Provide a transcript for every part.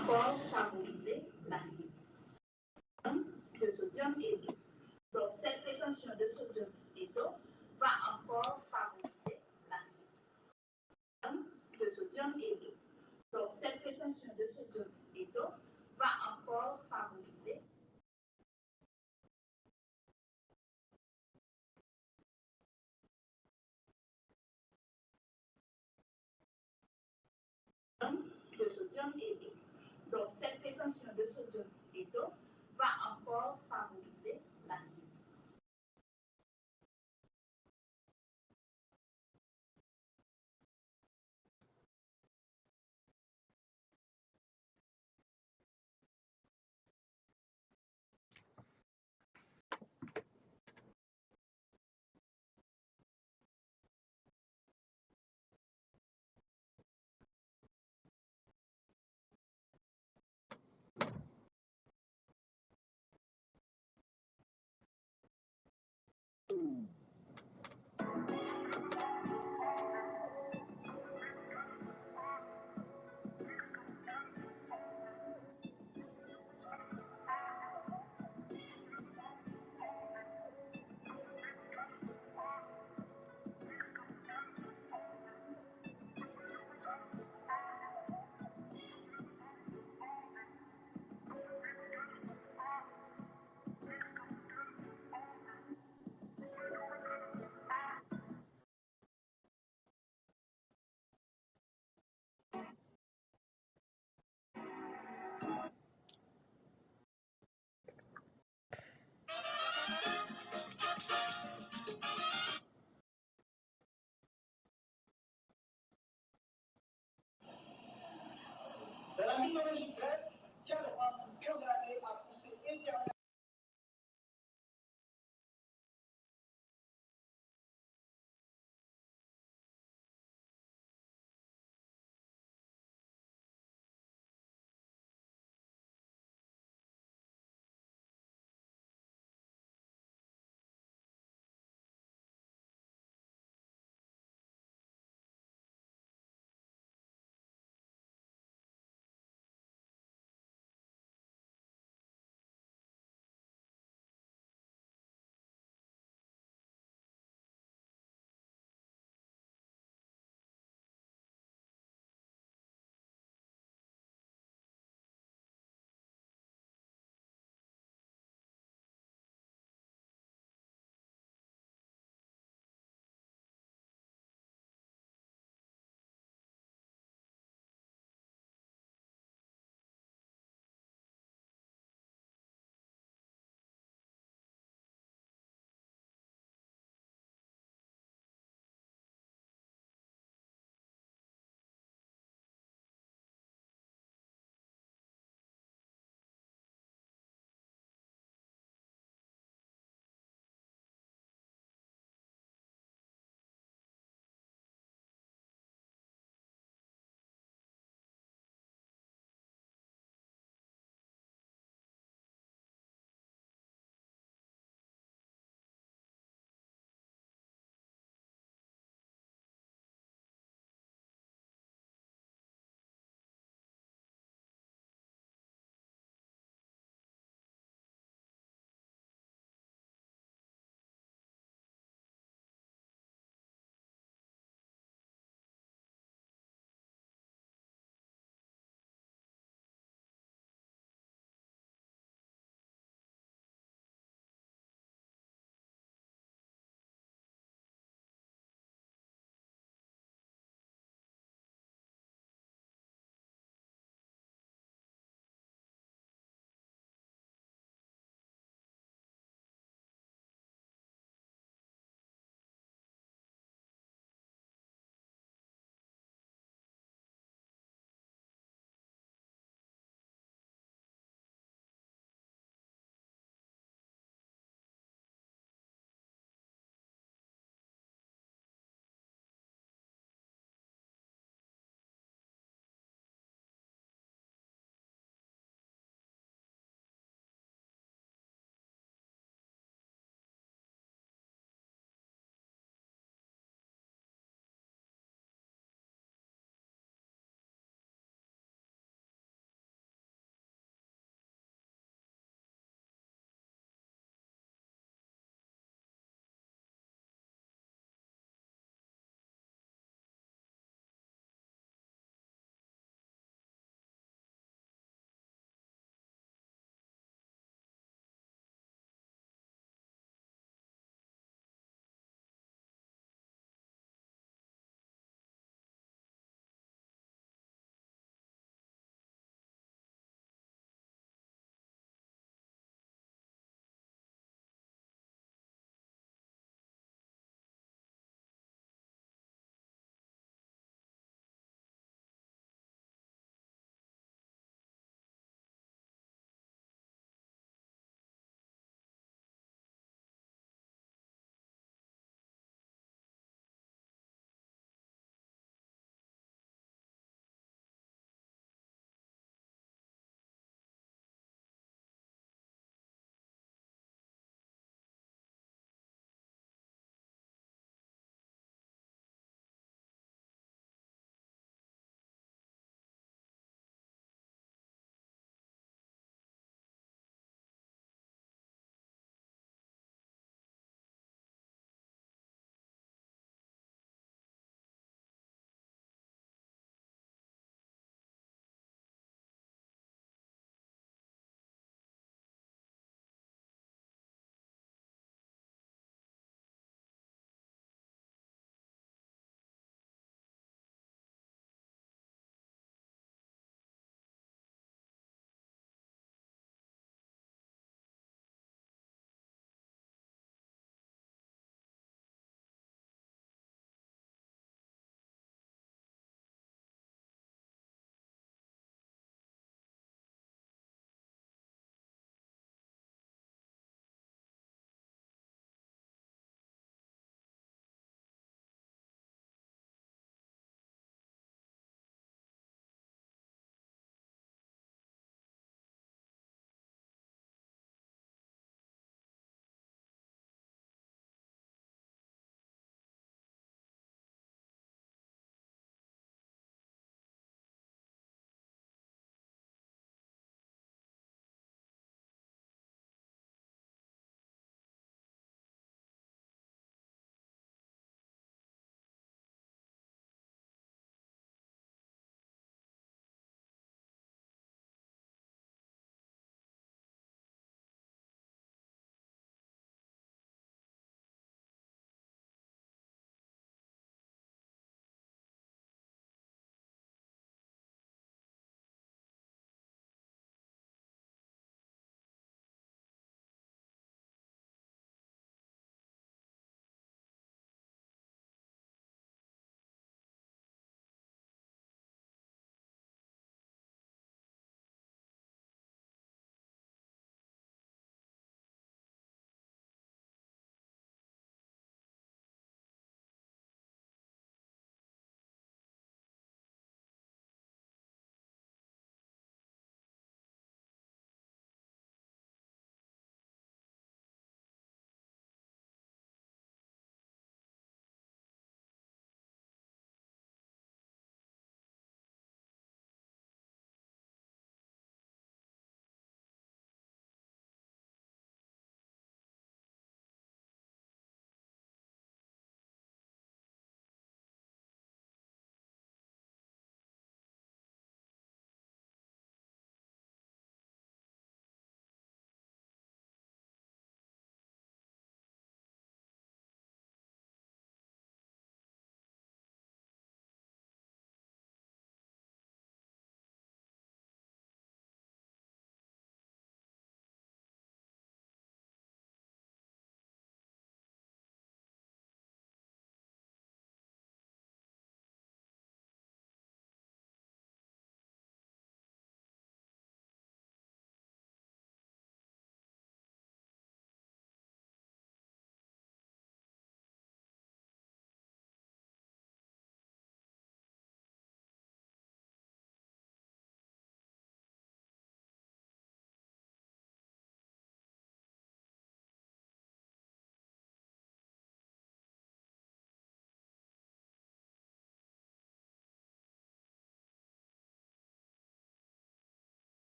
encore favoriser l'acide de sodium et d'eau. Donc, cette rétention de sodium et d'eau va encore favoriser l'acide de sodium et d'eau. Donc, cette rétention de sodium et d'eau va encore favoriser de sodium et d'eau. Donc, cette rétention de sodium et d'eau va encore favoriser l'acide. De la mythologie grecque, quel roi fut condamné à pousser éternellement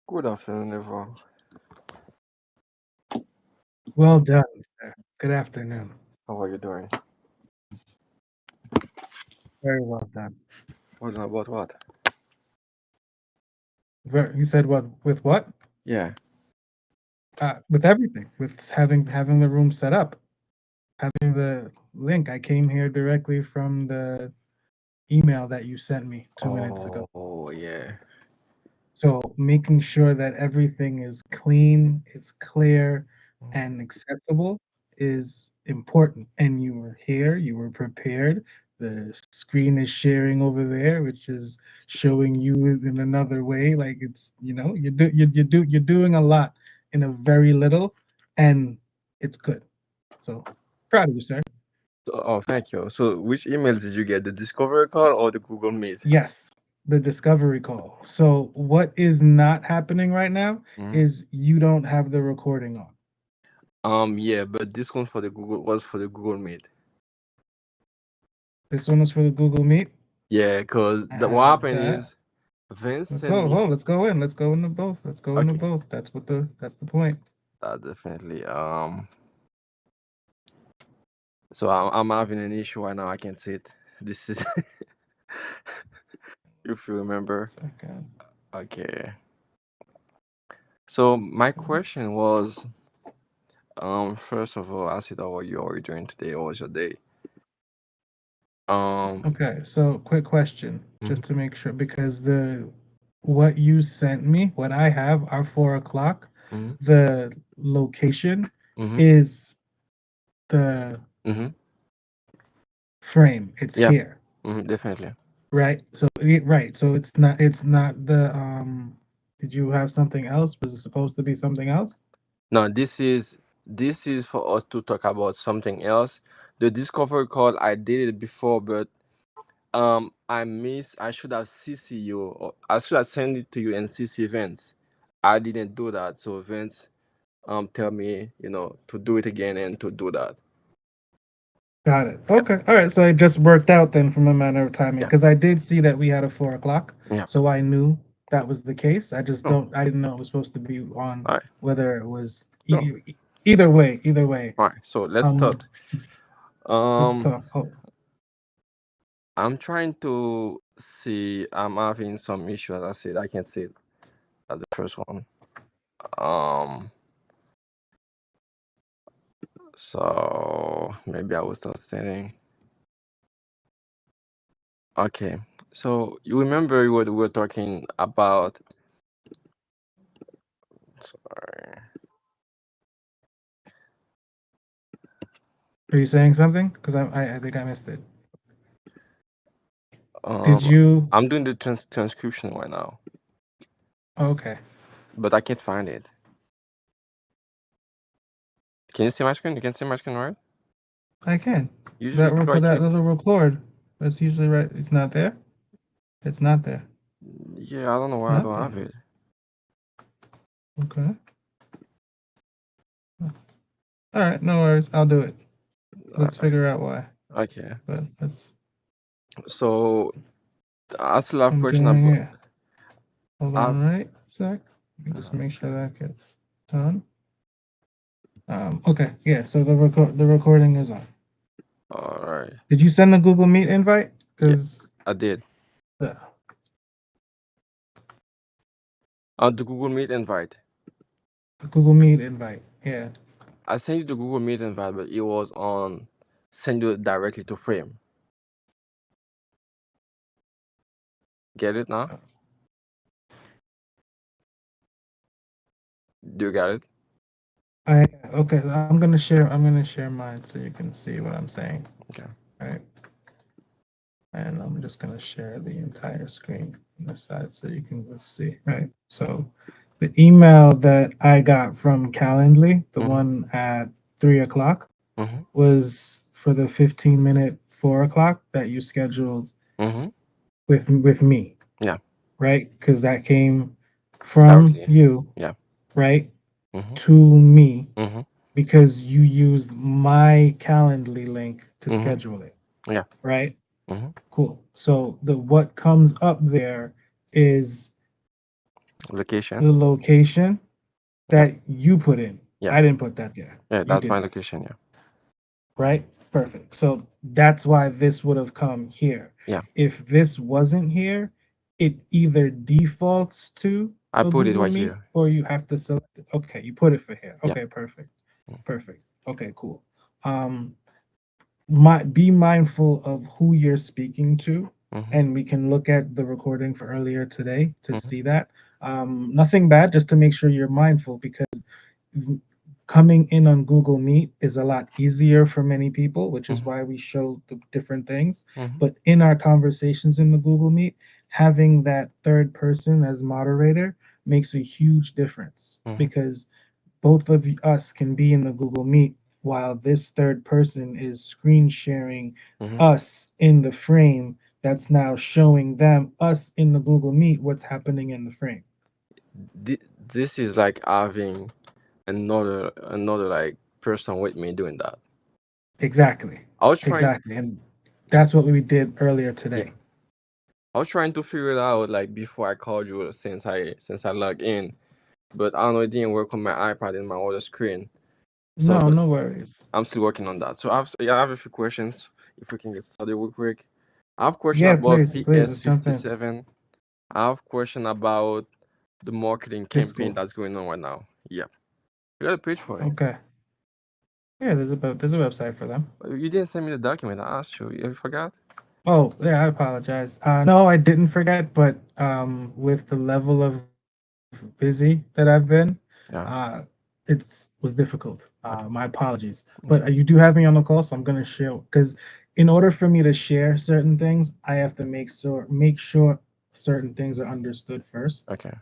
Good afternoon, everyone. Well done, sir. Good afternoon. How are you doing? Very well done. What about what? You said what with what? Yeah. With everything. With having the room set up, having the link. I came here directly from the email that you sent me 2 minutes ago. Oh, yeah. So making sure that everything is clean, it's clear, and accessible is important. And you were here, you were prepared. The screen is sharing over there, which is showing you in another way. Like it's, you're doing a lot in a very little, and it's good. So proud of you, sir. Oh, thank you. So, which emails did you get? The Discovery call or the Google Meet? Yes, the discovery call. So what is not happening right now Mhm. is you don't have the recording on. Yeah, but this one for the Google was for the Google Meet. This one was for the Google Meet. Yeah, because I what have happened that. is Vince Let's sent hold, me. hold. Let's go in. Let's go into both. Let's go into Okay. both. That's the point. Definitely. So I'm having an issue right now. I can't see it. This is if you remember. Second. Okay. So my question was, first of all, I said, how are you doing today? How was your day? Okay. So quick question, Mhm. just to make sure, because what you sent me, what I have, are 4 o'clock. Mhm. The location Mhm. is the Mhm. frame. It's Yeah. here, Definitely. right? So right. So it's not the. Did you have something else? Was it supposed to be something else? No, this is for us to talk about something else. The discovery call I did it before, but I should have CC you, or I should have sent it to you and CC Vince. I didn't do that, so Vince tell me to do it again and to do that. Got it. Yeah. Okay. All right. So it just worked out then from a matter of timing, Yeah. because I did see that we had a 4 o'clock. Yeah. So I knew that was the case. I just Oh, I didn't know it was supposed to be on, all right. whether it was No. either way. Either way. All right. So let's Um, start. let's Um, talk. Oh, I'm trying to see. I'm having some issue. As I said, I can't see it as the first one. Um, so maybe I will start stating. Okay. So you remember what we were talking about? Sorry. are you saying something? Because I think I missed it. Did Um, you? I'm doing the transcription right now, Okay. but I can't find it. Can you see my screen? You can see my screen, right? I can. Usually That try that it. little record. That's usually right. It's not there. It's not there. Yeah, I don't know It's why I not don't there. have it. Okay. All right. No worries. I'll do it. Let's figure out why. Okay. But let's. So I still have I'm question doing about. it. Hold I, on, right? Sec. Let me just make sure that gets done. Okay, yeah. So the recording is on. all right. Did you send the Google Meet invite? Yeah, Because I did. the The Google Meet invite. Google Meet invite. Yeah. I sent you the Google Meet invite, but it was on send you directly to Frame. Get it now? Do you got it? Okay. I'm gonna share mine so you can see what I'm saying. Okay. Right. And I'm just gonna share the entire screen on this side so you can just see. Right. So the email that I got from Calendly, the Mhm. one at 3 o'clock, Mhm. was for the 15-minute 4 o'clock that you scheduled Mhm. with me, Yeah. right? Because that came from Directly. you, Yeah. right, Mhm. to me, Mhm. because you used my Calendly link to Mhm. schedule it, Yeah. right? Mhm. Cool. So the what comes up there is Location. the location Yeah. that you put in. Yeah. I didn't put that there. Yeah, You that's did my that, location. Yeah. right? Perfect. So that's why this would have come here. Yeah. If this wasn't here, it either defaults to I a put it Google right Meet here. or you have to select it. Okay, you put it for here. Yeah. Okay, perfect. Mm. Perfect. Okay, cool. Um, be mindful of who you're speaking to, Mm-hmm. and we can look at the recording for earlier today to Mm-hmm. see that. Nothing bad, just to make sure you're mindful, because coming in on Google Meet is a lot easier for many people, which is Mm-hmm. why we show the different things. Mm-hmm. But in our conversations in the Google Meet, having that third person as moderator makes a huge difference, Mm-hmm. because both of us can be in the Google Meet while this third person is screen sharing Mm-hmm. us in the frame that's now showing them us in the Google Meet what's happening in the frame. This is like having another like person with me doing that. Exactly. I was trying. Exactly. And that's what we did earlier Yeah. today. I was trying to figure it out like before I called you since I logged in, but I don't know, it didn't work on my iPad and my other screen. So, No, but no worries. I'm still working on that. So I have a few questions. If we can get started real quick, I have a question Yeah, about please, let's jump in. PS57. I have a question about the marketing It's campaign cool. that's going on right now. Yeah, you got a page for it. Okay. Yeah, there's a website for them. But you didn't send me the document. I asked you. You forgot? Oh, yeah, I apologize. No, I didn't forget, but with the level of busy that I've been, Yeah. it was difficult. My apologies. But Okay. you do have me on the call, so I'm gonna share, because in order for me to share certain things, I have to make sure certain things are understood first, Okay.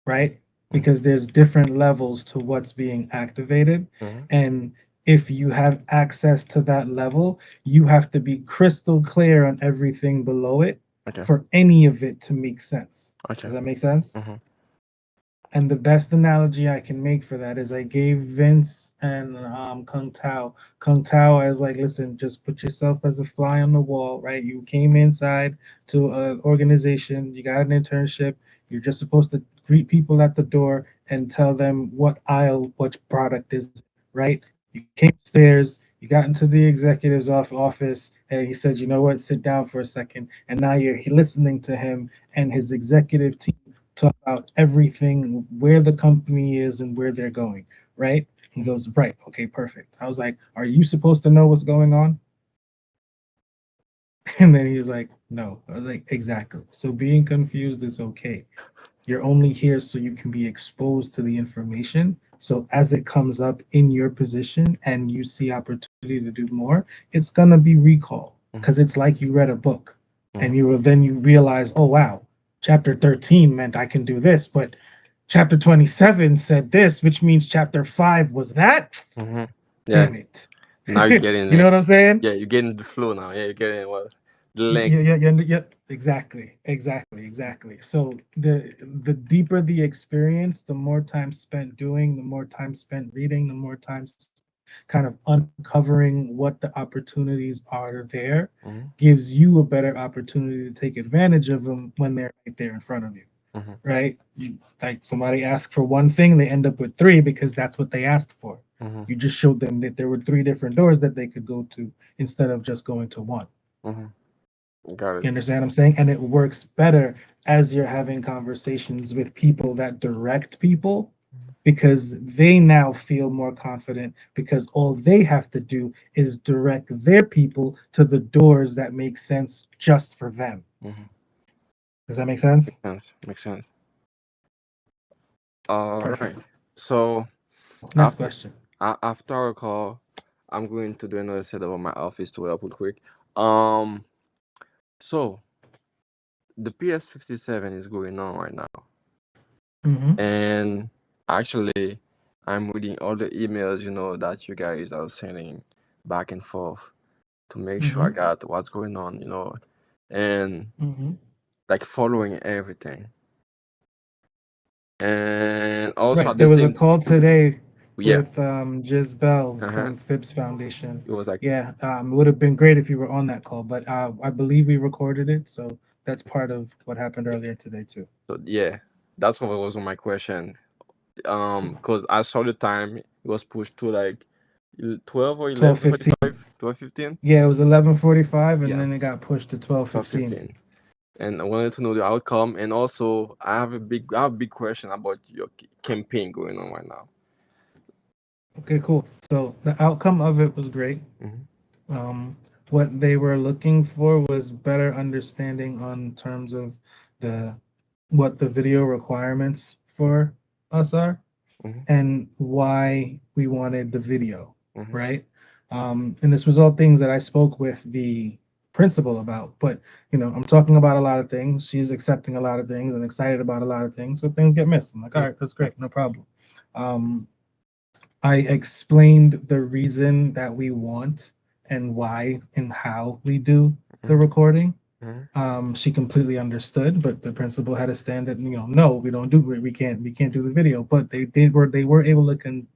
right? Mm-hmm. Because there's different levels to what's being activated. Mm-hmm. And if you have access to that level, you have to be crystal clear on everything below it Okay. for any of it to make sense. Okay. Does that make sense? Mm-hmm. And the best analogy I can make for that is I gave Vince and Kung Tao. Kung Tao, I was like, listen, just put yourself as a fly on the wall, right? You came inside to an organization, you got an internship, you're just supposed to greet people at the door and tell them what aisle, what product is, right? You came upstairs, you got into the executive's office, and he said, you know what, sit down for a second. And now you're listening to him and his executive team talk about everything, where the company is and where they're going, right? He goes, right, okay, perfect. I was like, are you supposed to know what's going on? And then he was like, no. I was like, exactly. So being confused is okay. You're only here so you can be exposed to the information. So as it comes up in your position and you see opportunity to do more, it's gonna be recall, Mm-hmm. because it's like you read a book Mm-hmm. and you realize, oh wow, chapter 13 meant I can do this, but chapter 27 said this, which means chapter 5 was that. Mm-hmm. Yeah. Damn it. Now you're getting You know it. what I'm saying? Yeah, you're getting the flow now. Yeah, you're getting what the link. Yeah, yeah, yeah, yeah, exactly. So the deeper the experience, the more time spent doing, the more time spent reading, the more time kind of uncovering what the opportunities are there, Mm-hmm. gives you a better opportunity to take advantage of them when they're right there in front of you, Mm-hmm. right? You, like, somebody asked for one thing, they end up with three because that's what they asked for. Mm-hmm. You just showed them that there were three different doors that they could go to instead of just going to one. Mm-hmm. Got it. You understand what I'm saying? And it works better as you're having conversations with people that direct people, because they now feel more confident, because all they have to do is direct their people to the doors that make sense just for them. Mm-hmm. Does that make sense? Makes sense. Makes sense. All right. Perfect. So Next after question. after our call, I'm going to do another setup of my office to help real quick. Um. So the PS57 is going on right now, Mm-hmm. and actually, I'm reading all the emails that you guys are sending back and forth to make sure I Mm-hmm. got what's going on, and Mm-hmm. like following everything. And also Right. at the There was a same, call today yeah, with Gisbel uh-huh. from Phipps Foundation. It was like, Yeah, it would have been great if you were on that call, but I believe we recorded it, so that's part of what happened earlier today too. so yeah, That's what was my question. Because I saw the time it was pushed to like 12 or 12:15. 11:45, 12:15, Yeah, it was 11:45, and Yeah. then it got pushed to 12:15. 12:15. And I wanted to know the outcome. And also, I have a big question about your campaign going on right now. Okay, cool. So the outcome of it was great. What they were looking for was better understanding on terms of what the video requirements for us are Mhm. and why we wanted the video, Mhm. right? And this was all things that I spoke with the principal about, but I'm talking about a lot of things. She's accepting a lot of things and excited about a lot of things, so things get missed. I'm like, all right, that's great, no problem. I explained the reason that we want and why and how we do the recording. She completely understood, but the principal had to stand that no, we can't do the video. But they were able to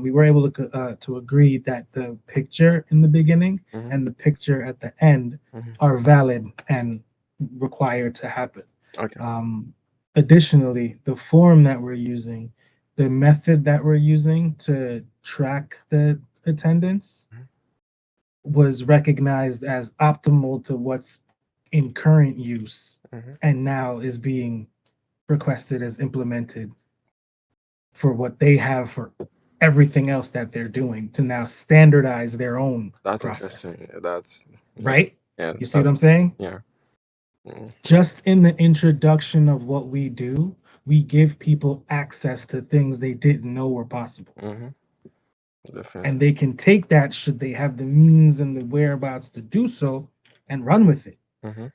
we were able to agree that the picture in the beginning and the picture at the end are valid and required to happen. Okay. Additionally, the form that we're using, the method that we're using to track the attendance was recognized as optimal to what's in current use and now is being requested as implemented for what they have for everything else that they're doing to now standardize their own That's process. interesting. That's Right? Yeah. You see what I'm saying? Yeah. Just in the introduction of what we do, we give people access to things they didn't know were possible. Definitely. And they can take that should they have the means and the whereabouts to do so and run with it. You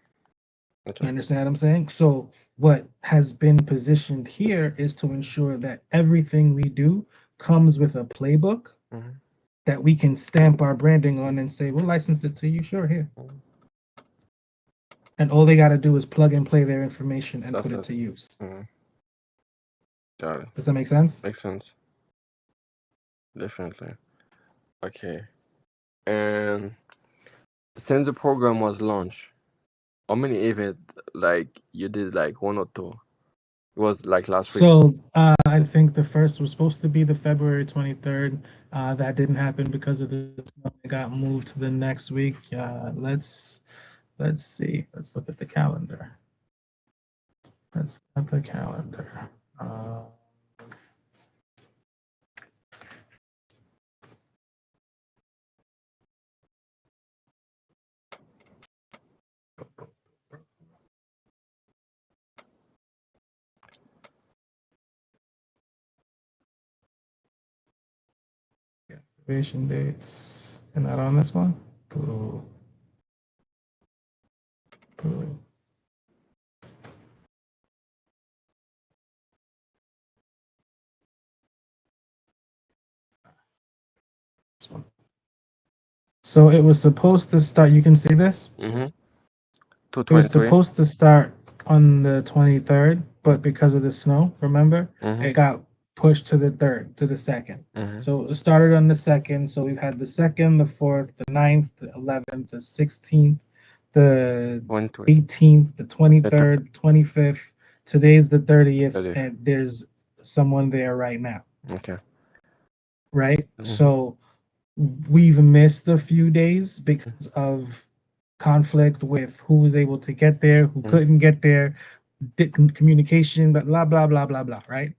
understand what I'm saying? So what has been positioned here is to ensure that everything we do comes with a playbook that we can stamp our branding on and say, we'll license it to you. Sure, here. And all they got to do is plug and play their information and put it to use. Got it. Does that make sense? Makes sense. Definitely. Okay. And since the program was launched, how many events like you did, like one or two? It was like last week. So I think the first was supposed to be the February 23rd. That didn't happen because of the snow. It got moved to the next week. Let's see. Let's look at the calendar. Let's look at the calendar. Activation dates. And not on this one? Boo. Boo. This one. So it was supposed to start, you can see this? It was supposed to start on the 23rd, but because of the snow, remember? It got pushed to the 3rd, to the 2nd. So it started on the 2nd. So we've had the 2nd, the 4th, the 9th, the 11th, the 16th, the 18th, the 23rd, 25th. Today's the 30th, and there's someone there right now. Okay. Right? So we've missed a few days because of conflict with who was able to get there, who couldn't get there, communication, but blah blah blah blah blah, right?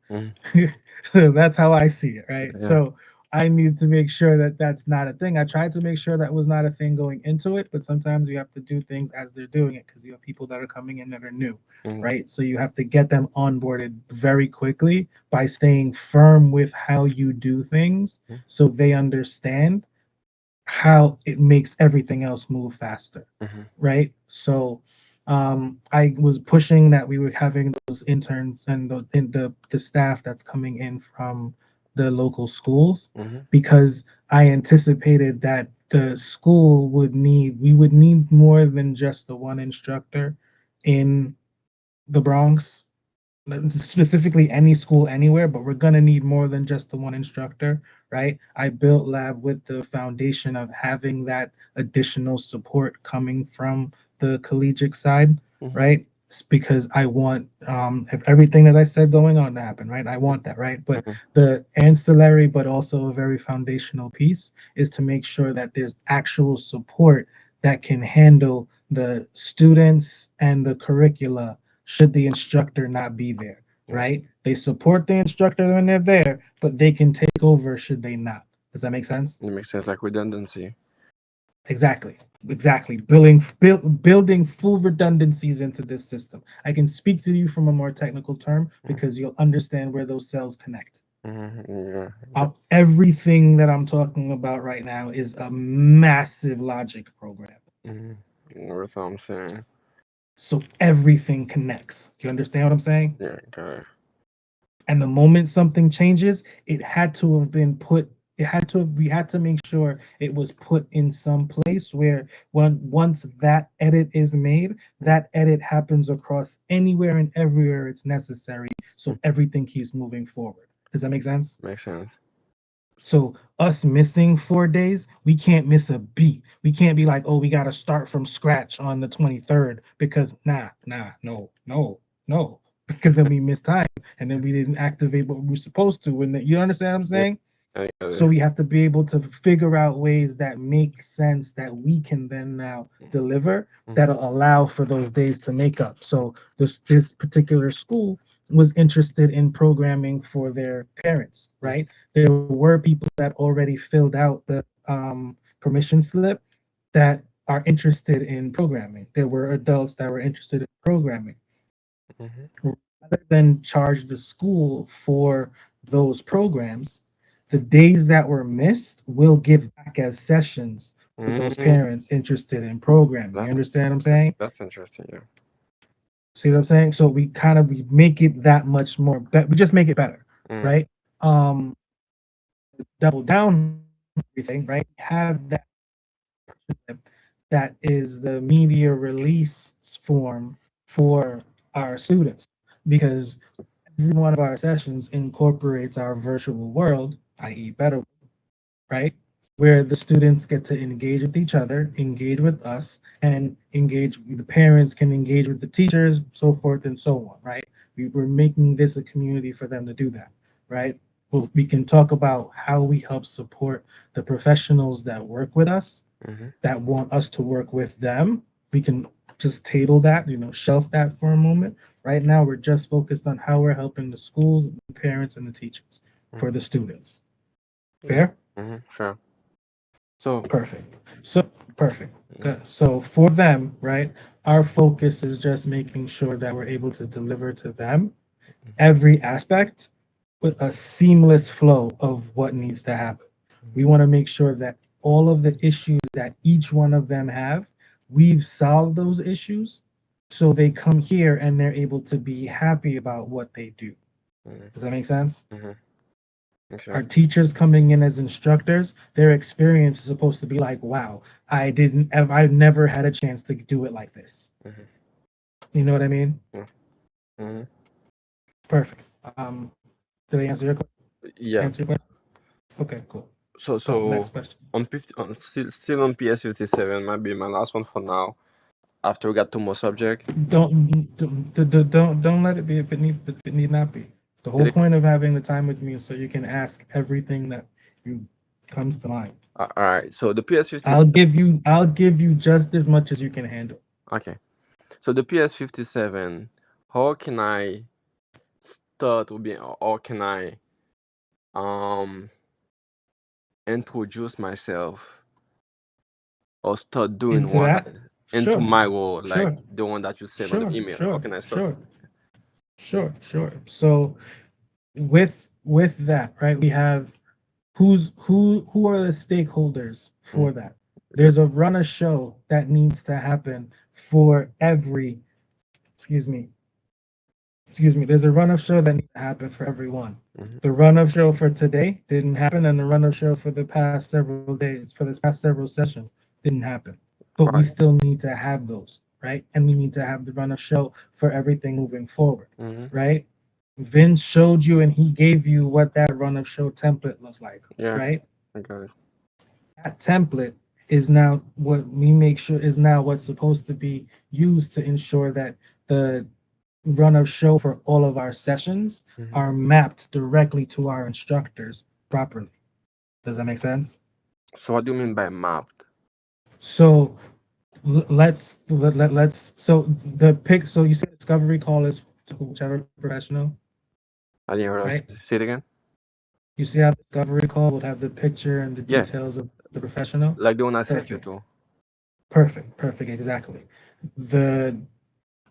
So that's how I see it, right? Yeah. So I need to make sure that that's not a thing. I tried to make sure that was not a thing going into it, but sometimes you have to do things as they're doing it because you have people that are coming in that are new, right? So you have to get them onboarded very quickly by staying firm with how you do things so they understand how it makes everything else move faster, right? So I was pushing that we were having those interns and the staff that's coming in from the local schools because I anticipated that the school we would need more than just the one instructor in the Bronx, specifically any school anywhere, but we're going to need more than just the one instructor, right? I built lab with the foundation of having that additional support coming from the collegiate side, right? because I want everything that I said going on to happen, right? I want that, right? But Mhm. the ancillary, but also a very foundational piece is to make sure that there's actual support that can handle the students and the curricula should the instructor not be there, right? They support the instructor when they're there, but they can take over should they not. Does that make sense? It makes sense, like redundancy. Exactly. Exactly. Building full redundancies into this system. I can speak to you from a more technical term because you'll understand where those cells connect. Yeah. Everything that I'm talking about right now is a massive logic program. That's what I'm saying. So everything connects. You understand what I'm saying? Yeah, got it. And the moment something changes, it had to have been put, we had to make sure it was put in some place where once that edit is made, that edit happens across anywhere and everywhere it's necessary. So everything keeps moving forward. Does that make sense? Makes sense. So us missing 4 days, we can't miss a beat. We can't be like, oh, we got to start from scratch on the 23rd because no, because then we missed time and then we didn't activate what we were supposed to. And you understand what I'm Yeah, saying? I got So it. we have to be able to figure out ways that make sense that we can then now deliver that'll allow for those days to make up. So this particular school was interested in programming for their parents, right? There were people that already filled out the permission slip that are interested in programming. There were adults that were interested in programming. Rather than charge the school for those programs, the days that were missed will give back as sessions for those Mm, parents interested in programming. You that's understand what I'm saying? that's interesting. Yeah. See what I'm saying? So we make it that much more we just make it better, Mm, right? Um Double down on everything, right? Have that is the media release form for our students because every one of our sessions incorporates our virtual world, i.e., Better, right? Where the students get to engage with each other, engage with us, and engage the parents can engage with the teachers, so forth and so on, right? We're making this a community for them to do that, right? Well, we can talk about how we help support the professionals that work with us, mm-hmm. that want us to work with them. We can just table that, shelf that for a moment. Right now, we're just focused on how we're helping the schools, the parents, and the teachers for the students. Fair? Sure. So, Perfect. So perfect. Good. So for them, right, our focus is just making sure that we're able to deliver to them every aspect with a seamless flow of what needs to happen. We want to make sure that all of the issues that each one of them have, we've solved those issues so they come here and they're able to be happy about what they do. Does that make sense? makes Our sense. teachers coming in as instructors, their experience is supposed to be like, wow, I've never had a chance to do it like this. You know what I mean? Mm-hmm. Perfect. Did I Yeah. answer your question? Okay, cool. So Go, next question. on 50, still on PS57, might be my last one for now. After we got two more subjects. Don't let it be if it need not be. The whole point of having the time with me is so you can ask everything that you comes to mind. All right. So the PS50. I'll give you just as much as you can handle. Okay. So the PS57. How can I start with being, or can I introduce myself or start doing Into what that? into Sure, my role, like sure, the one that you said on the sure, email? How sure, can I start? sure, sure. So with that, right, we have who are the stakeholders for that? There's a run of show that needs to happen for every, excuse me, there's a run of show that needs to happen for everyone. The run of show for today didn't happen, and the run of show for the past several days, for this past several sessions, didn't happen. But we Right. still need to have those, right? And we need to have the run of show for everything moving forward, right? Vince showed you and he gave you what that run of show template looks like, Yeah, right? I got it. That template is now what we make sure is now what's supposed to be used to ensure that the run of show for all of our sessions Mhm. are mapped directly to our instructors properly. Does that make sense? So what do you mean by mapped? So let's so the pick so you say discovery call is to whichever professional, I didn't hear us. right? Say it again. You see how discovery call would have the picture and the Yeah, details of the professional? like the one I sent you Perfect. to. Perfect, exactly. The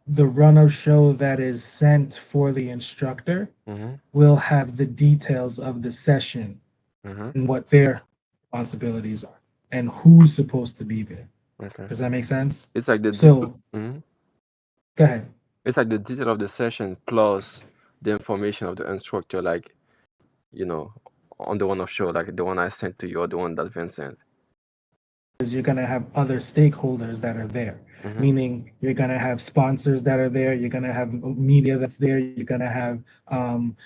the run of show that is sent for the instructor Mm-hmm. will have the details of the session Mm-hmm. and what their responsibilities are and who's supposed to be there. Okay. Does that make sense? It's like the So mm-hmm. go ahead. It's like the detail of the session plus the information of the instructor, like on the one of show, like the one I sent to you or the one that Vincent. Is you're going to have other stakeholders that are there, Mm-hmm. meaning you're going to have sponsors that are there, you're going to have media that's there, you're going to have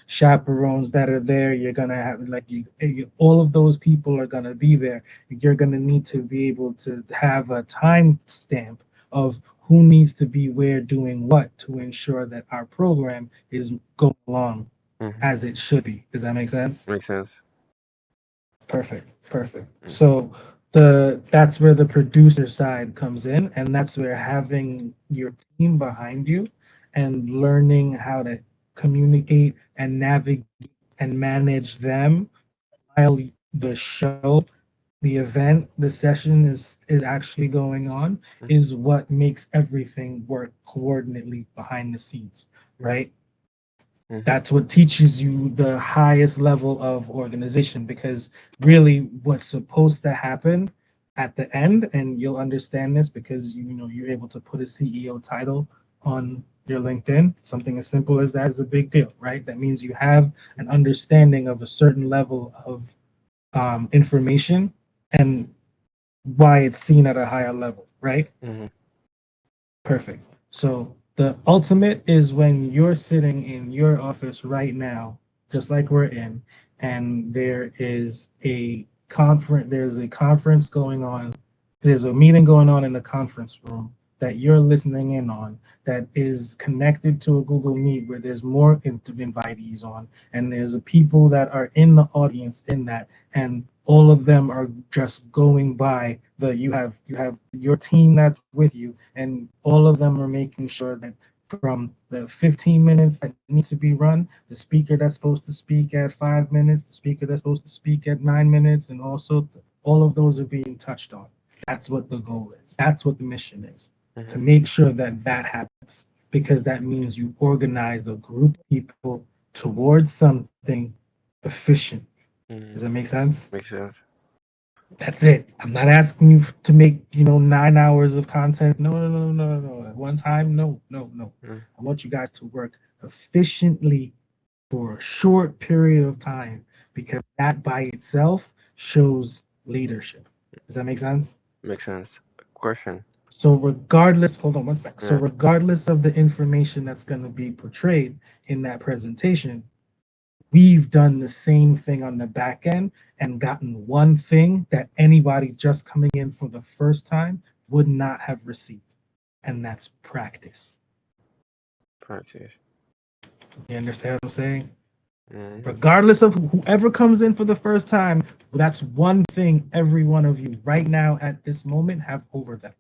chaperones that are there, you're going to have all of those people are going to be there. You're going to need to be able to have a time stamp of who needs to be where doing what to ensure that our program is going along Mm-hmm. as it should be. Does that make sense? Makes sense. Perfect. Mm-hmm. So that's where the producer side comes in, and that's where having your team behind you and learning how to communicate and navigate and manage them while the show, the event, the session is actually going on Mm-hmm. is what makes everything work coordinately behind the scenes, right? Mm-hmm. That's what teaches you the highest level of organization, because really what's supposed to happen at the end, and you'll understand this because you're able to put a CEO title on your LinkedIn. Something as simple as that is a big deal, right? That means you have an understanding of a certain level of information and why it's seen at a higher level, right? Mm-hmm. Perfect. So the ultimate is when you're sitting in your office right now, just like we're in, and there's a conference going on, there's a meeting going on in the conference room that you're listening in on that is connected to a Google Meet where there's more invitees on, and there's a people that are in the audience in that, and all of them are just going by you have your team that's with you, and all of them are making sure that from the 15 minutes that need to be run, the speaker that's supposed to speak at 5 minutes, the speaker that's supposed to speak at 9 minutes, and also all of those are being touched on. That's what the goal is. That's what the mission is, to Mm-hmm. make sure that that happens, because that means you organize a group of people towards something efficient. Does Mm-hmm. that make sense? Makes sense. That's it. I'm not asking you to make 9 hours of content. No. At one time, no. Mm-hmm. I want you guys to work efficiently for a short period of time, because that by itself shows leadership. Does that make sense? Makes sense. Question. So regardless, hold on one sec. So Yeah. regardless of the information that's going to be portrayed in that presentation, we've done the same thing on the back end and gotten one thing that anybody just coming in for the first time would not have received, and that's practice. Practice. You understand what I'm saying? Mm-hmm. Regardless of whoever comes in for the first time, that's one thing every one of you right now at this moment have over them: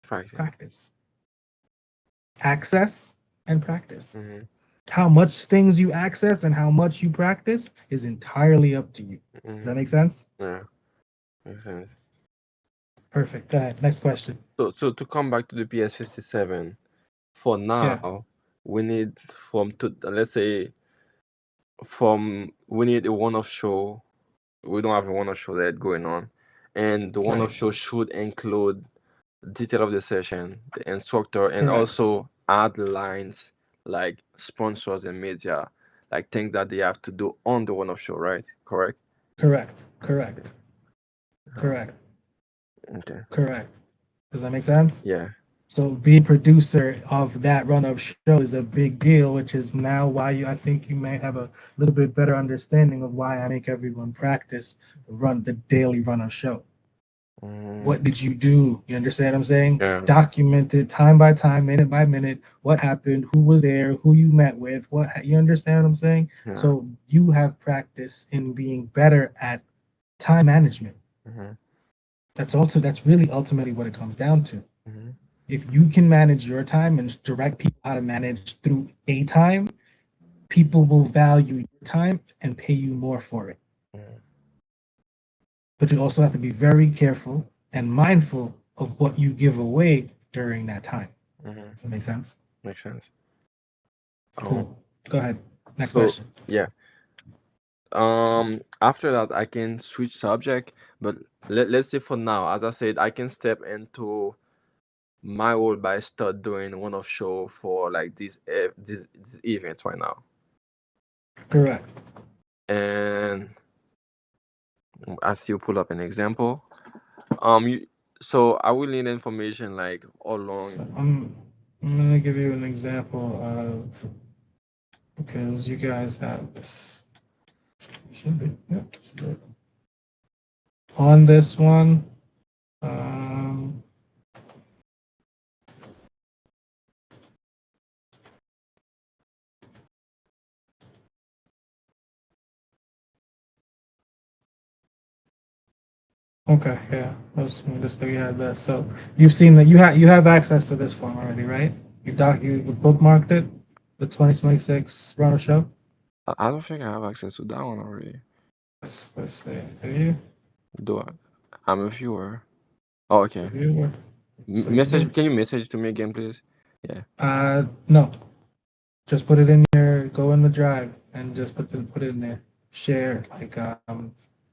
Practice. practice, access, and practice. Mm-hmm. How much things you access and how much you practice is entirely up to you. Does that make sense? Yeah. Makes sense. Perfect. Go ahead. Next question. So to come back to the PS57, for Yeah. now, we need let's say we need a one-off show. We don't have a one-off show that going on, and the one-off Right. show should include detail of the session, the instructor, and Correct. also add lines like sponsors and media, like things that they have to do on the one-off show, right? Correct? Correct. Correct. Does that make sense? Yeah. So being producer of that run of show is a big deal, which is now why I think you may have a little bit better understanding of why I make everyone practice the daily run of show. What did you do? You understand what I'm saying? Yeah. Document it time by time, minute by minute, what happened, who was there, who you met with, you understand what I'm saying? Yeah. So you have practice in being better at time management. That's really ultimately what it comes down to. If you can manage your time and direct people how to manage through a time, people will value your time and pay you more for it. But you also have to be very careful and mindful of what you give away during that time. Does that make sense? Makes sense. Cool. Go ahead. Next So question. yeah. After that I can switch subject, but let's say for now, as I said, I can step into my role by start doing one off show for like these events right now. Correct. And I still pull up an example. So I will need information like all So along. I'm gonna give you an example of, because you guys have this. Should be. Yep, this is it. On this one, um, okay, yeah, just we had this. So you've seen that you have access to this form already, right? You bookmarked it, the 2026 Runner Show. I don't think I have access to that one already. Let's see. Do you? Do I? I'm a viewer. Oh, okay. Viewer. So Message. Can you message to me again, please? Yeah. No. Just put it in go in the drive and just put it in there. Share like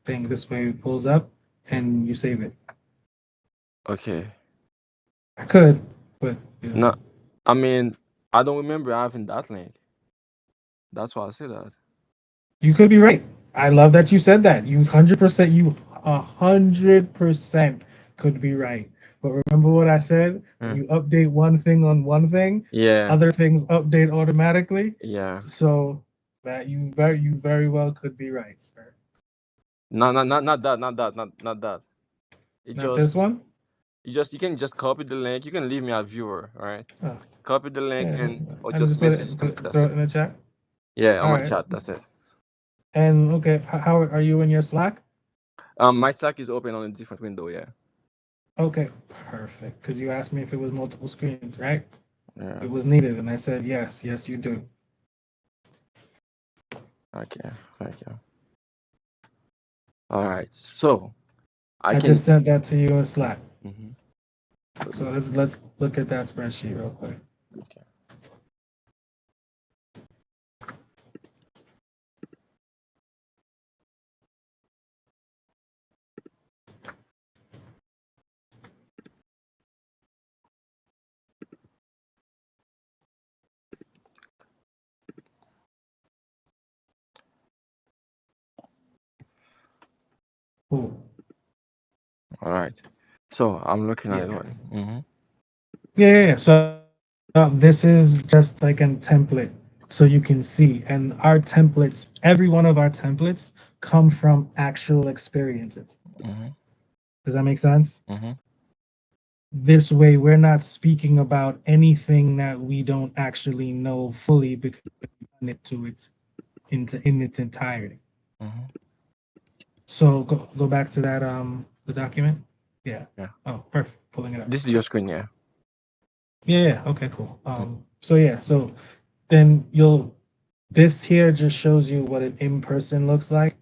thing, this way it pulls up and you save it. Okay. I could, but you know. No, I mean I don't remember having that link. That's why I said that. You could be right. I love that you said that. You 100% could be right. But remember what I said? When you update one thing on one thing, Yeah. other things update automatically. Yeah. So that you very well could be right, sir. No, not that. It Not this just one? you can just copy the link. You can leave me a viewer, all right? Oh, Copy the link yeah. or I just just put message to me. it, That's throw it. it in the chat. Yeah, on All my right. chat. That's it. And okay, how are you in your Slack? My Slack is open on a different window. Yeah. Okay, perfect. Because you asked me if it was multiple screens, right? Yeah. It was needed, and I said yes, you do. Okay. Thank you. All right. So I just sent that to you in Slack. So let's look at that spreadsheet real quick. Okay. Cool. All right. So I'm looking at it. Yeah. So this is just like a template, so you can see. And our templates, every one of our templates, come from actual experiences. Does that make sense? This way, we're not speaking about anything that we don't actually know fully because we've done it in its entirety. So go back to that the document. Yeah. Oh, perfect. Pulling it up. This is your screen, yeah. Yeah. Okay. Cool. So yeah. So then this here just shows you what an in-person looks like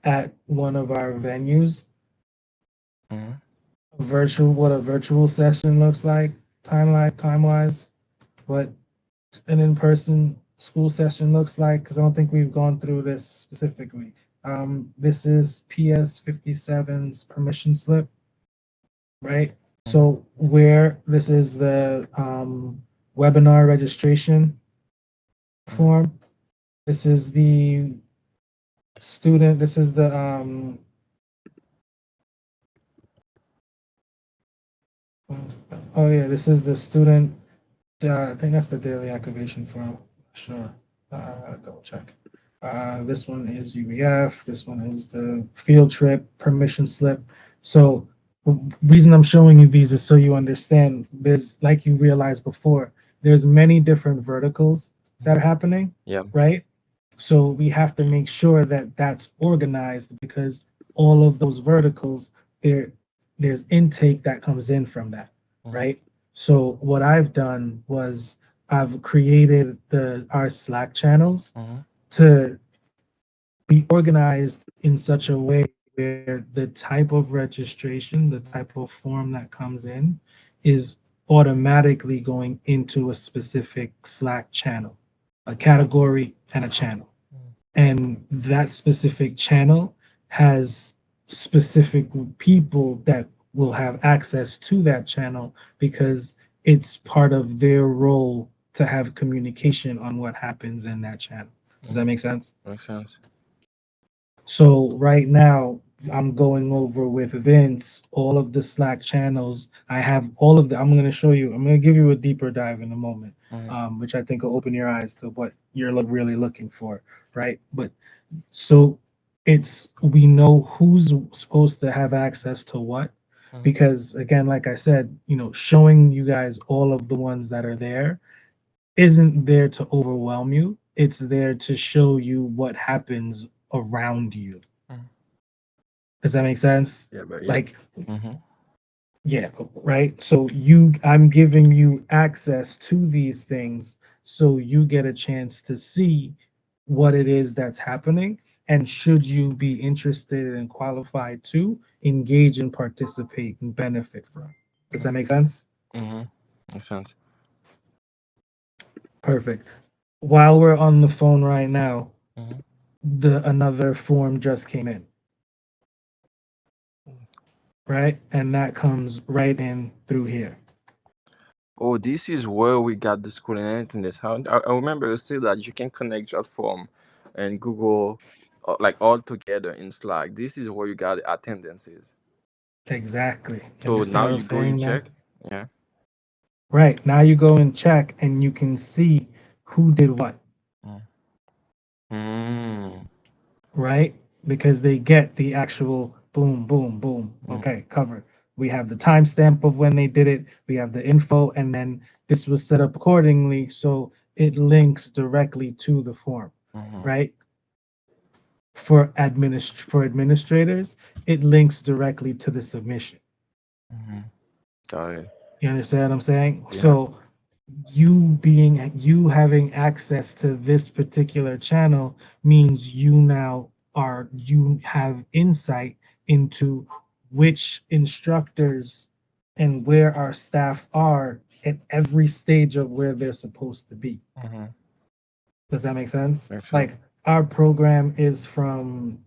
at one of our venues. What a virtual session looks like, time-wise, what an in-person school session looks like, because I don't think we've gone through this specifically. This is PS57's permission slip, right? So where this is the webinar registration form. This is the student. This is the oh yeah, this is the student. I think that's the daily activation form. Sure. Double check. This one is UEF. This one is the field trip permission slip. So reason I'm showing you these is so you understand there's, like you realized before, there's many different verticals that are happening, Yeah. right? So we have to make sure that that's organized because all of those verticals, there's intake that comes in from that, Mhm. right? So what I've done was I've created our Slack channels Mhm. to be organized in such a way where the type of registration, the type of form that comes in is automatically going into a specific Slack channel, a category and a channel. And that specific channel has specific people that will have access to that channel because it's part of their role to have communication on what happens in that channel. Does that make sense? Makes sense. So right now, I'm going over with Vince all of the Slack channels. I have all of the. I'm going to show you. I'm going to give you a deeper dive in a moment, Mhm. which I think will open your eyes to what you're really looking for, right? But so it's we know who's supposed to have access to what, Mhm. because again, like I said, showing you guys all of the ones that are there isn't there to overwhelm you. It's there to show you what happens around you. Mhm. Does that make sense? Yeah, but yeah. Like, Mhm. yeah, right. So I'm giving you access to these things so you get a chance to see what it is that's happening. And should you be interested and qualified to engage and participate and benefit from. Does that make sense? Mhm. Makes sense. Perfect. While we're on the phone right now, Mhm. another form just came in, right? And that comes right in through here. Oh, this is where we got the school and attendance. How I remember you said that you can connect your form and Google, like all together in Slack. This is where you got the attendances. Exactly. You So understand now what I'm you go, you saying now? check. Yeah. Right. Now you go and check and you can see who did what, Mm. Mm. right? Because they get the actual boom, boom, boom. Mm. Okay, covered. We have the timestamp of when they did it, we have the info, and then this was set up accordingly so it links directly to the form, Mhm. right? For administrators, it links directly to the submission. Mhm. Got it. You understand what I'm saying? Yeah. So you having access to this particular channel means you have insight into which instructors and where our staff are at every stage of where they're supposed to be. Mhm. Does that make sense? Makes sense. Like our program is from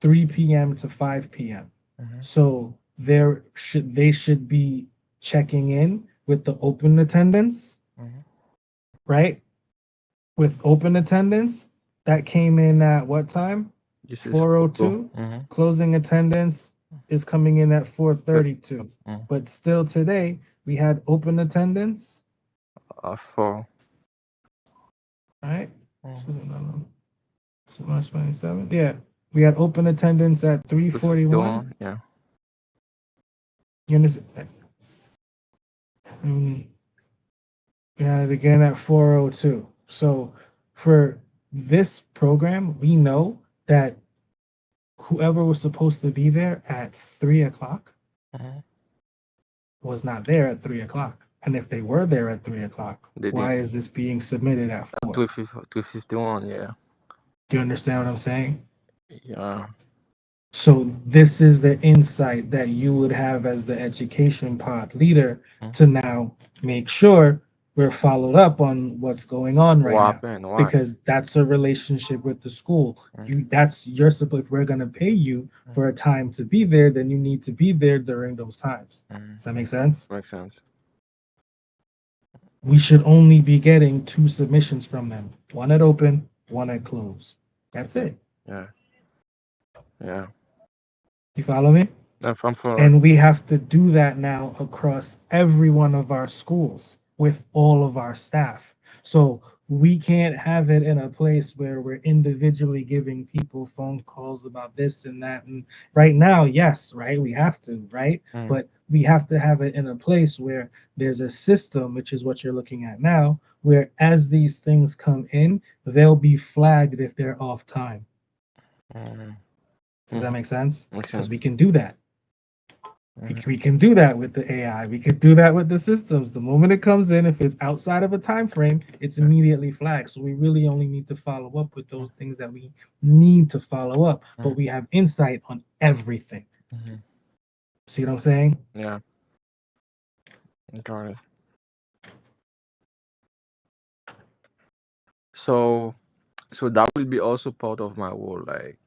3 p.m. to 5 p.m. Mhm. So they should be checking in with the open attendance, Mhm. right? With open attendance, that came in at what time? This is for go. 4:02. Mhm. Closing attendance is coming in at 4:32. Mm. But still today, we had open attendance, For. right? Mm. March 27th. Yeah. We had open attendance at 3:41. Yeah. You understand? Mm, we had it again at 4:02. So for this program, we know that whoever was supposed to be there at 3 o'clock Mhm. was not there at 3 o'clock. And if they were there at 3 o'clock, They did. why is this being submitted at 4? 251. Yeah. Do you understand what I'm saying? Yeah. So this is the insight that you would have as the education pod leader Mm. to now make sure we're followed up on what's going on right What now, happened? Why? because that's a relationship with the school. Mm. That's your support. If we're going to pay you for a time to be there, then you need to be there during those times. Mm. Does that make sense? Makes sense. We should only be getting 2 submissions from them, one at open, one at close. That's it. Yeah. Yeah. You follow me? I'm following. And we have to do that now across every one of our schools with all of our staff. So we can't have it in a place where we're individually giving people phone calls about this and that. And right now, yes, right, we have to, right? Mm. But we have to have it in a place where there's a system, which is what you're looking at now, where as these things come in, they'll be flagged if they're off time. Mhm. Does that Mhm. make sense? Makes Because sense. we can do that. Mhm. We can do that with the AI. We could do that with the systems. The moment it comes in, if it's outside of a time frame, it's immediately flagged. So we really only need to follow up with those things that we need to follow up, but we have insight on everything. Mhm. See what I'm saying? Yeah. Got it. So that will be also part of my role. Like,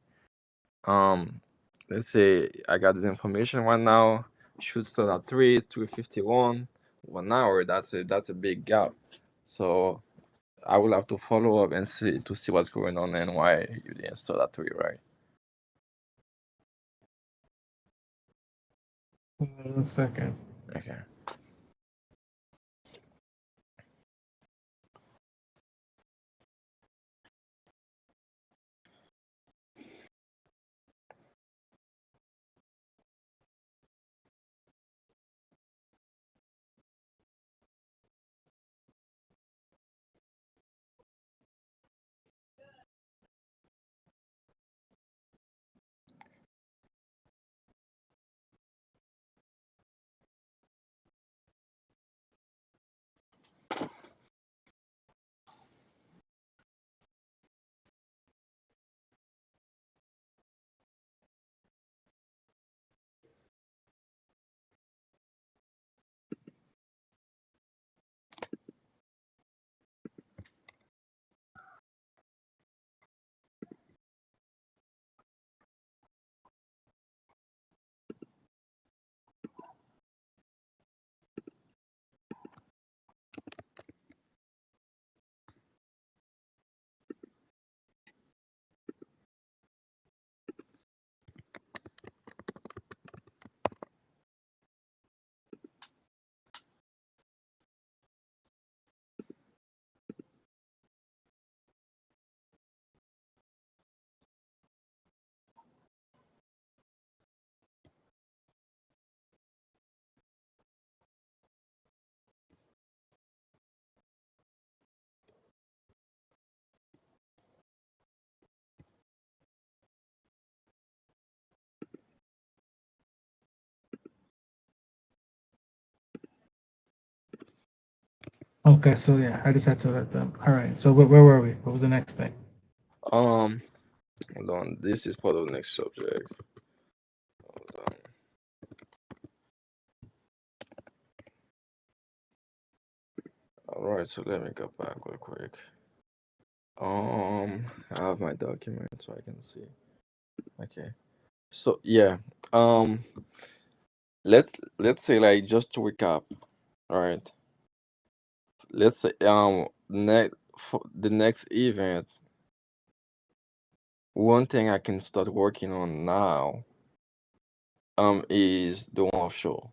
let's say I got this information right now. Should start at 3, 3:51, 1 hour. That's a big gap. So I will have to follow up and see what's going on and why you didn't start at 3, right? 1 second. Okay. Okay, so yeah, I just had to let them. All right, so where were we? What was the next thing? Um, Hold on. This is part of the next subject. Hold on. All right, so let me go back real quick. I have my document so I can see. Okay. So yeah. Um, let's say, like, just to recap. All right. Let's say for the next event, one thing I can start working on now is the one-off show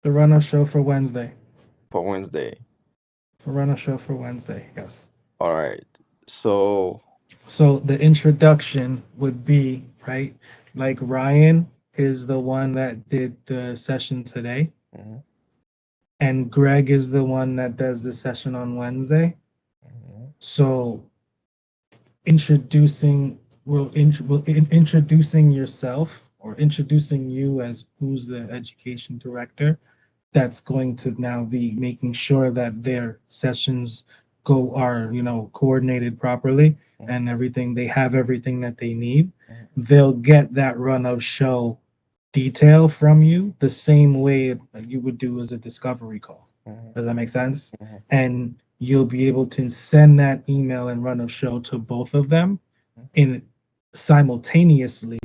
The runner show for Wednesday. for Wednesday. For runner show for Wednesday, yes. All right. So So the introduction would be, right? Like Ryan is the one that did the session today, mhm, and Greg is the one that does the session on Wednesday. mhm, So introducing introducing yourself or introducing you as who's the education director, that's going to now be making sure that their sessions are coordinated properly mhm, and everything, they have everything that they need. mhm, They'll get that run of show detail from you the same way that you would do as a discovery call. mhm, Does that make sense? mhm, And you'll be able to send that email and run of show to both of them mhm, in simultaneously,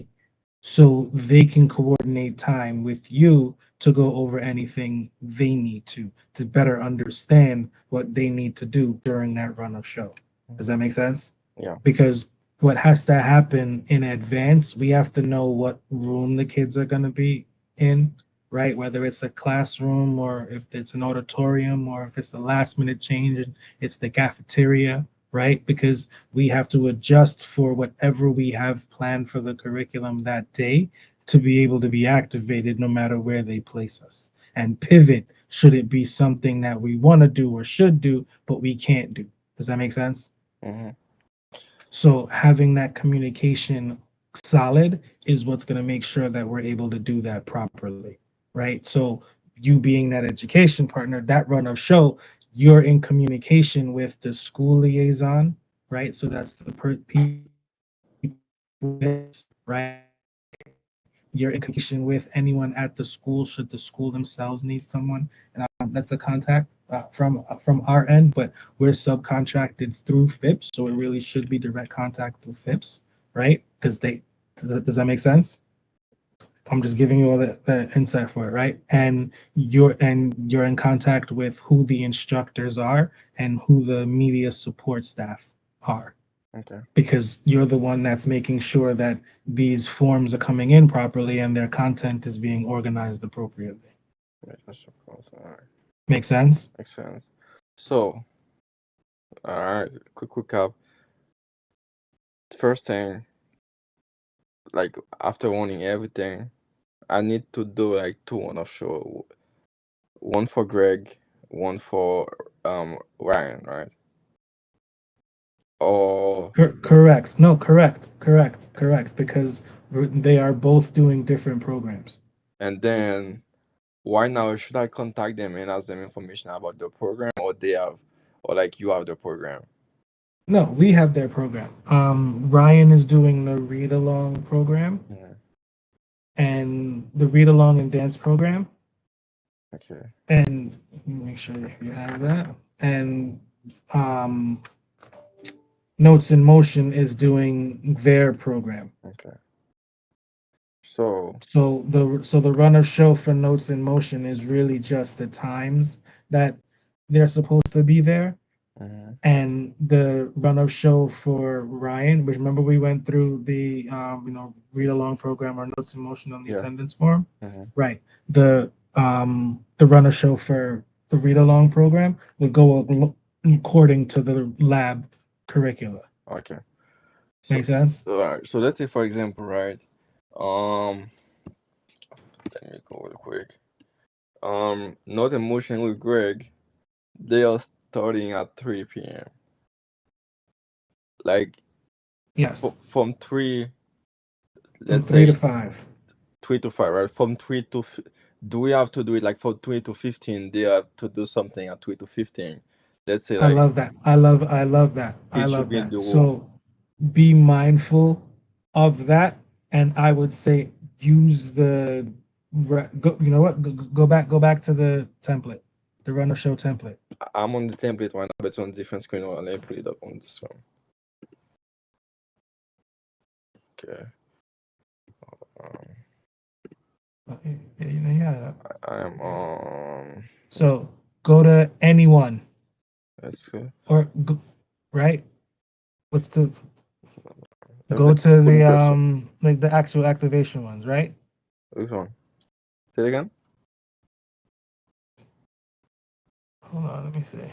so they can coordinate time with you to go over anything they need to better understand what they need to do during that run of show. Does that make sense? yeah. Because what has to happen in advance, we have to know what room the kids are going to be in, right? Whether it's a classroom or if it's an auditorium or if it's the last minute change and it's the cafeteria, right? Because we have to adjust for whatever we have planned for the curriculum that day to be able to be activated no matter where they place us. And pivot should it be something that we want to do or should do, but we can't do. Does that make sense? Mm-hmm. So having that communication solid is what's going to make sure that we're able to do that properly, right? So you being that education partner, that run of show, you're in communication with the school liaison, right? So that's the people, right? You're in communication with anyone at the school should the school themselves need someone, and that's a contact from our end. But we're subcontracted through FIPS, so it really should be direct contact through FIPS, right? Because does that make sense? I'm just giving you all the insight for it, right? And you're in contact with who the instructors are and who the media support staff are, Okay. because you're the one that's making sure that these forms are coming in properly and their content is being organized appropriately. Wait, that's all right. Make sense? Makes sense. So, all right, quick recap. First thing, like after owning everything, I need to do like two on offshore. One for Greg, one for Ryan, right? Or Correct. No, correct. Because they are both doing different programs. and then why now should I contact them and ask them information about the program, or they have, or like you have the program? No, we have their program. Ryan is doing the read along program Mhm. and the read along and dance program. Okay. And make sure you have that. And Notes in Motion is doing their program. Okay. So So the runner show for Notes in Motion is really just the times that they're supposed to be there. mhm, And the runner show for Ryan, which remember we went through the read along program or Notes in Motion on the Yeah. attendance form. mhm. Right. The runner show for the read along program would go according to the lab curricula. Okay. So Make sense? all right. So let's say for example, right? Let me go real quick. Not Emotion with Greg, they are starting at 3 p.m. Like Yes. from 3, From let's 3 to say 5. 3 to 5, right? From 3 to do we have to do it like from 3 to 15? They have to do something at 3 to 15. Let's say I like love that. I love that. I it should love be in the that. room. So be mindful of that, and I would say use the go, you know what? Go back to the template, the runner show template. I'm on the template right now, but it's on different screen. Let me put it up on this one. Okay. Okay, yeah, you got it up. I am on. So go to anyone That's good. or right. What's the Let go me to put the cursor. like the actual activation ones, right? Which one? Say it again. Hold on, let me see.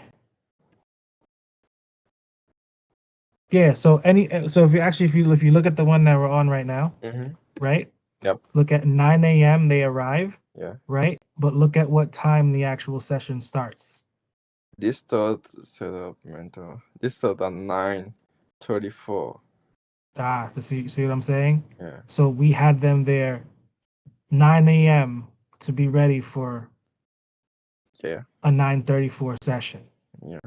Yeah, so if you look at the one that we're on right now, Mm-hmm. right? Yep. Look at 9 a.m. they arrive, Yeah. right? But look at what time the actual session starts. This start set up mentor. This start at 9:34. See what I'm saying? Yeah. So we had them there 9 a.m. to be ready for Yeah. a 9:34 session. Yeah.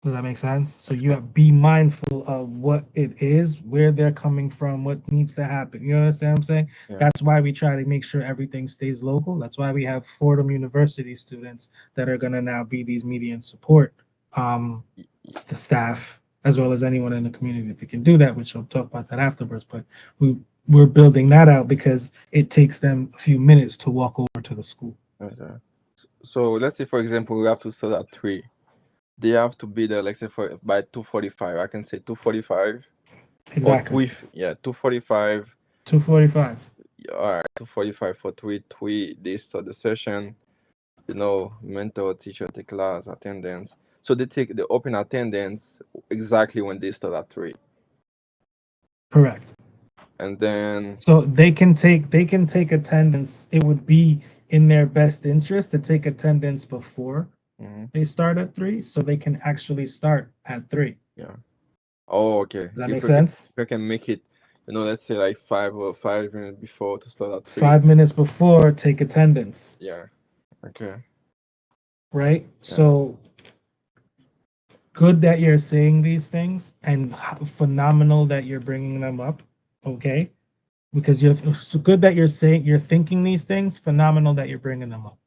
Does that make sense? So Makes you sense. have be mindful of what it is, where they're coming from, what needs to happen. You understand what I'm saying? Yeah. That's why we try to make sure everything stays local. That's why we have Fordham University students that are going to now be these media and support the staff, as well as anyone in the community that can do that, which I'll talk about that afterwards. But we're building that out because it takes them a few minutes to walk over to the school. Okay. So let's say for example we have to start at 3. They have to be there, let's say by 2:45. I can say 2:45. Exactly. Or 2:45. 2:45. all right, 2:45 for three, they start the session. Mentor, teacher, take class, attendance. So they open attendance exactly when they start at 3. Correct. And then, So they can take attendance. It would be in their best interest to take attendance before mhm, they start at 3, so they can actually start at 3. yeah. Oh, okay. Does that If make we can, sense? if we can make it, let's say like 5 minutes before to start at 3. 5 minutes before, take attendance, Yeah. Okay. right? Yeah. So good that you're saying these things, and phenomenal that you're bringing them up. Okay, because you're so good that you're thinking these things. Phenomenal that you're bringing them up.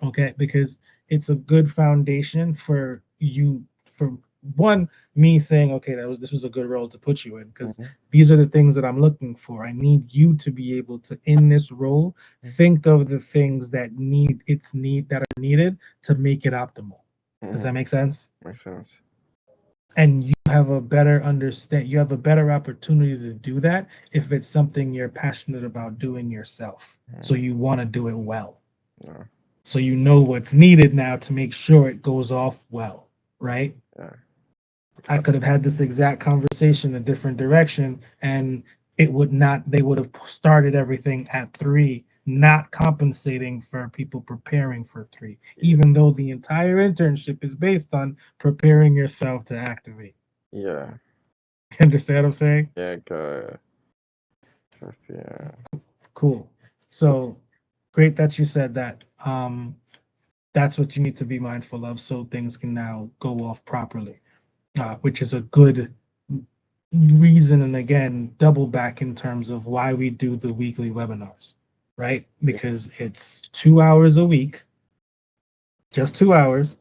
Okay, because it's a good foundation for you. For one, me saying, okay, this was a good role to put you in, because Mhm, these are the things that I'm looking for. I need you to be able to, in this role, think of the things that are needed to make it optimal. Does that mhm. make sense? Makes sense. And you have a better opportunity to do that if it's something you're passionate about doing yourself, so Mhm, you want to do it well, yeah. so you know what's needed now to make sure it goes off well, right? Yeah. I could have had this exact conversation a different direction, and it would not they would have started everything at 3, not compensating for people preparing for 3, Yeah. even though the entire internship is based on preparing yourself to activate. Yeah. You understand what I'm saying? Yeah. Good. Yeah. Cool. So great that you said that. That's what you need to be mindful of, so things can now go off properly, which is a good reason. And again, double back in terms of why we do the weekly webinars, right? Because it's 2 hours a week, just 2 hours,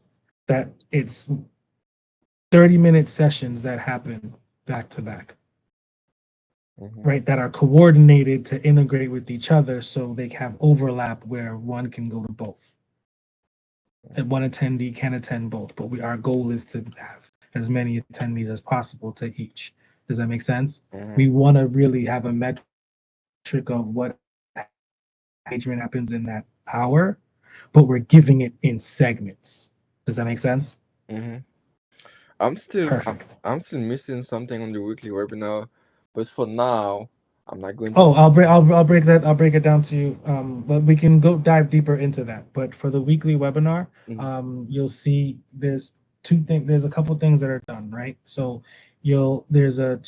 that it's 30-minute sessions that happen back to back, Mhm, right? That are coordinated to integrate with each other so they have overlap where one can go to both. And one attendee can attend both, but our goal is to have as many attendees as possible to each. Does that make sense? mhm. We want to really have a metric of what engagement happens in that hour, but we're giving it in segments. Does that make sense? Mhm. I'm still I'm, Perfect. I'm still missing something on the weekly webinar, but for now, I'm not going to. Oh, I'll break it down to you. But we can go dive deeper into that. But for the weekly webinar, Mhm, you'll see there's a couple things that are done, right? So there's a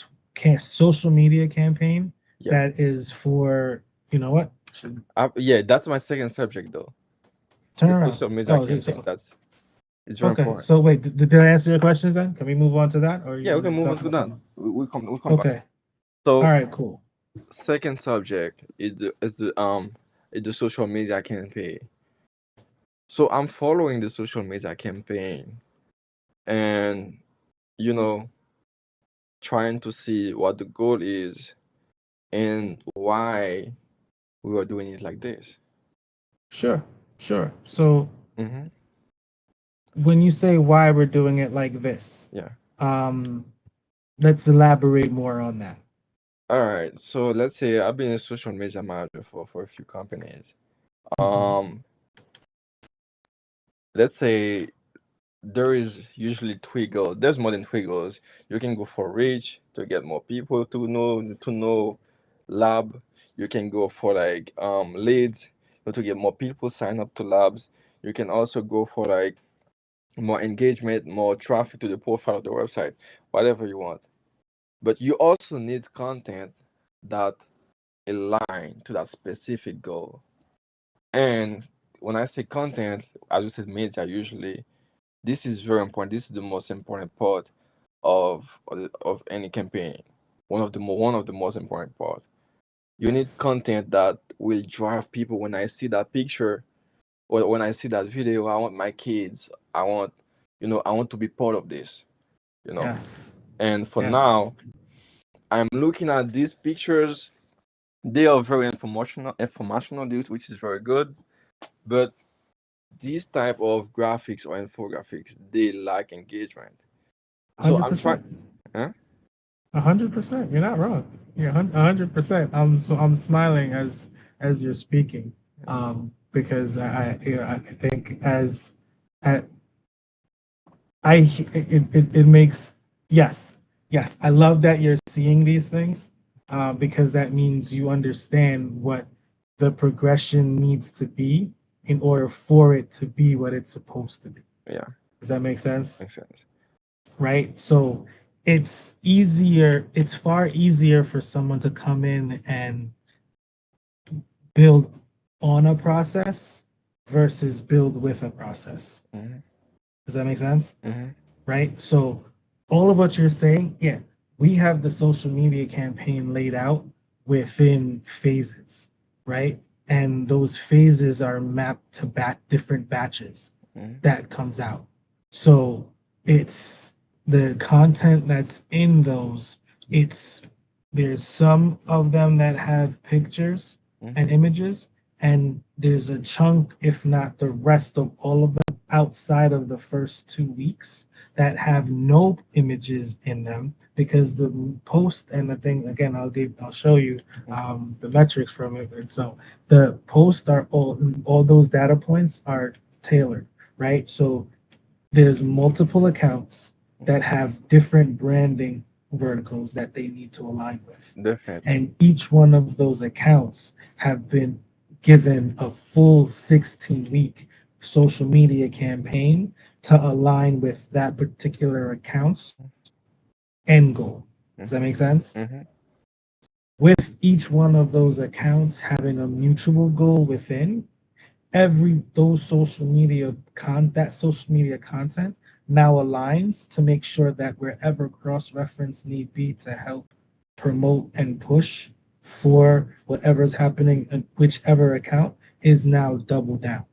social media campaign yeah. that is for, you know what? Should Yeah, that's my second subject though. turn The around. social media Oh, campaign. That's It's very okay. important. So wait, did I answer your questions then? Can we move on to that, or Yeah, we can you move on talking to about that. something? We come back. Okay. All So right. Cool. second subject is the social media campaign. So I'm following the social media campaign and you know trying to see what the goal is and why we are doing it like this. Sure. Sure. So Mm-hmm. when you say why we're doing it like this, Yeah. um, let's elaborate more on that. All right. So let's say I've been a social media manager for a few companies. Mhm. Um, let's say there is usually 3 goals. There's more than 3 goals. You can go for reach to get more people to know lab. You can go for like leads to get more people sign up to labs. You can also go for like more engagement, more traffic to the profile of the website, whatever you want. But you also need content that align to that specific goal. And when I say content, as you said, media usually this is very important. This is the most important part of any campaign. One of the most important part. You need content that will drive people. When I see that picture or when I see that video, I want my kids. I want to be part of this. You know. Yes. And for Yes. now, I'm looking at these pictures. They are very informational, which is very good. But these type of graphics or infographics, they lack engagement. So Hundred I'm trying. percent. Huh? 100%. You're not wrong. You're 100%. I'm smiling as as you're speaking, because I think as I, it makes, yes, yes, I love that you're seeing these things, because that means you understand what the progression needs to be in order for it to be what it's supposed to be. Yeah, Does that make sense? makes sense. Right? So it's far easier for someone to come in and build on a process versus build with a process. Mm-hmm. Does that make sense? Mm-hmm. Right? So all of what you're saying, yeah, we have the social media campaign laid out within phases, right? And those phases are mapped to different batches Mm-hmm. that comes out. So it's the content that's in those, there's some of them that have pictures and images, and there's a chunk, if not the rest of all of them outside of the first 2 weeks, that have no images in them, because the post and the thing, again, I'll show you the metrics from it. And so the posts are all those data points are tailored, right? So there's multiple accounts that have different branding verticals that they need to align with. Definitely. And each one of those accounts have been given a full 16-week social media campaign to align with that particular account's end goal. Does that make sense? Mm-hmm. With each one of those accounts having a mutual goal within, those social media content now aligns to make sure that wherever cross-reference need be to help promote and push for whatever's happening in whichever account is now double down,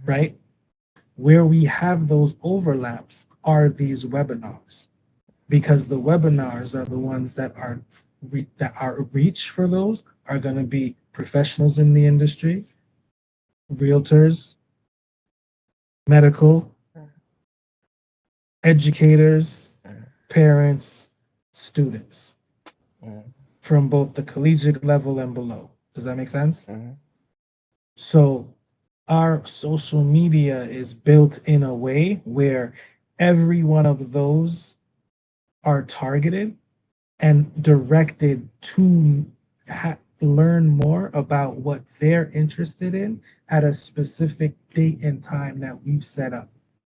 right? Where we have those overlaps are these webinars, because the webinars are the ones that are reach for those are going to be professionals in the industry, realtors, medical, educators, parents, students, from both the collegiate level and below. Does that make sense? So our social media is built in a way where every one of those are targeted and directed to learn more about what they're interested in at a specific date and time that we've set up.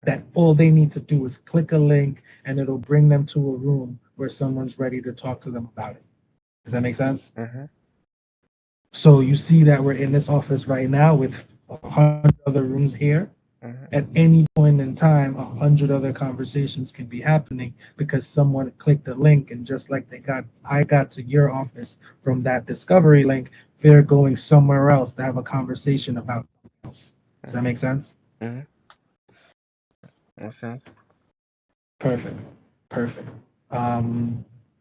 That all they need to do is click a link and it'll bring them to a room where someone's ready to talk to them about it. Does that make sense? So you see that we're in this office right now with 100 other rooms here. At any point in time, 100 other conversations can be happening because someone clicked a link, and just like I got to your office from that discovery link, they're going somewhere else to have a conversation about something else. Does that make sense? Makes sense. Perfect.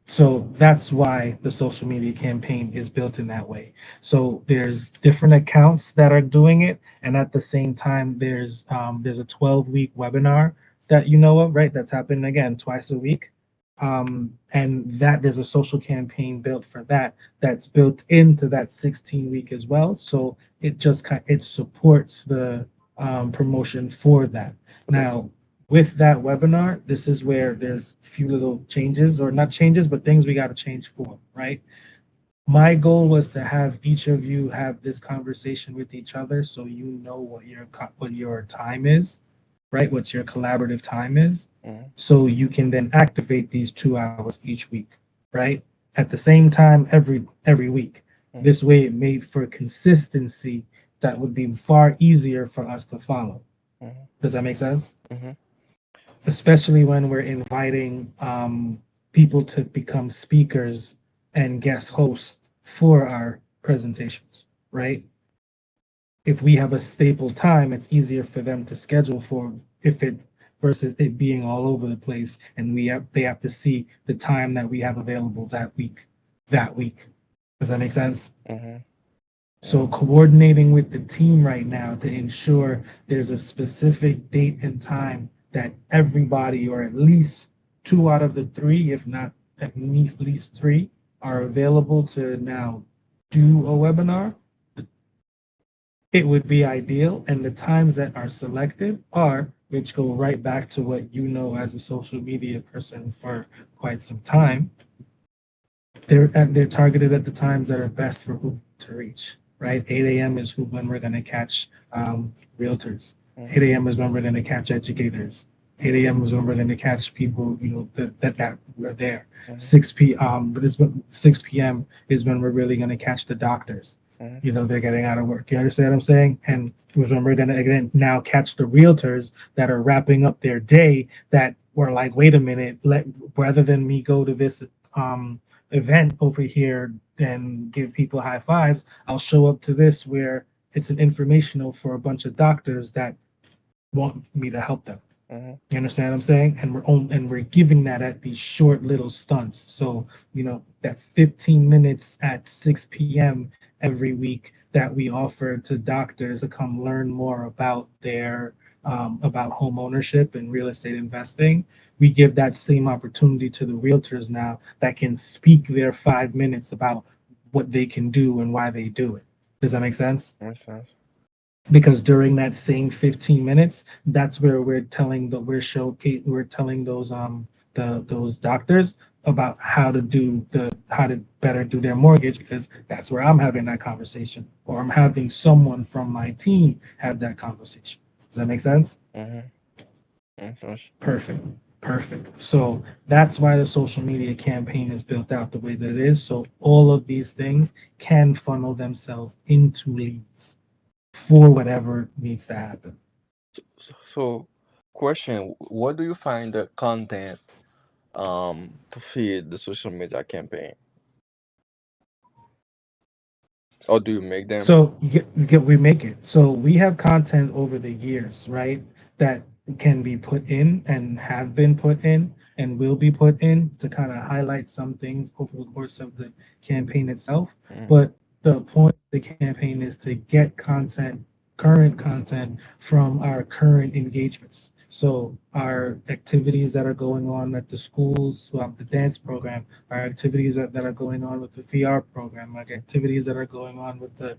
So that's why the social media campaign is built in that way. So there's different accounts that are doing it, and at the same time, there's a 12-week webinar that you know of, right? That's happening again twice a week, and that there's a social campaign built for that. That's built into that 16-week as well. So it just it supports the promotion for that. Now, with that webinar, this is where there's a few little changes, or not changes, but things we got to change for, right? My goal was to have each of you have this conversation with each other so you know what your time is, right? What your collaborative time is. So you can then activate these 2 hours each week, right? At the same time every week. This way it made for consistency that would be far easier for us to follow. Does that make sense? Especially when we're inviting people to become speakers and guest hosts for our presentations, right? If we have a staple time, it's easier for them to schedule for versus it being all over the place, and they have to see the time that we have available that week. Does that make sense? So coordinating with the team right now to ensure there's a specific date and time that everybody, or at least 2 out of the 3, if not at least 3, are available to now do a webinar. it would be ideal. And the times that are selected are, which go right back to what you know as a social media person for quite some time. They're targeted at the times that are best for who to reach, right? 8 a.m. is when we're going to catch realtors. 8 a.m. is when we're going to catch educators. 8 a.m. is when we're going to catch people, that were there. 6 p.m. is when we're really going to catch the doctors. They're getting out of work. You understand what I'm saying? And was when we're going to again now catch the realtors that are wrapping up their day that were like, wait a minute, rather than me go to this event over here and give people high fives, I'll show up to this where it's an informational for a bunch of doctors that want me to help them. You understand what I'm saying? And we're giving that at these short little stunts. So that 15 minutes at 6 p.m. every week that we offer to doctors to come learn more about their about home ownership and real estate investing. We give that same opportunity to the realtors now that can speak their 5 minutes about what they can do and why they do it. Does that make sense? Makes sense. Because during that same 15 minutes, that's where we're telling those those doctors about how to better do their mortgage, because that's where I'm having that conversation, or I'm having someone from my team have that conversation. Does that make sense? Makes sense. Perfect. So that's why the social media campaign is built out the way that it is. So all of these things can funnel themselves into leads for whatever needs to happen. So, question: what do you find the content to feed the social media campaign, or do you make them? So we make it. So we have content over the years, right? That can be put in and have been put in and will be put in to kind of highlight some things over the course of the campaign itself. But the point of the campaign is to get current content from our current engagements. So our activities that are going on at the schools, the dance program, our activities that are going on with the VR program, like activities that are going on with the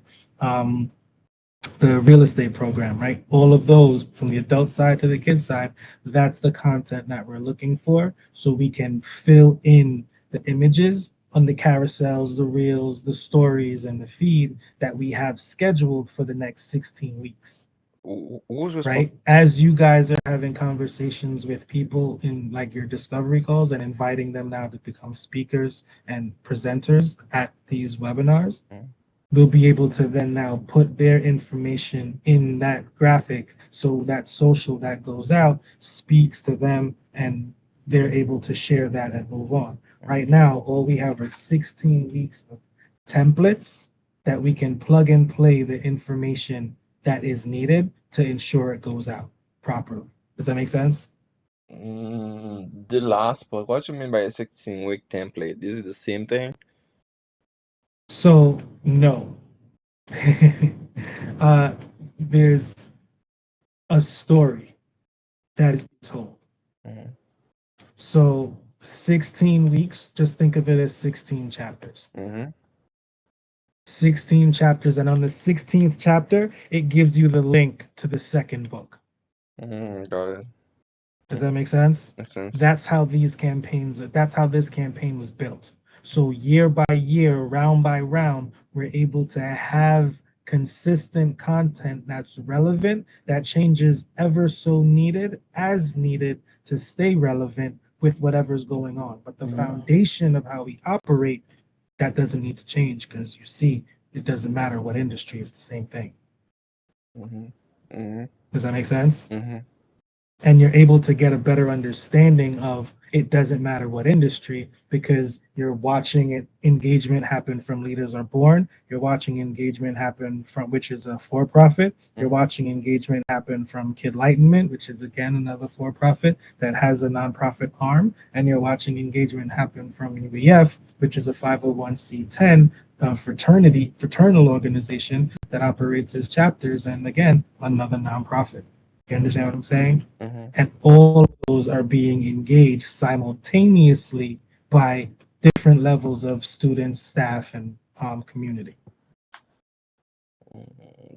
real estate program, right? All of those from the adult side to the kid side, that's the content that we're looking for. So we can fill in the images on the carousels, the reels, the stories, and the feed that we have scheduled for the next 16 weeks. Who's Right? As you guys are having conversations with people in like your discovery calls and inviting them now to become speakers and presenters at these webinars, we'll be able to then now put their information in that graphic so that social that goes out speaks to them and they're able to share that and move on. Right now, all we have are 16 weeks of templates that we can plug and play the information that is needed to ensure it goes out properly. Does that make sense? The last part, what you mean by a 16-week template? This is the same thing? So, no. There's a story that is told. So 16 weeks, just think of it as 16 chapters. 16 chapters, and on the 16th chapter, it gives you the link to the second book. Got it. Does that make sense? Makes sense. That's how this campaign was built. So year by year, round by round, we're able to have consistent content that's relevant, that changes ever so as needed to stay relevant with whatever's going on. But the foundation of how we operate, that doesn't need to change, because you see, it doesn't matter what industry, it's the same thing. Does that make sense? And you're able to get a better understanding of it doesn't matter what industry, because you're watching engagement happen from Leaders Are Born. You're watching engagement happen from, which is a for-profit. You're watching engagement happen from Kidlightenment, which is again another for-profit that has a nonprofit arm. And you're watching engagement happen from UEF, which is a 501c10 fraternal organization that operates as chapters, and again, another nonprofit. You understand what I'm saying? And all of those are being engaged simultaneously by different levels of students, staff, and community.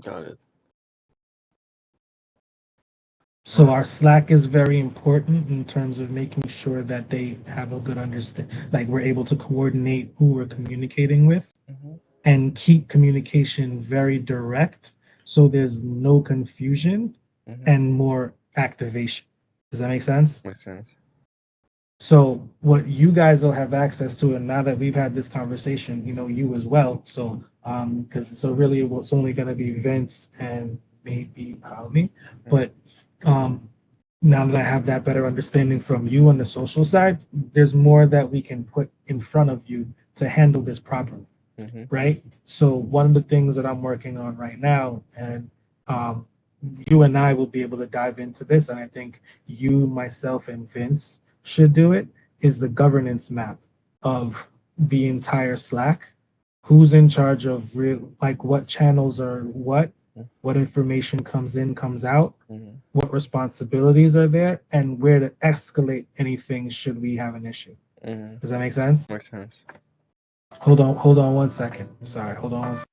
Got it. So our Slack is very important in terms of making sure that they have a good understand, like we're able to coordinate who we're communicating with Mm-hmm. and keep communication very direct so there's no confusion Mm-hmm. and more activation. Does that make sense? Makes sense. So what you guys will have access to, and now that we've had this conversation, you as well. So because really it's only going to be Vince and maybe Almi, but um, now that I have that better understanding from you on the social side, there's more that we can put in front of you to handle this properly, Mm-hmm. right? So one of the things that I'm working on right now, and um, you and I will be able to dive into this, and I think you, myself, and Vince should do it, is the governance map of the entire Slack. Who's in charge of like what channels are what information comes in, comes out, Mm-hmm. what responsibilities are there, and where to escalate anything should we have an issue. Mm-hmm. Does that make sense? Makes sense. Hold on 1 second. Sorry, hold on 1 second.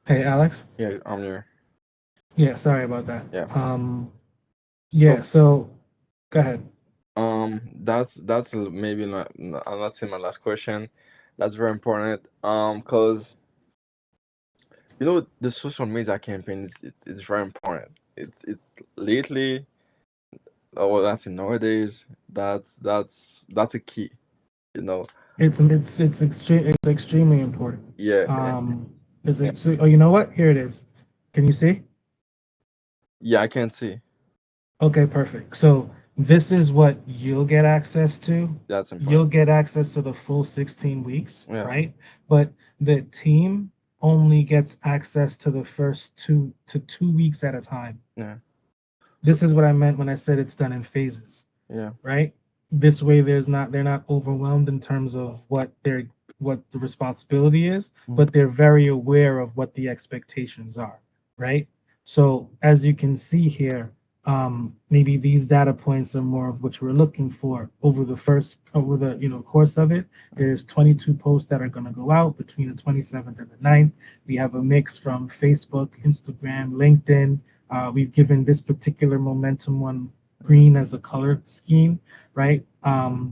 Hey, Alex. Yeah, I'm here. Yeah, sorry about that. Yeah. Yeah, so go ahead. That's maybe not. I'm not saying my last question. That's very important. Cause the social media campaign is it's very important. It's lately, oh, that's in nowadays. That's a key. You know. It's extremely important. Yeah. Oh, you know what? Here it is. Can you see? Yeah, I can see. Okay, perfect. So this is what you'll get access to. That's You'll important. get access to the full 16 weeks, Yeah. right? But the team only gets access to the first 2 weeks at a time. Yeah. So This is what I meant when I said it's done in phases, yeah. right? This way they're not overwhelmed in terms of what the responsibility is, but they're very aware of what the expectations are, right? So as you can see here, maybe these data points are more of what we're looking for over the course of it. There's 22 posts that are going to go out between the 27th and the 9th. We have a mix from Facebook, Instagram, LinkedIn. We've given this particular momentum one green as a color scheme, right?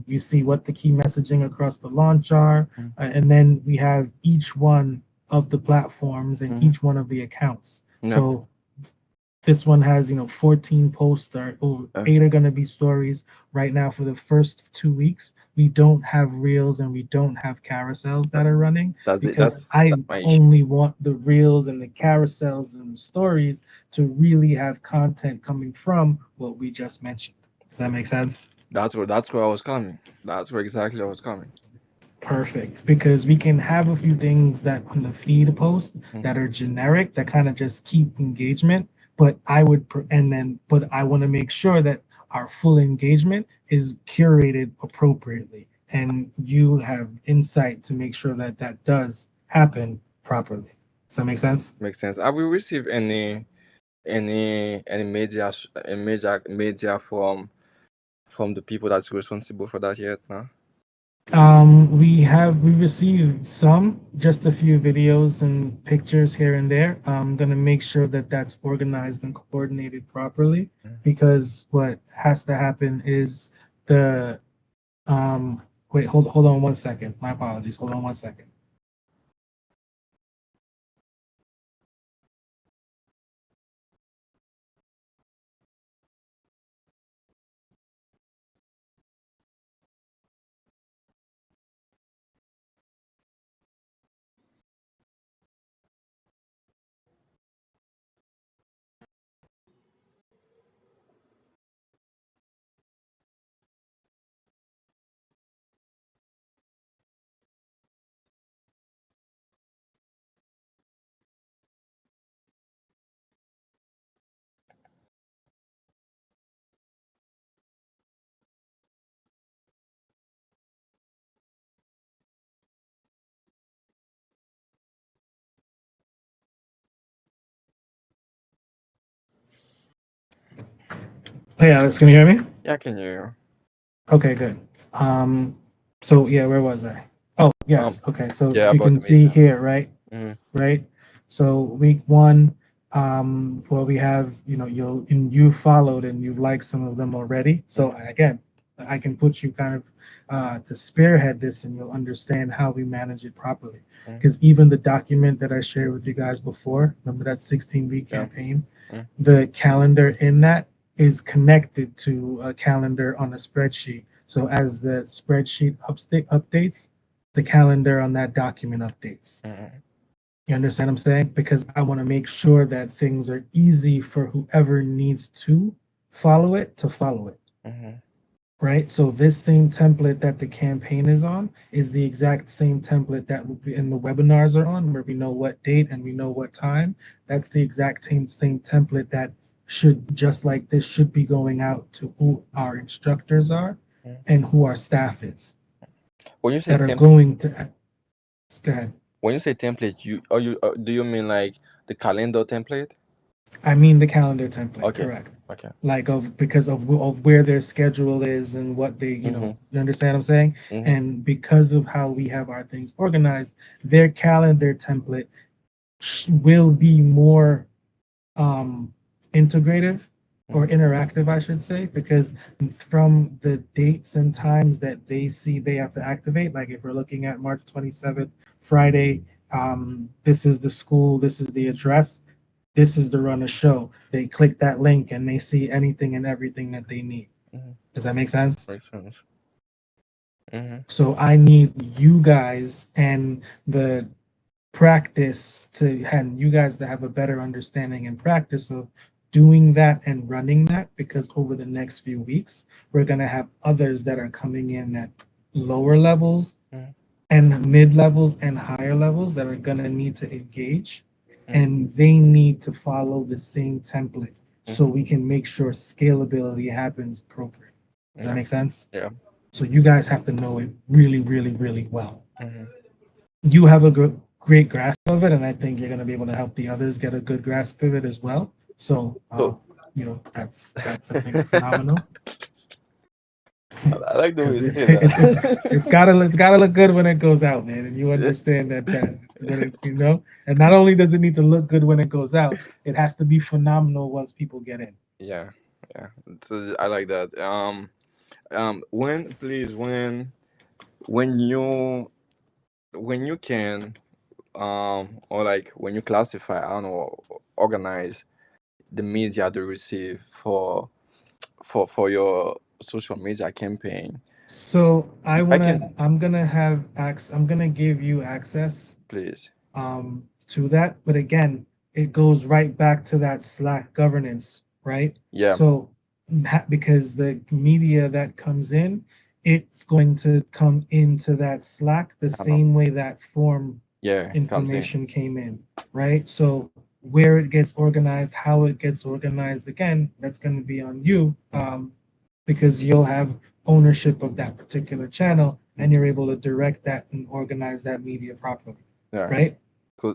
You see what the key messaging across the launch are, and then we have each one of the platforms and each one of the accounts. Yeah. So this one has 14 posts or eight are going to be stories right now. For the first 2 weeks we don't have reels and we don't have carousels that are running That's it. because I That's my issue. only want the reels and the carousels and the stories to really have content coming from what we just mentioned. Does that make sense? That's where I was coming. That's where exactly I was coming. Perfect, because we can have a few things that on the feed post that Mhm. are generic that kind of just keep engagement, but I want to make sure that our full engagement is curated appropriately and you have insight to make sure that that does happen properly. Does that make sense? Makes sense. Have we received any media from the people that's responsible for that yet? No. We received some, just a few videos and pictures here and there. I'm gonna make sure that that's organized and coordinated properly because what has to happen is the wait, hold on 1 second. My apologies. Hold on 1 second. Hey, Alex, can you hear me? Yeah, I can hear Okay, good. So yeah, where was I? Oh, you. yes. Okay, so Yeah, you about can the see media. here, right? Mm, Right. So week one, well, we have, you followed and you've liked some of them already. So again, I can put you kind of to spearhead this, and you'll understand how we manage it properly. mm, Because even the document that I shared with you guys before, remember that 16-week yeah. campaign? Mm, The calendar in that is connected to a calendar on a spreadsheet. So as the spreadsheet updates, the calendar on that document updates. mm, You understand what I'm saying? Because I want to make sure that things are easy for whoever needs to follow it to follow it. mm, Right? So this same template that the campaign is on is the exact same template that in the webinars are on, where we know what date and we know what time. That's the exact same template that should, just like this, should be going out to who our instructors are mm. and who our staff is When you say that are template, going to. Go ahead. do you mean like the calendar template? I mean the calendar template, Okay, correct. okay. Like because of where their schedule is and what they, Mm-hmm, you understand what I'm saying? mm-hmm, And because of how we have our things organized, their calendar template will be more integrative or mm-hmm, interactive, I should say, because from the dates and times that they see they have to activate, like if we're looking at March 27th, Friday, this is the school, this is the address, this is the run of show. They click that link and they see anything and everything that they need. mm-hmm. Does that make sense? Makes sense. Mm-hmm, So I need you guys and the practice to, and you guys to have a better understanding and practice of doing that and running that, because over the next few weeks we're going to have others that are coming in at lower levels mm-hmm, and mid levels and higher levels that are going to need to engage, mm-hmm, and they need to follow the same template so mm-hmm. we can make sure scalability happens appropriate. Does that Yeah, make sense? yeah. So you guys have to know it really, really, really well. Mm-hmm. You have a great grasp of it, and I think you're going to be able to help the others get a good grasp of it as well. So, So that's I think phenomenal, I like the way because you it's say it's it's that. it's gotta look good when it goes out, man, and you understand that when it, and not only does it need to look good when it goes out, it has to be phenomenal once people get in. Yeah, yeah. So I like that. When please when you when you can or like when you classify, I don't know, organize the media to receive for your social media campaign. So I can I'm gonna give you access please. to that. But again, it goes right back to that Slack governance, right? Yeah, So because the media that comes in, it's going to come into that Slack the I know. same way that form Yeah, comes in. information came in, right? So where it gets organized, how it gets organized, again, that's going to be on you, because you'll have ownership of that particular channel and you're able to direct that and organize that media properly, Yeah, right? cool.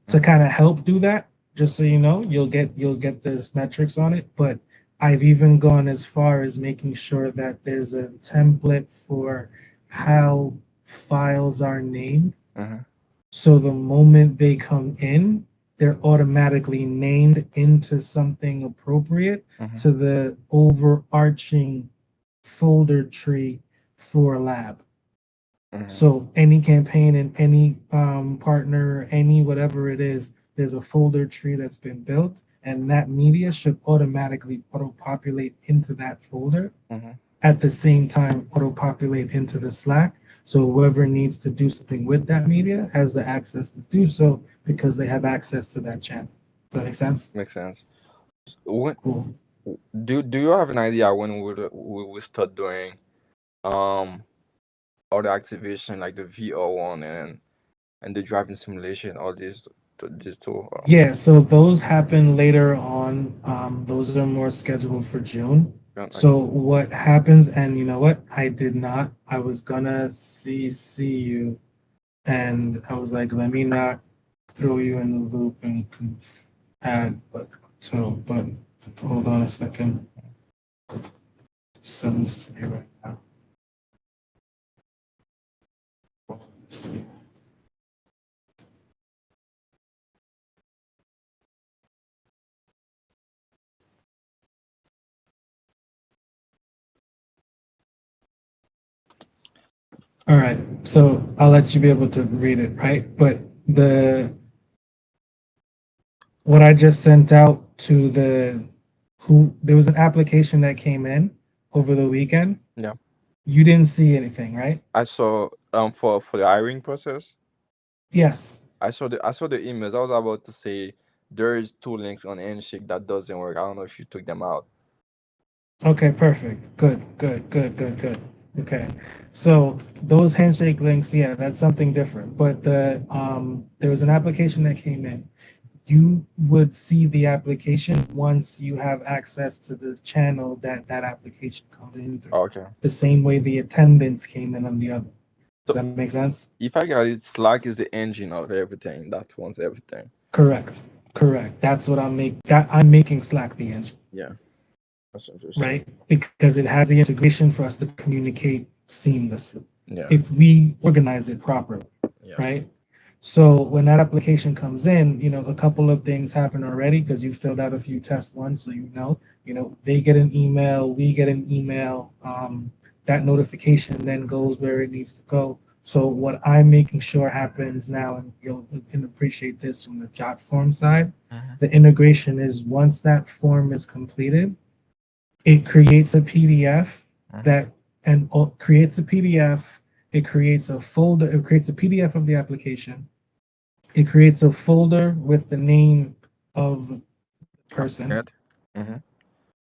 To kind of help do that, just so you know, you'll get this metrics on it, but I've even gone as far as making sure that there's a template for how files are named, Uh-huh. so the moment they come in, they're automatically named into something appropriate Uh-huh. to the overarching folder tree for lab. Uh-huh. So any campaign and any partner, any whatever it is, there's a folder tree that's been built, and that media should automatically auto-populate into that folder Uh-huh. at the same time auto-populate into the Slack. So whoever needs to do something with that media has the access to do so because they have access to that channel. Does that make sense? Makes sense. When Cool. do you have an idea when we will start doing um all the activation like the VR1 and the driving simulation, all these two. Yeah, so those happen later on. Those are more scheduled for June. So Okay. what happens, and you know what? I did not. I was gonna CC you, and I was like, let me not throw you in the loop and add, but hold on a second. Send this to you right now. Forward this to you. All right, so I'll let you be able to read it, right? But what I just sent out to there was an application that came in over the weekend. Yeah. You didn't see anything, right? I saw for the hiring process. Yes. I saw the emails. I was about to say there is 2 links on Handshake that doesn't work. I don't know if you took them out. Okay, perfect. Good. Okay. So those handshake links, yeah, that's something different. But there was an application that came in. You would see the application once you have access to the channel that application comes in through. Okay. The same way the attendance came in on the other. Does So- that make sense? If I got it, Slack is the engine of everything. That runs everything. Correct. That's what I'm making Slack the engine, Yeah. That's interesting. right? Because it has the integration for us to communicate seamlessly Yeah. if we organize it properly, Yeah. right? So when that application comes in, a couple of things happen already because you filled out a few test ones, so they get an email, we get an email. That notification then goes where it needs to go. So what I'm making sure happens now, and you'll can appreciate this from the job form side, the integration is once that form is completed, it creates a PDF creates a PDF. It creates a folder. It creates a PDF of the application. It creates a folder with the name of the person. Good. Mm-hmm.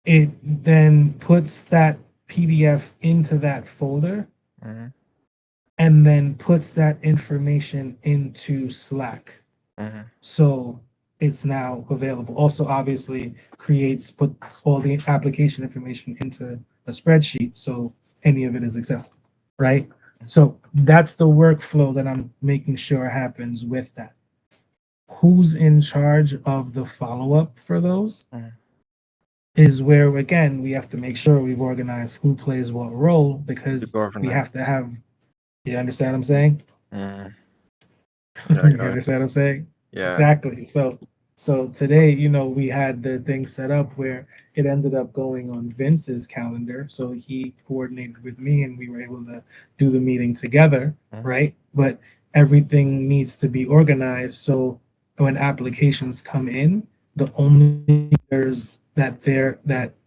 It then puts that PDF into that folder Mm-hmm. and then puts that information into Slack. Mm-hmm. So it's now available. Also, obviously, puts all the application information into a spreadsheet so any of it is accessible, right? So that's the workflow that I'm making sure happens with that. Who's in charge of the follow-up for those Mhm. is where, again, we have to make sure we've organized who plays what role The because we government. have to have, you understand what I'm saying? Mm-hmm. You Yeah, I got it. understand what I'm saying? Yeah. Exactly. So today, we had the thing set up where it ended up going on Vince's calendar. So he coordinated with me and we were able to do the meeting together, Mhm. right? But everything needs to be organized. So when applications come in, the only leaders that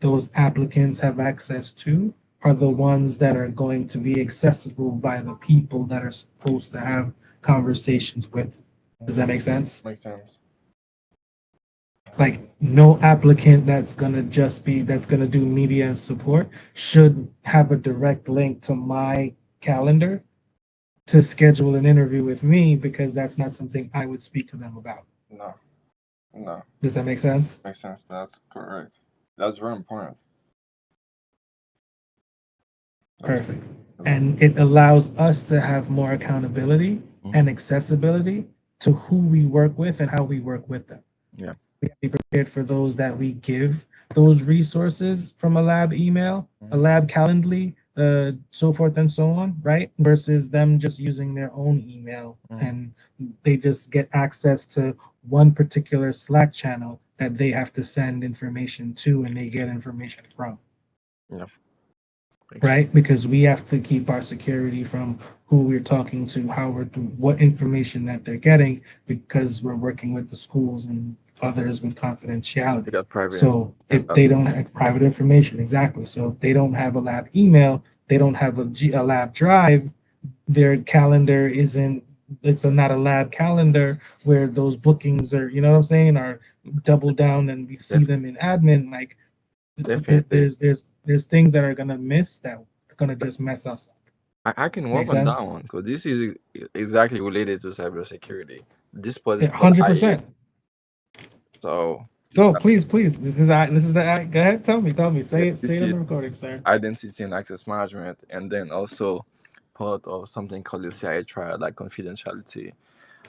those applicants have access to are the ones that are going to be accessible by the people that are supposed to have conversations with. Does that make sense? Makes sense. Like no applicant that's gonna do media and support should have a direct link to my calendar to schedule an interview with me because that's not something I would speak to them about. No. No. Does that make sense? Makes sense. That's correct. That's very important. That's Perfect. And it allows us to have more accountability and accessibility to who we work with and how we work with them. Yeah. We have to be prepared for those that we give those resources from a lab email, a lab Calendly, so forth and so on, right? Versus them just using their own email and they just get access to one particular Slack channel that they have to send information to and they get information from. Yeah. Right? Because we have to keep our security from who we're talking to, what information that they're getting, because we're working with the schools and others with They confidentiality. got private. So if they don't have private information, exactly. So if they don't have a lab email, they don't have a lab drive, their calendar it's not a lab calendar where those bookings are, you know what I'm saying, are double down and we see them in admin. Like Definitely. there's things that are gonna miss that are gonna just mess us up. I can Make work on sense? that one because this is exactly related to cybersecurity. This pod is Yeah, called IA. 100%. So Go, please. This is the. Go ahead. Tell me. Say it. this Say it on is the recording, sir. identity and access management, and then also part of something called the CIA triad, like confidentiality,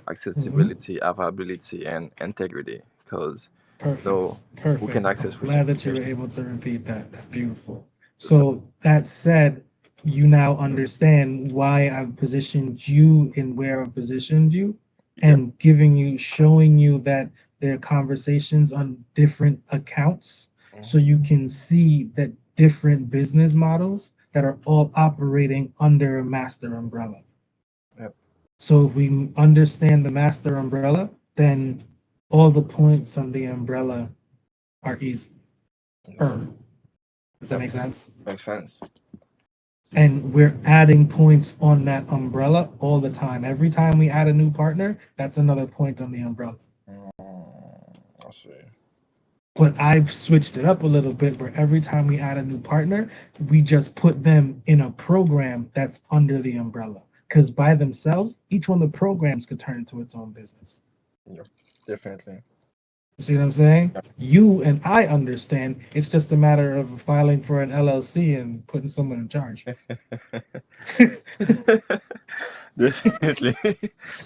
accessibility, availability, and integrity. Because Perfect. So Perfect. we can access I'm which glad that you were application. able to repeat that. That's beautiful. So that said, you now understand why I've positioned you in where I've positioned you, Yeah. and showing you that there are conversations on different accounts, so you can see that different business models that are all operating under a master umbrella. Yep. So if we understand the master umbrella, then all the points on the umbrella are easy. Does that make sense? Makes sense. And we're adding points on that umbrella all the time. Every time we add a new partner, that's another point on the umbrella. I see. But I've switched it up a little bit where every time we add a new partner, we just put them in a program that's under the umbrella. Because by themselves, each one of the programs could turn into its own business. Yeah, definitely. You see what I'm saying? Yeah. You and I understand. It's just a matter of filing for an LLC and putting someone in charge. Definitely.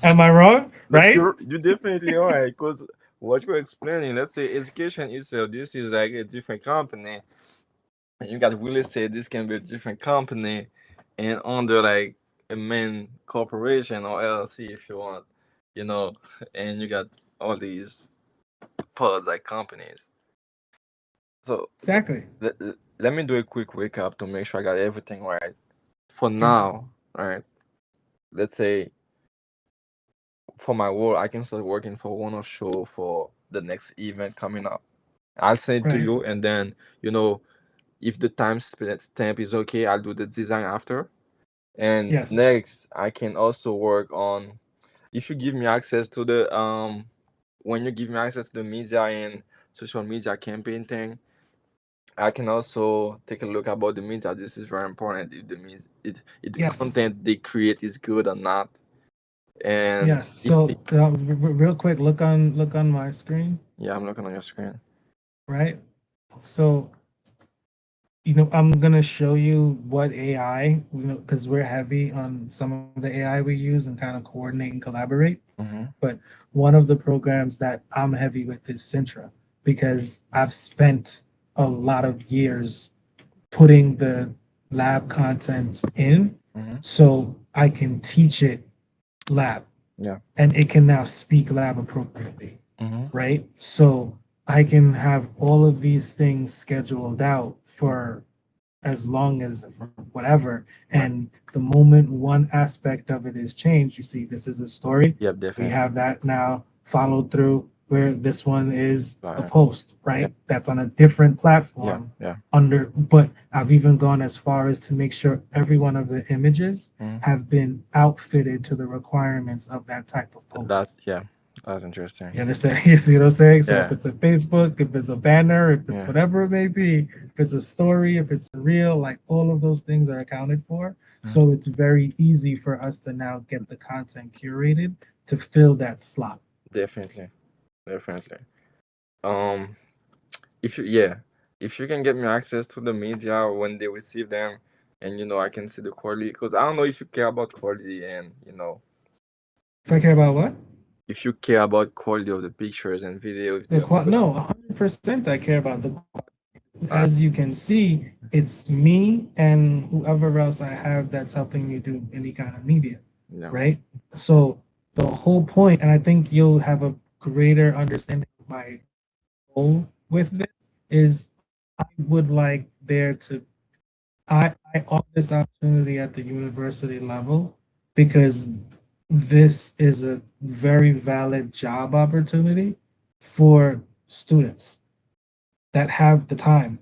Am I wrong? Look, Right? you definitely are right, because what you're explaining, let's say education itself, this is like a different company, and you got real estate, this can be a different company, and under like a main corporation or LLC if you want, you know, and you got all these pods like companies. So Exactly. let me do a quick recap to make sure I got everything right. For Yes. now, all right, let's say for my role, I can start working for one show for the next event coming up. I'll send it to Right. you, and then if the stamp is okay, I'll do the design after. And Yes. next, I can also work on, if you give me access to the when you give me access to the media and social media campaign thing, I can also take a look about the media. This is very important. If the means if the Yes. content they create is good or not, and Yes. if So real quick, look on my screen. yeah, I'm looking on your screen. Right. So I'm gonna show you what AI, because we're heavy on some of the AI we use and kind of coordinate and collaborate. Mm-hmm. But one of the programs that I'm heavy with is Sintra, because I've spent a lot of years putting the lab content in, Mm-hmm. so I can teach it lab. Yeah. And it can now speak lab appropriately. Mm-hmm. Right? So I can have all of these things scheduled out for as long as whatever. And the moment one aspect of it is changed, you see, this is a story. Yep, We definitely. have that now followed through, where this one is a Right. post, right? Yep. That's on a different Yeah, platform. yeah. But I've even gone as far as to make sure every one of the images Mm-hmm. have been outfitted to the requirements of that type of post. That's interesting. You understand? You see what I'm saying? So if Yeah. it's a Facebook, if it's a banner, if it's Yeah. whatever it may be, if it's a story, if it's a reel, like all of those things are accounted for. So it's very easy for us to now get the content curated to fill that slot. Definitely. Um, if you can get me access to the media when they receive them, and I can see the quality, because I don't know if you care about quality, and If I care about what? if you care about quality of the pictures and video, if they are good. No, 100% I care about the. As you can see, it's me and whoever else I have that's helping me do any kind of media, Yeah. right? So the whole point, and I think you'll have a greater understanding of my goal with this, is I would like there to, I offer this opportunity at the university level because this is a very valid job opportunity for students that have the time,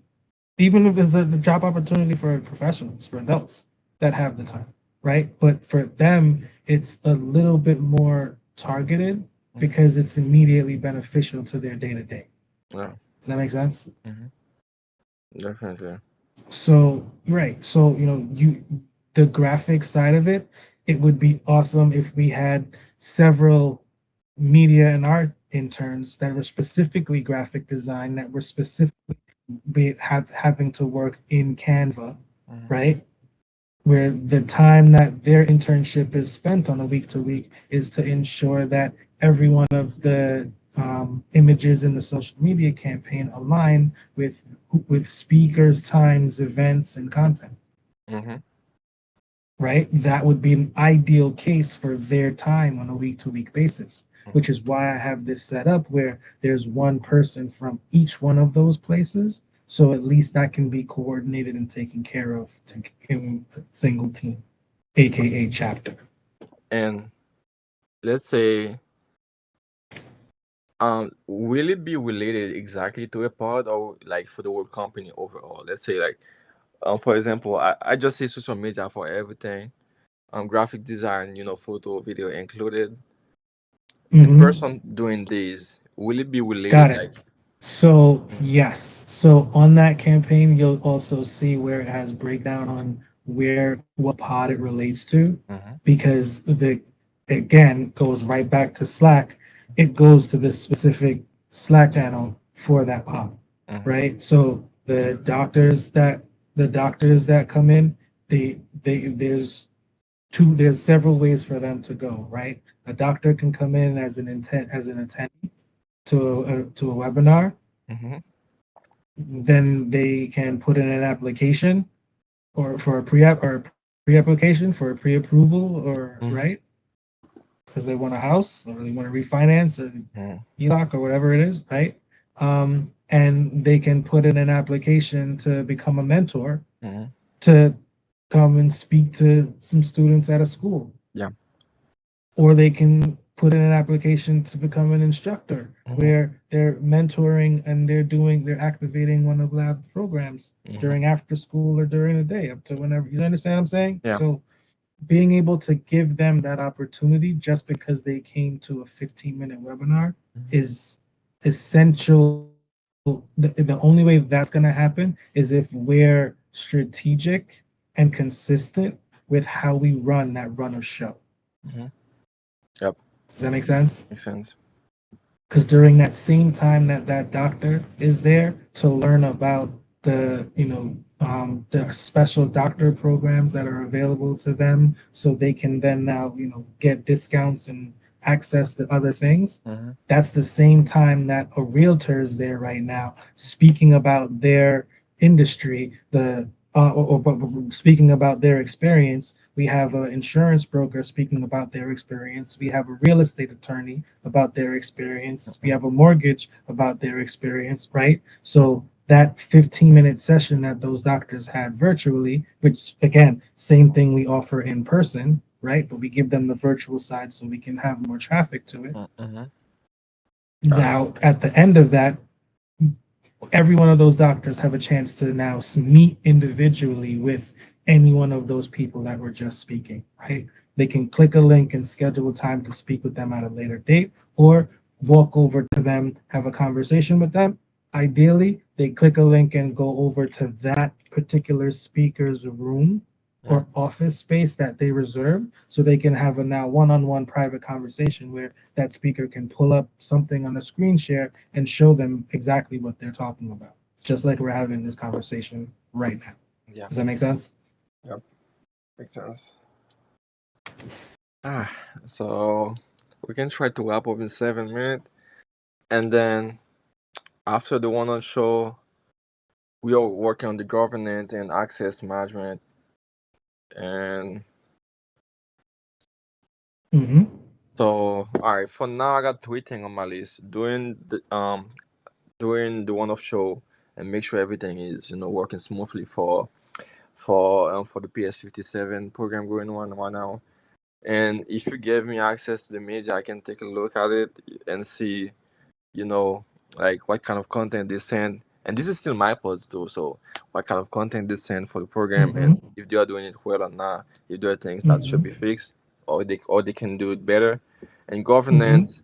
even if it's a job opportunity for professionals, for adults that have the time, right? But for them, it's a little bit more targeted because it's immediately beneficial to their day to day. Yeah. Does that make sense? Definitely. So, right. So, the graphic side of it, it would be awesome if we had several media and art interns that were specifically graphic design, that were specifically having to work in Canva, right? Where the time that their internship is spent on a week to week is to ensure that every one of the images in the social media campaign align with speakers, times, events, and content. Mm-hmm. Right? That would be an ideal case for their time on a week-to-week basis, which is why I have this set up where there's one person from each one of those places. So at least that can be coordinated and taken care of in a single team, aka chapter. And let's say, will it be related exactly to a pod or like for the whole company overall? Let's say like, for example, I just say social media for everything, graphic design, photo, video included. The Mhm. person doing this, will it be Got related? it. Like, So yes, so on that campaign, you'll also see where it has breakdown on where what pod it relates to, mm-hmm, because the again goes right back to Slack. It goes to the specific Slack channel for that pod, mm-hmm, right? So the doctors that come in, they there's several ways for them to go, right? A doctor can come in as an attendee to a webinar, mm-hmm, then they can put in an application or for a pre-application for a pre-approval or mm-hmm, right because they want a house or they want to refinance or mm-hmm, HELOC or whatever it is, right? And they can put in an application to become a mentor mm-hmm. to come and speak to some students at a school, Yeah. or they can put in an application to become an instructor Mm-hmm, where they're mentoring and they're activating one of the lab programs mm-hmm. during after school or during the day up to whenever. You understand what I'm saying? Yeah. So being able to give them that opportunity just because they came to a 15-minute webinar Mm-hmm. is essential. The only way that's going to happen is if we're strategic and consistent with how we run that runner show. Mm-hmm. Yep. Does that make sense? Makes sense. Because during that same time that that doctor is there to learn about the special doctor programs that are available to them, so they can then now get discounts and access to other things. Mm-hmm. That's the same time that a realtor is there right now speaking about their industry, speaking about their experience. We have an insurance broker speaking about their experience. We have a real estate attorney about their experience. We have a mortgage about their experience, right? So that 15-minute session that those doctors had virtually, which again, same thing we offer in person, right? But we give them the virtual side so we can have more traffic to it. Mm-hmm. Now, at the end of that, every one of those doctors have a chance to now meet individually with any one of those people that were just speaking, right? They can click a link and schedule a time to speak with them at a later date or walk over to them, have a conversation with them. Ideally, they click a link and go over to that particular speaker's room or office space that they reserve so they can have a now one-on-one private conversation where that speaker can pull up something on a screen share and show them exactly what they're talking about, just like we're having this conversation right now. Yeah. Does that make sense? Yep. Makes sense. So we can try to wrap up in 7 minutes, and then after the one-on show, we are working on the governance and access management, and Mm-hmm. so all right. For now, I got 3 things on my list. Doing the one-off show and make sure everything is working smoothly for the PS57 program going on right now. And if you give me access to the media, I can take a look at it and see, you know, like what kind of content they send. And this is still my pods too, so what kind of content they send for the program, and Mm-hmm. if they are doing it well or not, if there are things that should be Mm-hmm. fixed, or they can do it better. And Mm-hmm. governance,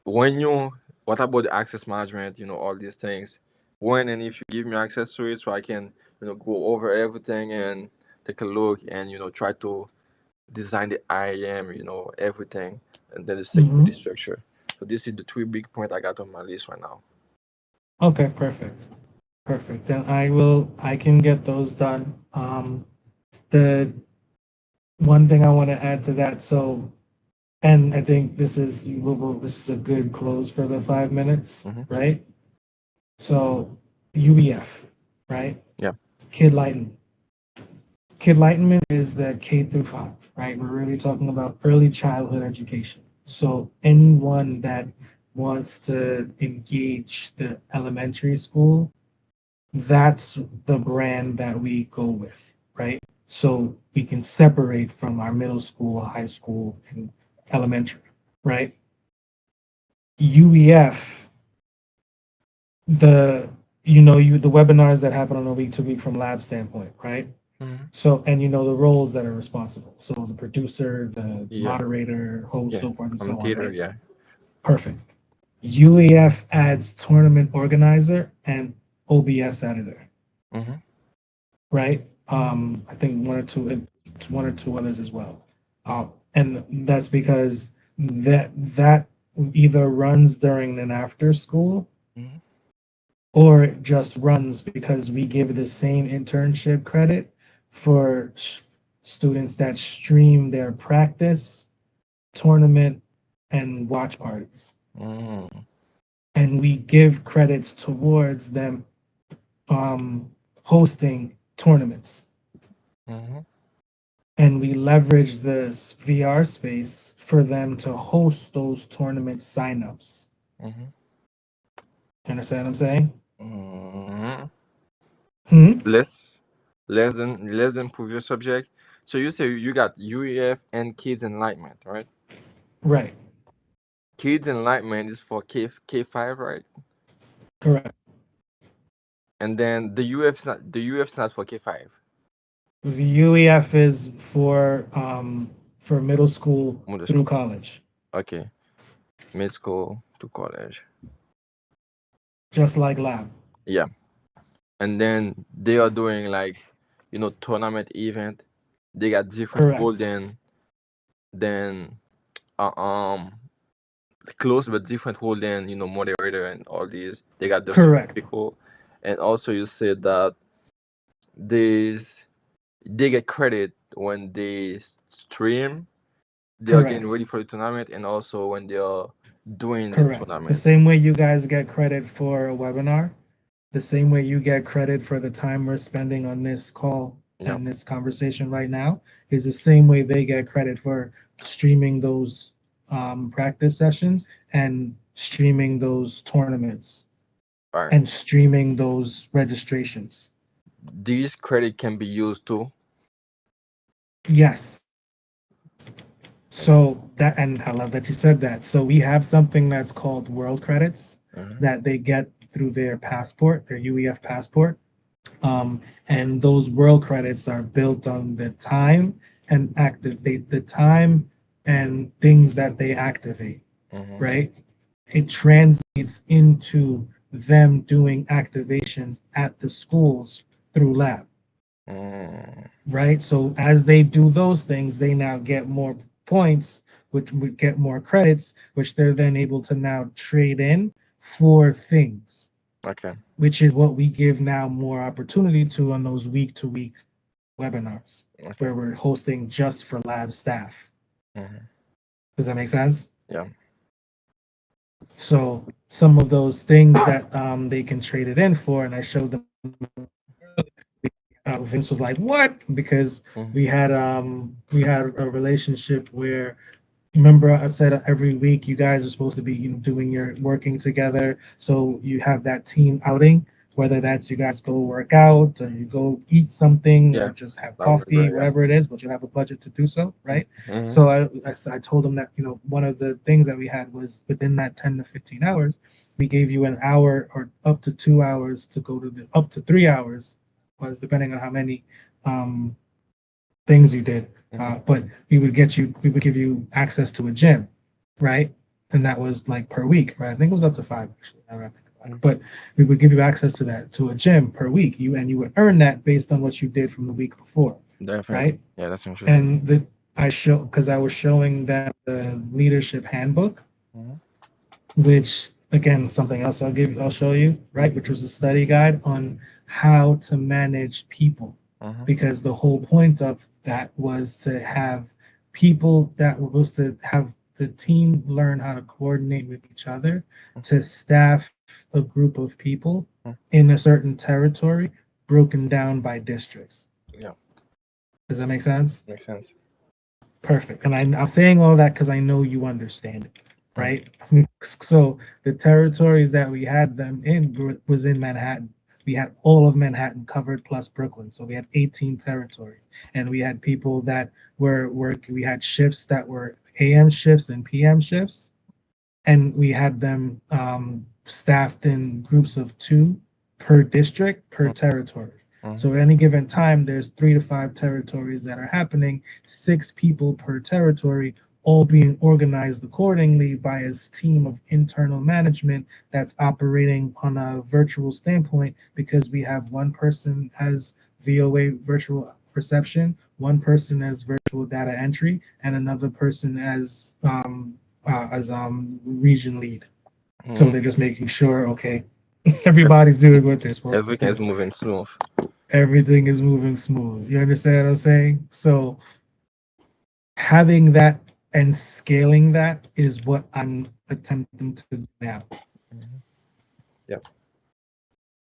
when you what about the access management, all these things. When and if you give me access to it, so I can, go over everything and take a look and try to design the IAM, everything, and then the Mm-hmm. security structure. So this is the 3 big points I got on my list right now. Okay, perfect. Perfect. Then I can get those done. The one thing I want to add to that, so And I think this is a good close for the 5 minutes, right? So UEF, right? Yeah. Kid Enlightenment. Kid Enlightenment is the K through 5, right? We're really talking about early childhood education. So anyone that wants to engage the elementary school, that's the brand that we go with, right? So we can separate from our middle school, high school, and elementary, right? UEF, the webinars that happen on a week to week from lab standpoint, right? So, and the roles that are responsible. So the producer, the moderator, host, so forth and so on. Commentator, Right? yeah. Perfect. UEF adds tournament organizer and OBS editor. Right? I think one or two others as well. And that's because that either runs during and after school, or it just runs because we give the same internship credit for students that stream their practice, tournament, and watch parties. And we give credits towards them hosting tournaments. And we leverage this VR space for them to host those tournament signups. You understand what I'm saying? Less than previous subject. So you say you got UEF and Kids Enlightenment, right? Right. Kids Enlightenment is for K5, right? Correct. And then the UF's not for K5. The UEF is for middle school through college. Okay. Mid school to college. Just like lab. Yeah. And then they are doing like, tournament event. They got different role than close but different role than moderator and all these. They got the people. And also you said that they get credit when they stream. They are getting ready for the tournament, and also when they are doing the tournament. The same way you guys get credit for a webinar, the same way you get credit for the time we're spending on this call and this conversation right now, is the same way they get credit for streaming those practice sessions and streaming those tournaments and streaming those registrations. These credit can be used too. Yes. So that, and I love that you said that. So we have something that's called world credits that they get through their passport, their UEF passport. And those world credits are built on the time and activate the time and things that they activate, right? It translates into them doing activations at the schools through lab, right? So as they do those things, they now get more points, which would get more credits, which they're then able to now trade in for things. Okay. Which is what we give now more opportunity to on those week-to-week webinars, where we're hosting just for lab staff. Does that make sense? Yeah. So some of those things that they can trade it in for, and I showed them. Vince was like, "What?" Because we had a relationship where, remember I said every week you guys are supposed to be doing your working together, so you have that team outing, whether that's you guys go work out or you go eat something or just have coffee, whatever it is, but you have a budget to do so, right? So I told them that one of the things that we had was within that 10 to 15 hours, we gave you an hour or up to 2 hours to go to up to 3 hours, was depending on how many things you did. But we would give you access to a gym, right? And that was like per week, right? I think it was up to 5 actually. But we would give you access to a gym per week. You would earn that based on what you did from the week before. Definitely. Right? Yeah, that's interesting. And I was showing them the leadership handbook, which again, something else I'll show you, right? Which was a study guide on how to manage people. Because the whole point of that was to have people that were supposed to have the team learn how to coordinate with each other to staff a group of people in a certain territory broken down by districts. Yeah. Does that make sense? Makes sense. Perfect. And I'm saying all that because I know you understand it, right? So the territories that we had them in was in Manhattan. We had all of Manhattan covered plus Brooklyn. So we had 18 territories. And we had people that were we had shifts that were AM shifts and PM shifts. And we had them staffed in groups of 2 per district per territory. So at any given time, there's 3 to 5 territories that are happening, 6 people per territory, all being organized accordingly by a team of internal management that's operating on a virtual standpoint, because we have one person as VOA virtual reception, one person as virtual data entry, and another person as region lead. So they're just making sure, okay, everybody's doing what they're supposed to Everything do. is moving smooth. Everything is moving smooth. You understand what I'm saying? So having that and scaling that is what I'm attempting to do now. Yep.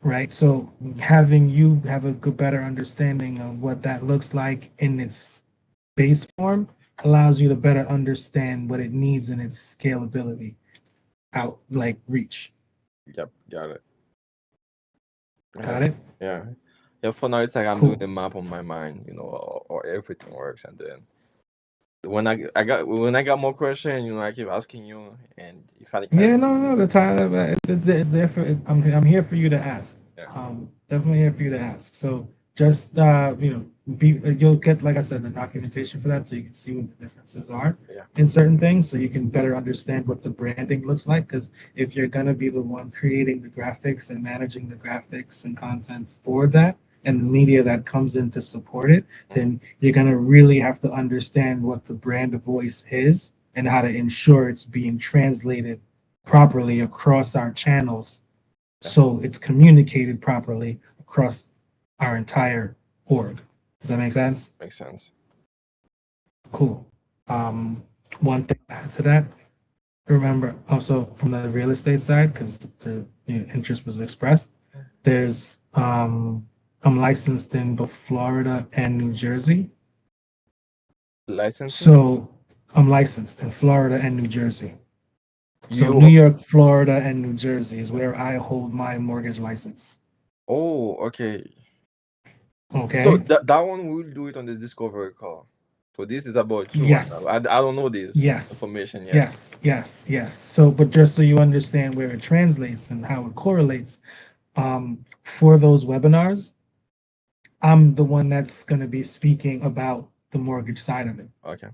Right. So having you have a good, better understanding of what that looks like in its base form allows you to better understand what it needs in its scalability out, like reach. Yep, got it. Got it? Yeah. Yeah, for now it's like I'm Cool. doing a map on my mind, or everything works, and then when I got more questions, I keep asking you, and if I Yeah, no, the time it's there for. I'm here for you to ask. Yeah. Definitely here for you to ask. So just you'll get, like I said, the documentation for that, so you can see what the differences are Yeah. in certain things, so you can better understand what the branding looks like. Because if you're gonna be the one creating the graphics and managing the graphics and content for that, and the media that comes in to support it, then you're gonna really have to understand what the brand of voice is and how to ensure it's being translated properly across our channels, so it's communicated properly across our entire org. Does that make sense? Makes sense. Cool. One thing to add to that, remember also from the real estate side, because the interest was expressed, there's I'm licensed in both Florida and New Jersey. License? So I'm licensed in Florida and New Jersey. So You New York, Florida, and New Jersey is where I hold my mortgage license. Oh, okay. Okay. So that one we'll do it on the discovery call. So this is about you. Yes. I don't know this Yes. information yet. Yes. So, but just so you understand where it translates and how it correlates, for those webinars, I'm the one that's going to be speaking about the mortgage side of it. Okay.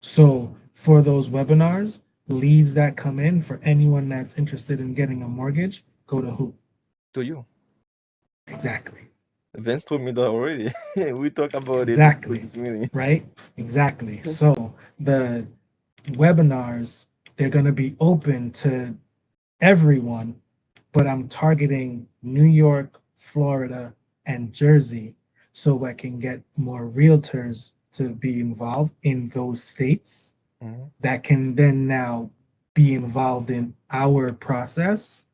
So for those webinars, leads that come in for anyone that's interested in getting a mortgage, go to who? To you. Exactly. Vince told me that already. We talked about Exactly. it. This meeting. Right? Exactly. So the webinars, they're going to be open to everyone, but I'm targeting New York, Florida, and Jersey, so I can get more realtors to be involved in those states that can then now be involved in our process,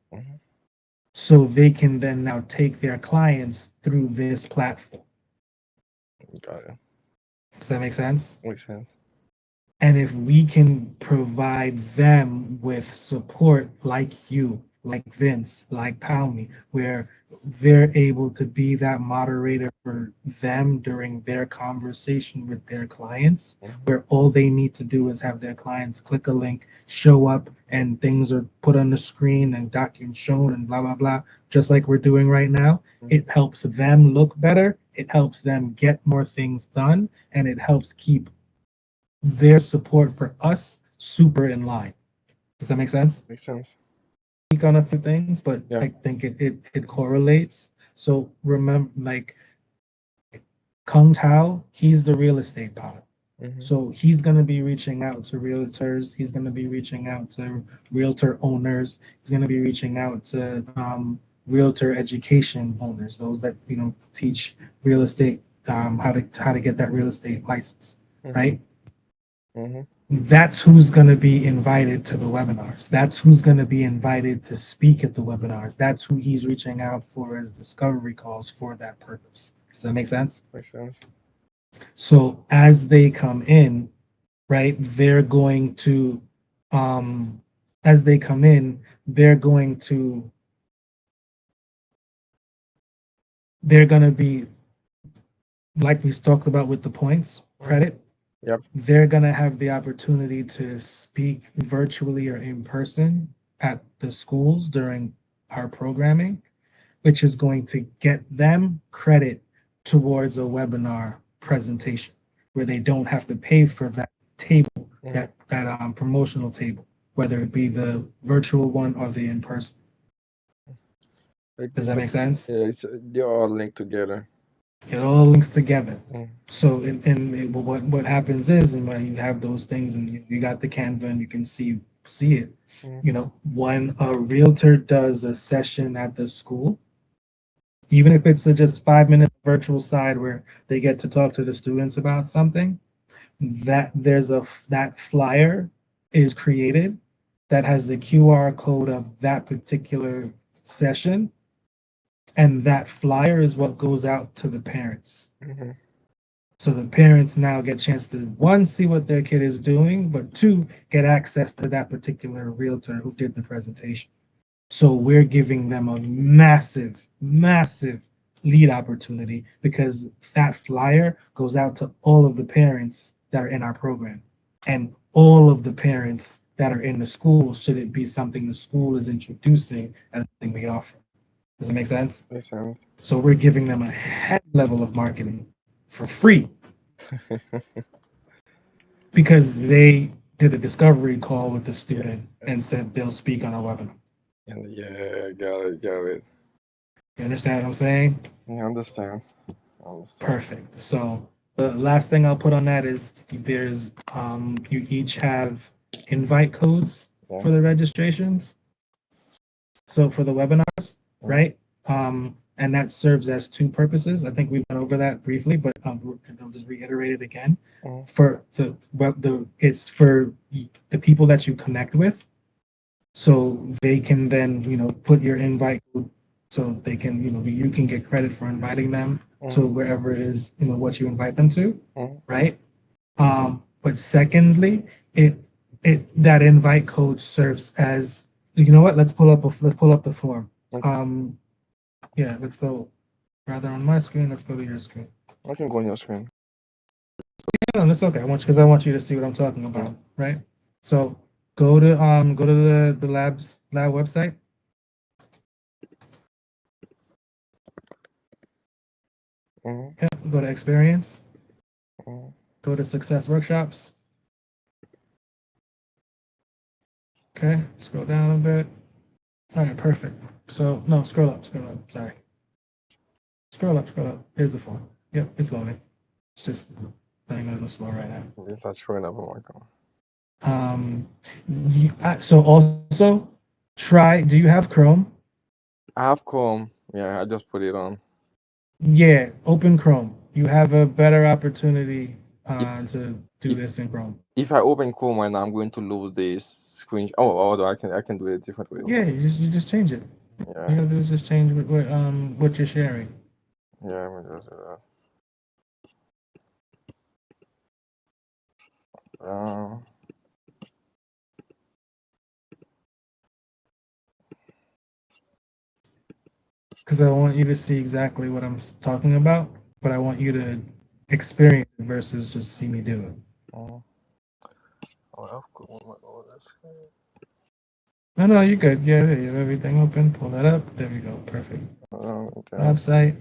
so they can then now take their clients through this platform. Got it. Does that make sense? Makes sense. And if we can provide them with support like you, like Vince, like Palmy, where they're able to be that moderator for them during their conversation with their clients, where all they need to do is have their clients click a link, show up, and things are put on the screen and documents shown and blah, blah, blah, just like we're doing right now. It helps them look better. It helps them get more things done, and it helps keep their support for us super in line. Does that make sense? Makes sense. Speak on a few things, but Yeah. I think it correlates. So remember, like Kung Tao, he's the real estate pod. So he's going to be reaching out to realtors. He's going to be reaching out to realtor owners. He's going to be reaching out to realtor education owners, those that teach real estate, how to get that real estate license, right? that's who's going to be invited to the webinars. That's who's going to be invited to speak at the webinars. That's who he's reaching out for as discovery calls for that purpose. Does that make sense? Makes sense. So as they come in, right, they're going to, as they come in, they're going to be, like we talked about with the points credit. Yep. They're going to have the opportunity to speak virtually or in person at the schools during our programming, which is going to get them credit towards a webinar presentation where they don't have to pay for that table, that promotional table, whether it be the virtual one or the in person. Does that make sense? Yeah, they're all linked together. It all links together. Mm. So, what happens is, when you have those things, and you got the Canva, and you can see it. You know, when a realtor does a session at the school, even if it's a just 5-minute virtual side where they get to talk to the students about something, that flyer is created that has the QR code of that particular session. And that flyer is what goes out to the parents. So the parents now get a chance to, 1, see what their kid is doing, but 2, get access to that particular realtor who did the presentation. So we're giving them a massive, massive lead opportunity because that flyer goes out to all of the parents that are in our program and all of the parents that are in the school, should it be something the school is introducing as something we offer. Does it make sense? Makes sense. So we're giving them a head level of marketing for free because they did a discovery call with the student and said they'll speak on a webinar. And yeah, got it. You understand what I'm saying? Yeah, I understand. Perfect. So the last thing I'll put on that is there's you each have invite codes for the registrations. So for the webinars, right? And that serves as 2 purposes. I think we went over that briefly, but I'll just reiterate it again. For it's for the people that you connect with, so they can then put your invite code, so they can you can get credit for inviting them to wherever it is what you invite them to, right? But secondly, that invite code serves as, let's pull up the form. Yeah, let's go rather on my screen. Let's go to your screen. I can go on your screen. No, that's okay. I want you to see what I'm talking about, right? So go to the lab website. Yeah, go to experience. Go to success workshops. Okay, scroll down a bit. All right, perfect. So no, scroll up. Sorry. Scroll up. Here's the form. Yep, it's loading. It's just playing a little slow right now. It's not showing up on my phone. So also try. Do you have Chrome? I have Chrome. Yeah, I just put it on. Yeah, open Chrome. You have a better opportunity to do this in Chrome. If I open Chrome right now, I'm going to lose this screen. Although I can do it a different way. Yeah, you just change it. Yeah. You gotta do is just change what you're sharing. Yeah, I'm gonna just do that. Because I want you to see exactly what I'm talking about, but I want you to experience it versus just see me do it. No, you're good. Yeah, you have everything open. Pull that up. There we go. Perfect. Okay. Website.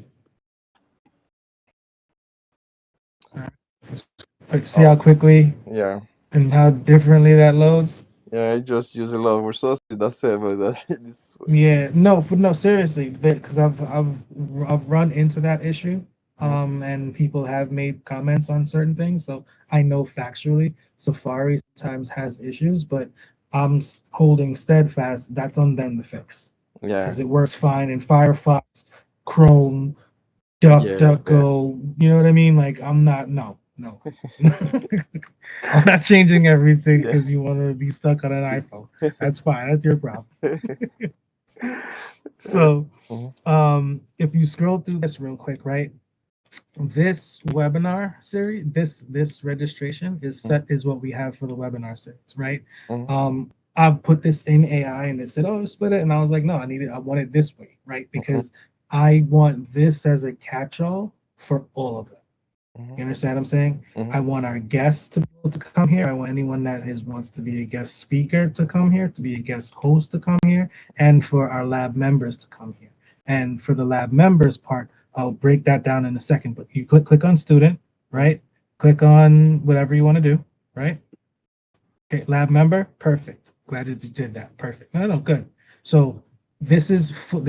All right. See how quickly? Yeah. And how differently that loads? Yeah, I just use a lot of resources. That's it, but this. Yeah, no, seriously, because I've run into that issue, and people have made comments on certain things, so I know factually Safari sometimes has issues, but I'm holding steadfast. That's on them to fix. Yeah. Because it works fine in Firefox, Chrome, DuckDuckGo. You know what I mean? Like I'm not. No, No. I'm not changing everything Yeah. because you want to be stuck on an iPhone. That's fine. That's your problem. So, Mhm. if you scroll through this real quick, right? This webinar series, this registration is what we have for the webinar series, right? Mhm. I've put this in AI and it said, "Oh, split it," and I was like, "No, I want it this way, right? Because I want this as a catch-all for all of them." You understand what I'm saying? I want our guests to be able to come here. I want anyone that wants to be a guest speaker to come here, to be a guest host to come here, and for our lab members to come here. And for the lab members part, I'll break that down in a second. But you click on student, right? Click on whatever you want to do, right? Okay, lab member, perfect. Glad that you did that. Perfect. No, good. So this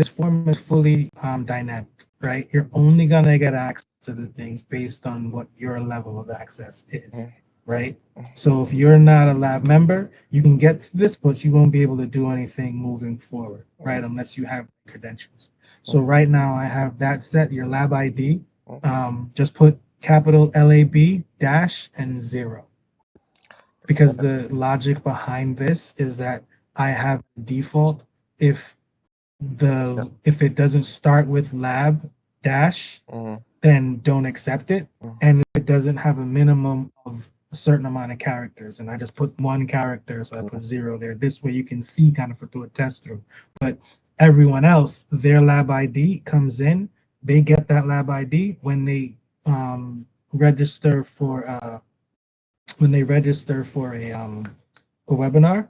form is fully dynamic, right? You're only gonna get access to the things based on what your level of access is, right? So if you're not a lab member, you can get to this, but you won't be able to do anything moving forward, right? Unless you have credentials. So right now I have that set, your lab ID. Just put capital LAB dash and 0, because the logic behind this is that I have default if if it doesn't start with lab dash, then don't accept it. And if it doesn't have a minimum of a certain amount of characters, and I just put 1 character, so I put 0 there. This way you can see kind of through a test through. But everyone else, their lab ID comes in, they get that lab ID when they register for a webinar.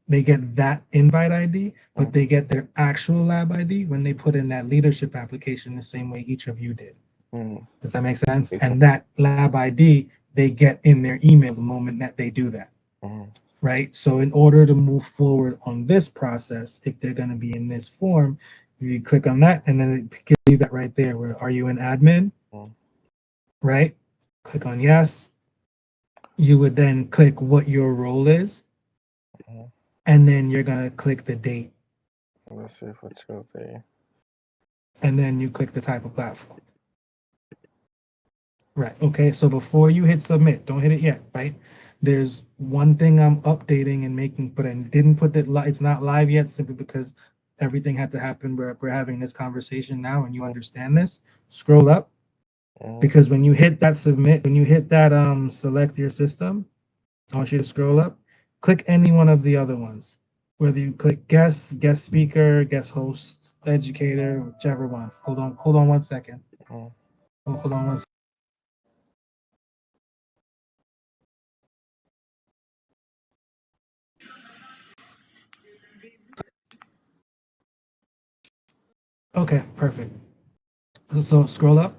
They get that invite ID, but they get their actual lab ID when they put in that leadership application the same way each of you did. Does that make sense? Makes And that lab ID they get in their email the moment that they do that, right? So in order to move forward on this process, if they're going to be in this form, you click on that, and then it gives you that right there. Where are you an admin? Right? Click on yes. You would then click what your role is, and then you're gonna click the date, Let's see for Tuesday. and then you click the type of platform. Right. Okay. So before you hit submit, don't hit it yet. Right. There's one thing I'm updating and making, but I didn't put that. It's not live yet, simply because everything had to happen. We're having this conversation now, and you understand this. Scroll up, because when you hit that submit, when you hit that select your system, I want you to scroll up. Click any one of the other ones, whether you click guest speaker, guest host, educator, whichever one. Hold on 1 second. Hold on 1 second. Okay, perfect. So scroll up.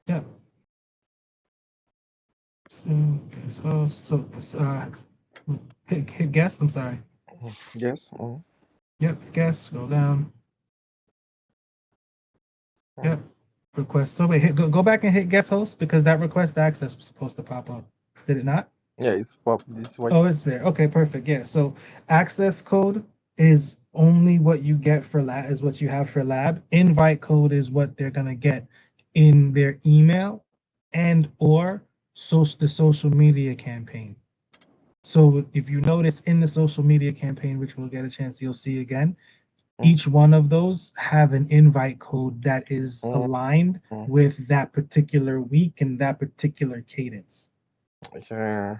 Yeah. So hit guest. I'm sorry. Yes. Yep, guest. Scroll down. Yep. Request. So wait, go back and hit guest host, because that request access was supposed to pop up. Did it not? Yeah, it's pop. This is what. Oh, it's there. Okay, perfect. Yeah. So access code is only what you get for lab, is what you have for lab. Invite code is what they're gonna get in their email and or the social media campaign. So if you notice in the social media campaign, which we'll get a chance, you'll see again, each one of those have an invite code that is aligned with that particular week and that particular cadence. Yeah.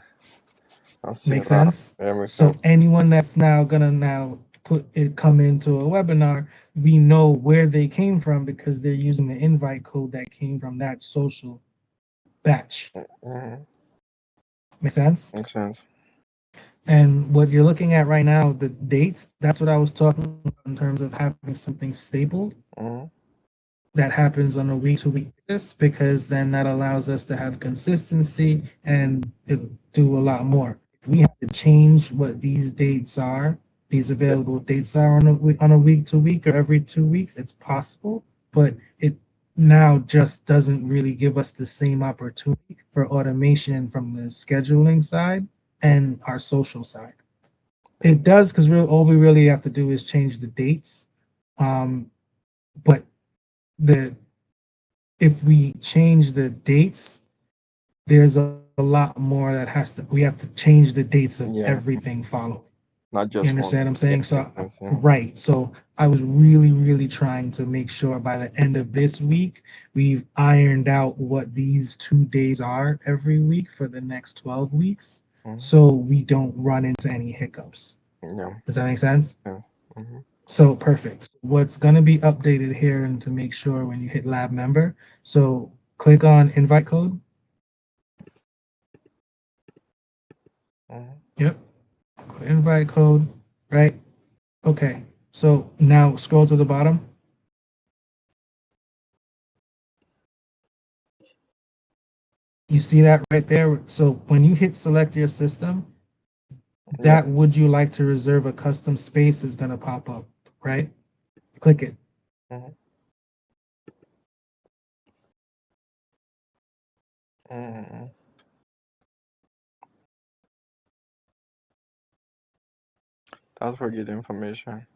I see Make that. sense? Yeah, makes So sense. anyone that's now come into a webinar, we know where they came from because they're using the invite code that came from that social batch. Make sense? Makes sense. And what you're looking at right now, the dates, that's what I was talking about in terms of having something stapled that happens on a week-to-week basis, because then that allows us to have consistency and do a lot more. If we have to change what these dates are, these available dates are on a week-to-week or every 2 weeks, it's possible, but it now just doesn't really give us the same opportunity for automation from the scheduling side and our social side. It does, because all we really have to do is change the dates, but the if we change the dates, there's a lot more that we have to change the dates of Yeah, everything following. not You just understand what I'm one. saying? Yeah, So, makes sense, yeah. right. So I was really trying to make sure by the end of this week, we've ironed out what these 2 days are every week for the next 12 weeks. Mhm. So we don't run into any hiccups. Yeah. Does that make sense? Yeah. Hmm. So perfect. What's going to be updated here and to make sure when you hit lab member, so click on invite code. Hmm. Yep. Invite code, right? Okay. So now scroll to the bottom. You see that right there? So when you hit select your system, Yeah. that would you like to reserve a custom space is going to pop up, right? Click it. Hmm. Hmm. That's for good information.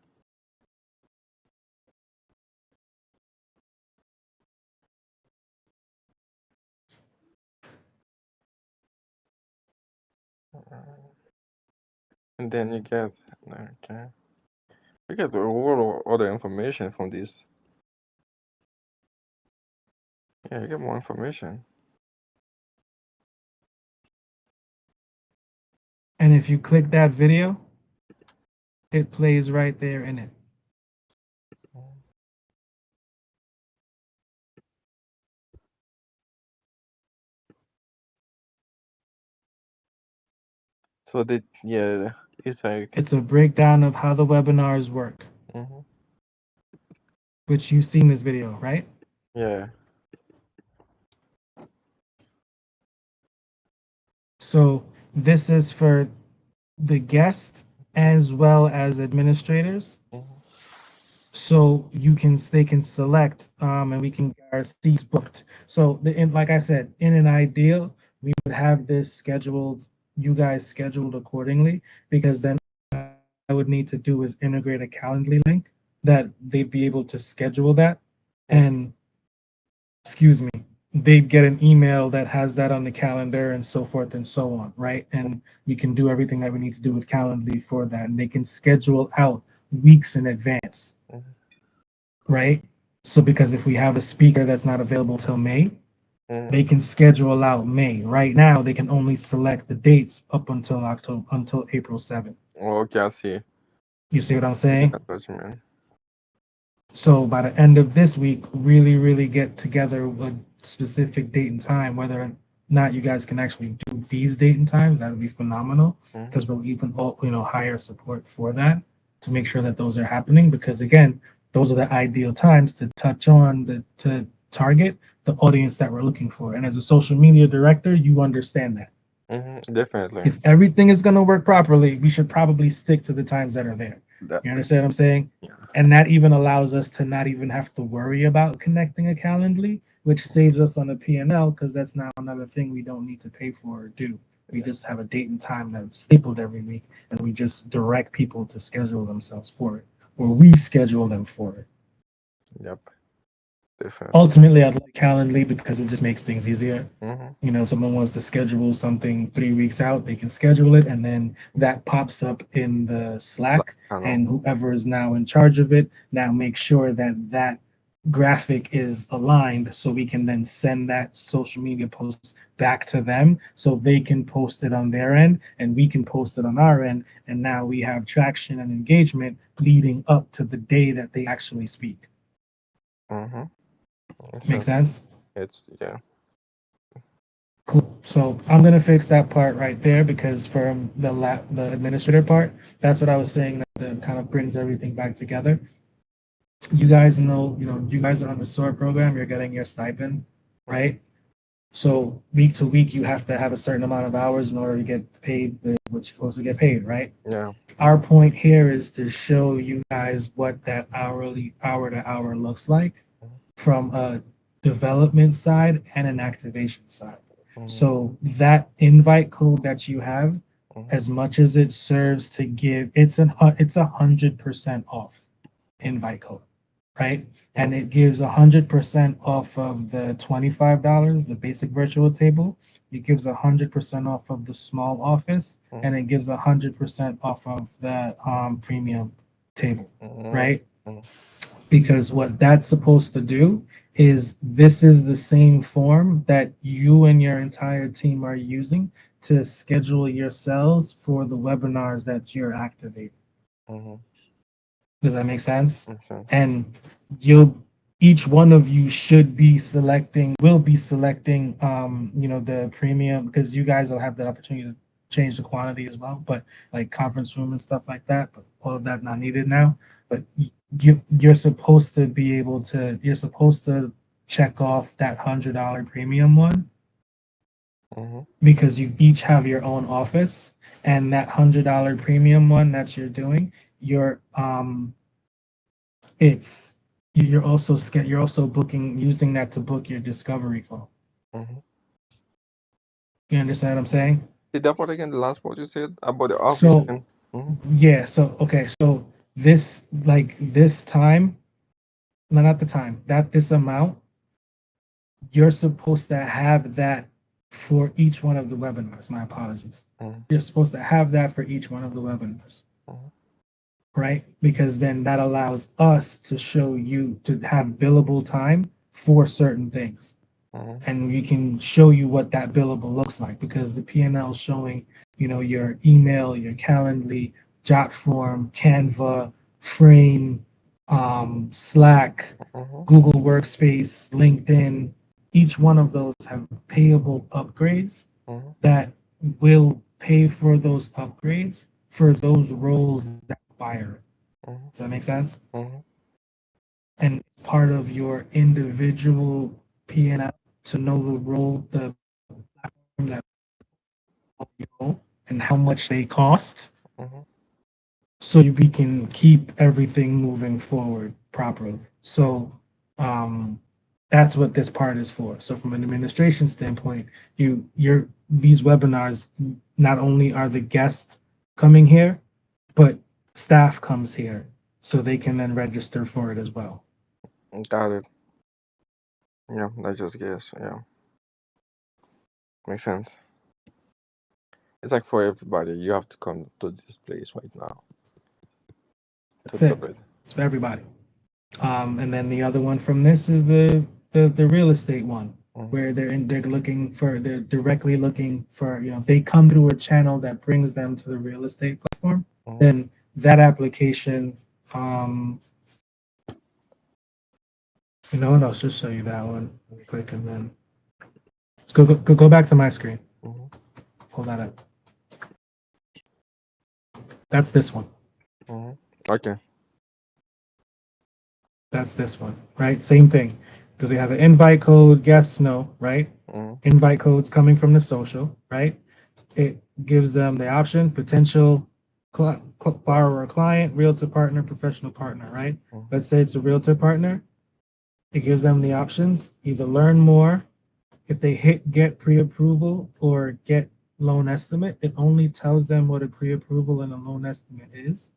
And then you get okay. You get all other information from this. Yeah, you get more information. And if you click that video, it plays right there in it. So yeah, it's like It's a breakdown of how the webinars work, hmm which you've seen this video, right? yeah. So this is for the guest as well as administrators. Hmm. So they can select and we can get our seats booked. So like I said, in an ideal, we would have this scheduled, you guys scheduled accordingly, because then I would need to do is integrate a Calendly link that they'd be able to schedule that. And excuse me, they'd get an email that has that on the calendar and so forth and so on, right? And we can do everything that we need to do with Calendly for that. And they can schedule out weeks in advance, Hmm. right? So because if we have a speaker that's not available till May, Hmm. they can schedule out May. Right now, they can only select the dates up until April 7th. Okay, I see. You see what I'm Yeah, saying? that's what you mean. So by the end of this week, really get together a specific date and time, whether or not you guys can actually do these date and times. That would be phenomenal Hmm. because we'll even hire support for that to make sure that those are happening. Because again, those are the ideal times to touch on to target the audience that we're looking for. And as a social media director, you understand that. Definitely. If everything is going to work properly, we should probably stick to the times that are there. That, You understand what I'm saying? yeah. And that even allows us to not even have to worry about connecting a Calendly, which saves us on the P&L because that's now another thing we don't need to pay for or do. We just have a date and time that's stapled every week, and we just direct people to schedule themselves for it, or we schedule them for it. Yep. Definitely. Ultimately, I'd like Calendly because it just makes things easier. Hmm. Someone wants to schedule something 3 weeks out, they can schedule it, and then that pops up in the Slack, I know. and whoever is now in charge of it now make sure that that graphic is aligned so we can then send that social media post back to them so they can post it on their end and we can post it on our end, and now we have traction and engagement leading up to the day that they actually speak. Mm-hmm. Make sense? It's yeah. Cool. So I'm gonna fix that part right there because for the administrator part, that's what I was saying that kind of brings everything back together. You guys know, you guys are on the SOAR program, you're getting your stipend, right? So week to week, you have to have a certain amount of hours in order to get paid what you're supposed to get paid, right? Yeah. Our point here is to show you guys what that hourly hour to hour looks like from a development side and an activation side. So that invite code that you have, as much as it serves to give, it's 100% off invite code. right? And it gives 100% off of the $25, the basic virtual table. It gives 100% off of the small office, and it gives 100% off of the premium table, right? Because what that's supposed to do is this is the same form that you and your entire team are using to schedule yourselves for the webinars that you're activating. Does that make sense? Makes sense. And each one of you will be selecting, the premium, because you guys will have the opportunity to change the quantity as well, but like conference room and stuff like that, but all of that not needed now. But you're supposed to check off that $100 premium one, because you each have your own office, and that $100 premium one that you're doing, you're also booking, using that to book your discovery call. You understand what I'm saying? Did that part again, the last part you said about the office So and yeah, so okay, so this time, no, not the time, this amount, you're supposed to have that for each one of the webinars. My apologies. You're supposed to have that for each one of the webinars. Right? Because then that allows us to show you to have billable time for certain things. And we can show you what that billable looks like, because the P&L is showing, your email, your Calendly, Jotform, Canva, Frame, Slack, Google Workspace, LinkedIn. Each one of those have payable upgrades that will pay for those upgrades for those roles that require it. Does that make sense? And part of your individual P&L to know the role, the platform that you know, and how much they cost, so we can keep everything moving forward properly. So that's what this part is for. So from an administration standpoint, these webinars, not only are the guests coming here, but staff comes here, so they can then register for it as well. got it. Yeah, I just guess. Yeah, makes sense. It's like for everybody, you have to come to this place right now to That's it. do it. It's for everybody. And then the other one from this is the real estate one, where they're directly looking for, if they come through a channel that brings them to the real estate platform, then that application, you know what, I'll just show you that one really quick, and then go back to my screen. Pull that up. That's this one. Okay. That's this one, right? Same thing. Do they have an invite code? Yes, no, right? Invite codes coming from the social, right? It gives them the option: potential borrower, client, realtor partner, professional partner, right? Let's say it's a realtor partner. It gives them the options: either learn more. If they hit get pre-approval or get loan estimate, it only tells them what a pre-approval and a loan estimate is,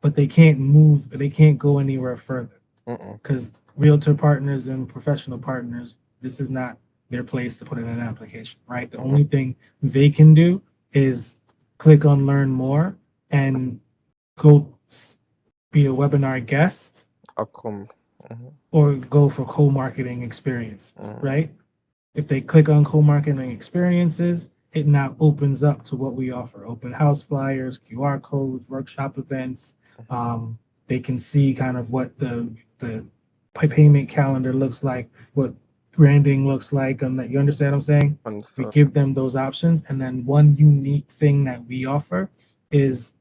but they can't go anywhere further, because realtor partners and professional partners, this is not their place to put in an application, right? The only thing they can do is click on learn more and go be a webinar guest, or go for co-marketing experiences, right? If they click on co-marketing experiences, it now opens up to what we offer: open house flyers, QR codes, workshop events. They can see kind of what the payment calendar looks like, what branding looks like, and that, you understand what I'm saying? We give them those options. And then one unique thing that we offer is,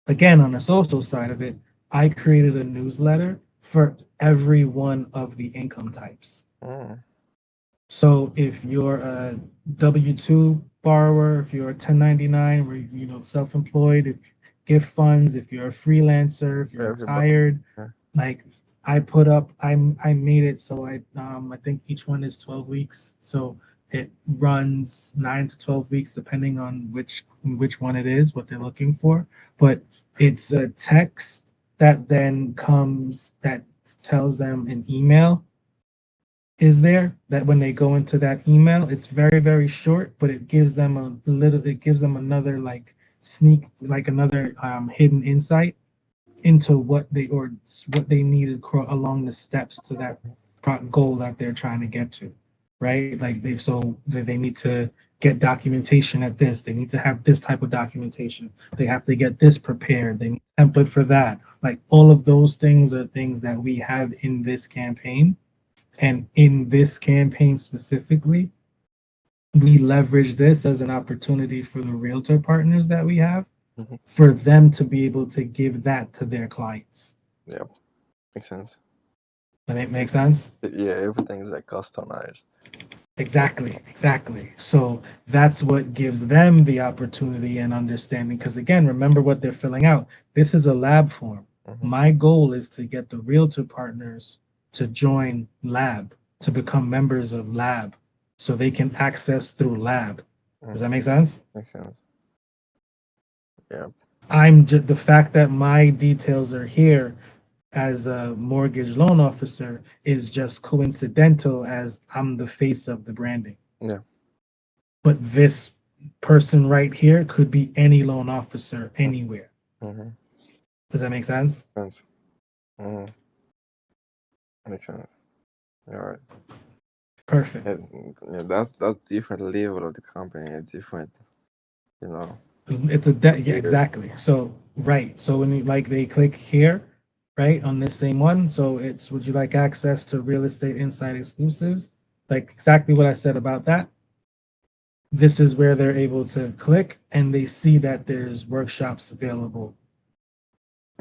again, on the social side of it, I created a newsletter for every one of the income types. So if you're a W-2 borrower, if you're a 1099, where self-employed, if gift funds, if you're a freelancer, if you're retired, like I made it so I think each one is 12 weeks. So it runs 9 to 12 weeks depending on which one it is, what they're looking for. But it's a text that then comes, that tells them an email is there, that when they go into that email, it's very, very short, but it gives them another like sneak, like another hidden insight into what they needed along the steps to that goal that they're trying to get to, right? Like they need to get documentation at this, they need to have this type of documentation, they have to get this prepared, they need a template for that. Like all of those things are things that we have in this campaign. And in this campaign specifically, we leverage this as an opportunity for the realtor partners that we have, Mhm. for them to be able to give that to their clients. Yep, makes sense. Does it make sense? Yeah, everything is like customized. Exactly. So that's what gives them the opportunity and understanding. Because again, remember what they're filling out. This is a lab form. Mhm. My goal is to get the realtor partners to join Lab, to become members of Lab, so they can access through Lab. Does that make sense? Makes sense. Yeah. I'm just the fact that my details are here as a mortgage loan officer is just coincidental, as I'm the face of the branding. Yeah. But this person right here could be any loan officer anywhere. Mm-hmm. Does that make sense? Sense. Mm-hmm. Makes sense. All right. Perfect. Yeah, that's different level of the company. It's different, you know. It's yeah, exactly. So right. So when you like they click here, right, on this same one. So it's, would you like access to real estate inside exclusives? Like exactly what I said about that. This is where they're able to click and they see that there's workshops available.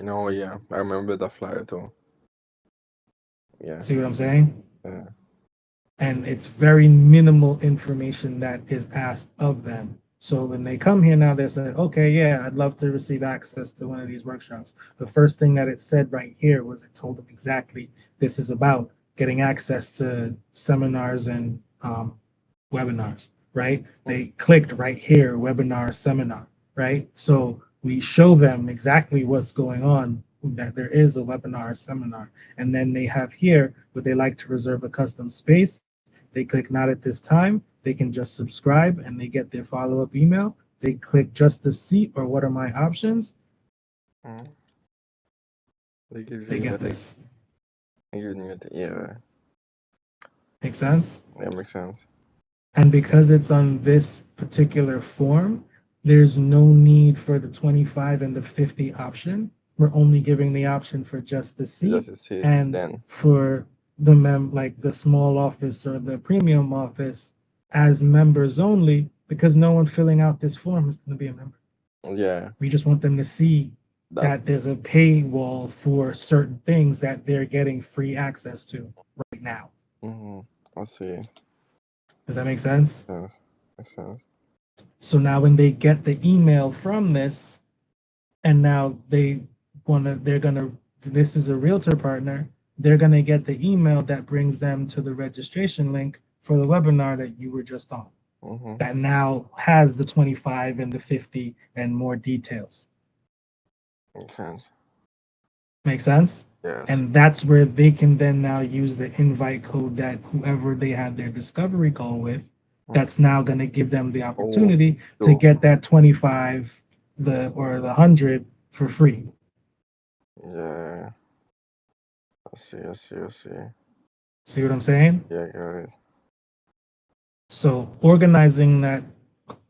No, yeah, I remember the flyer too. Yeah. See what I'm saying? Yeah. And it's very minimal information that is asked of them. So when they come here now, they say, okay, yeah, I'd love to receive access to one of these workshops. The first thing that it said right here was it told them exactly this is about getting access to seminars and webinars, right? They clicked right here, webinar, seminar, right? So we show them exactly what's going on, that there is a webinar, seminar. And then they have here, would they like to reserve a custom space? They click not at this time. They can just subscribe and they get their follow-up email. They click just the seat or what are my options? Mm-hmm. They give They you get the, this. yeah, Make sense? that makes sense. And because it's on this particular form, there's no need for the 25 and the 50 option. We're only giving the option for just the seat Just to see and then. for the like the small office or the premium office as members only, because no one filling out this form is going to be a member. Yeah, We just want them to see that. that there's a paywall for certain things that they're getting free access to right now. Mm-hmm. I see. Does that make sense? Yes. Makes sense. So now when they get the email from this, and now they're gonna, this is a realtor partner, they're gonna get the email that brings them to the registration link for the webinar that you were just on. Mm-hmm. That now has the 25 and the 50 and more details. Makes sense. Make sense? Yes. And that's where they can then now use the invite code that whoever they had their discovery call with, that's now going to give them the opportunity to sure. get that 25 or the 100 for free. Yeah. I see. See what I'm saying? Yeah, got it. So organizing that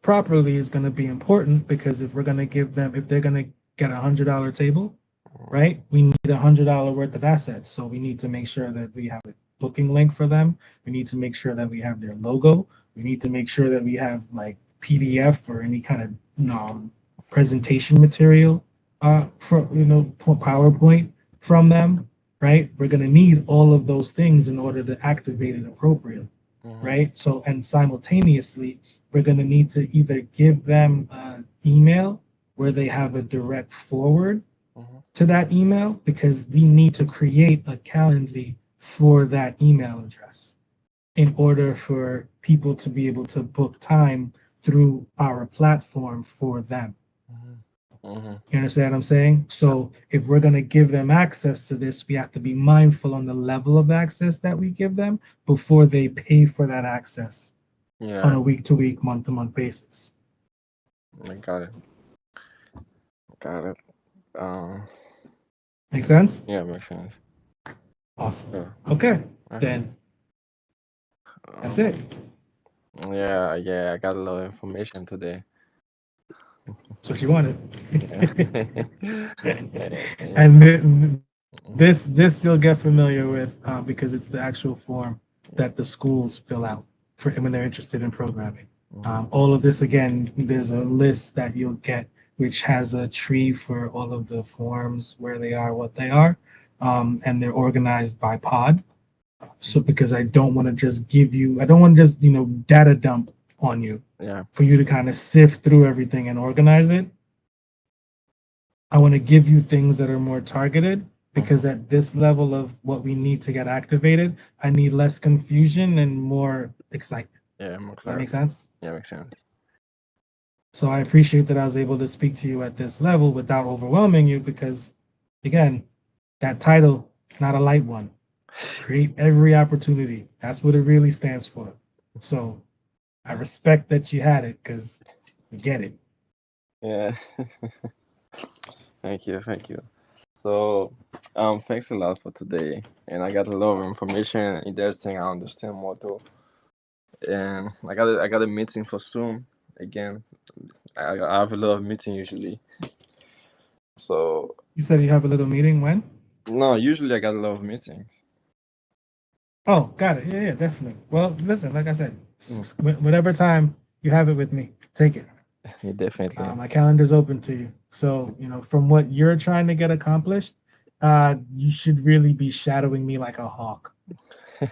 properly is going to be important, because if we're going to give them, if they're going to get $100 table, right, we need $100 worth of assets. So we need to make sure that we have a booking link for them. We need to make sure that we have their logo. We need to make sure that we have like PDF or any kind of presentation material for PowerPoint from them, right? We're going to need all of those things in order to activate it appropriately, right? So, and simultaneously, we're going to need to either give them an email where they have a direct forward to that email, because we need to create a Calendly for that email address in order for people to be able to book time through our platform for them. Mm-hmm. You understand what I'm saying? So if we're going to give them access to this, we have to be mindful on the level of access that we give them before they pay for that access on Yeah, a week to week, month to month basis. I got it. Got it. Um, Make sense? yeah, makes sense. Awesome. Yeah. Okay, Okay. then that's Um, it. yeah, I got a lot of information today. That's what you wanted. Yeah. Yeah. And this you'll get familiar with because it's the actual form that the schools fill out for when they're interested in programming. All of this again, there's a list that you'll get which has a tree for all of the forms, where they are, what they are, and they're organized by pod. So because I don't want to just give you, I don't want to just data dump on you Yeah. for you to kind of sift through everything and organize it. I want to give you things that are more targeted because at this level of what we need to get activated, I need less confusion and more excitement. Yeah, more Does that make clarity. sense? Yeah, makes sense. So I appreciate that I was able to speak to you at this level without overwhelming you because, again, that title, it's not a light one. Create every opportunity. That's what it really stands for. So I respect that you had it because you get it. Yeah. Thank you, thank you. So, thanks a lot for today. And I got a lot of information. And there's thing I understand more too. And I got a meeting for soon. Again, I have a lot of meeting usually. So You said you have a little meeting when? no, usually I got a lot of meetings. Oh, got it. Yeah, yeah, definitely. Well, listen, like I said, Mm. whatever time you have it with me, take it. Yeah, definitely. My calendar's open to you. So, from what you're trying to get accomplished, you should really be shadowing me like a hawk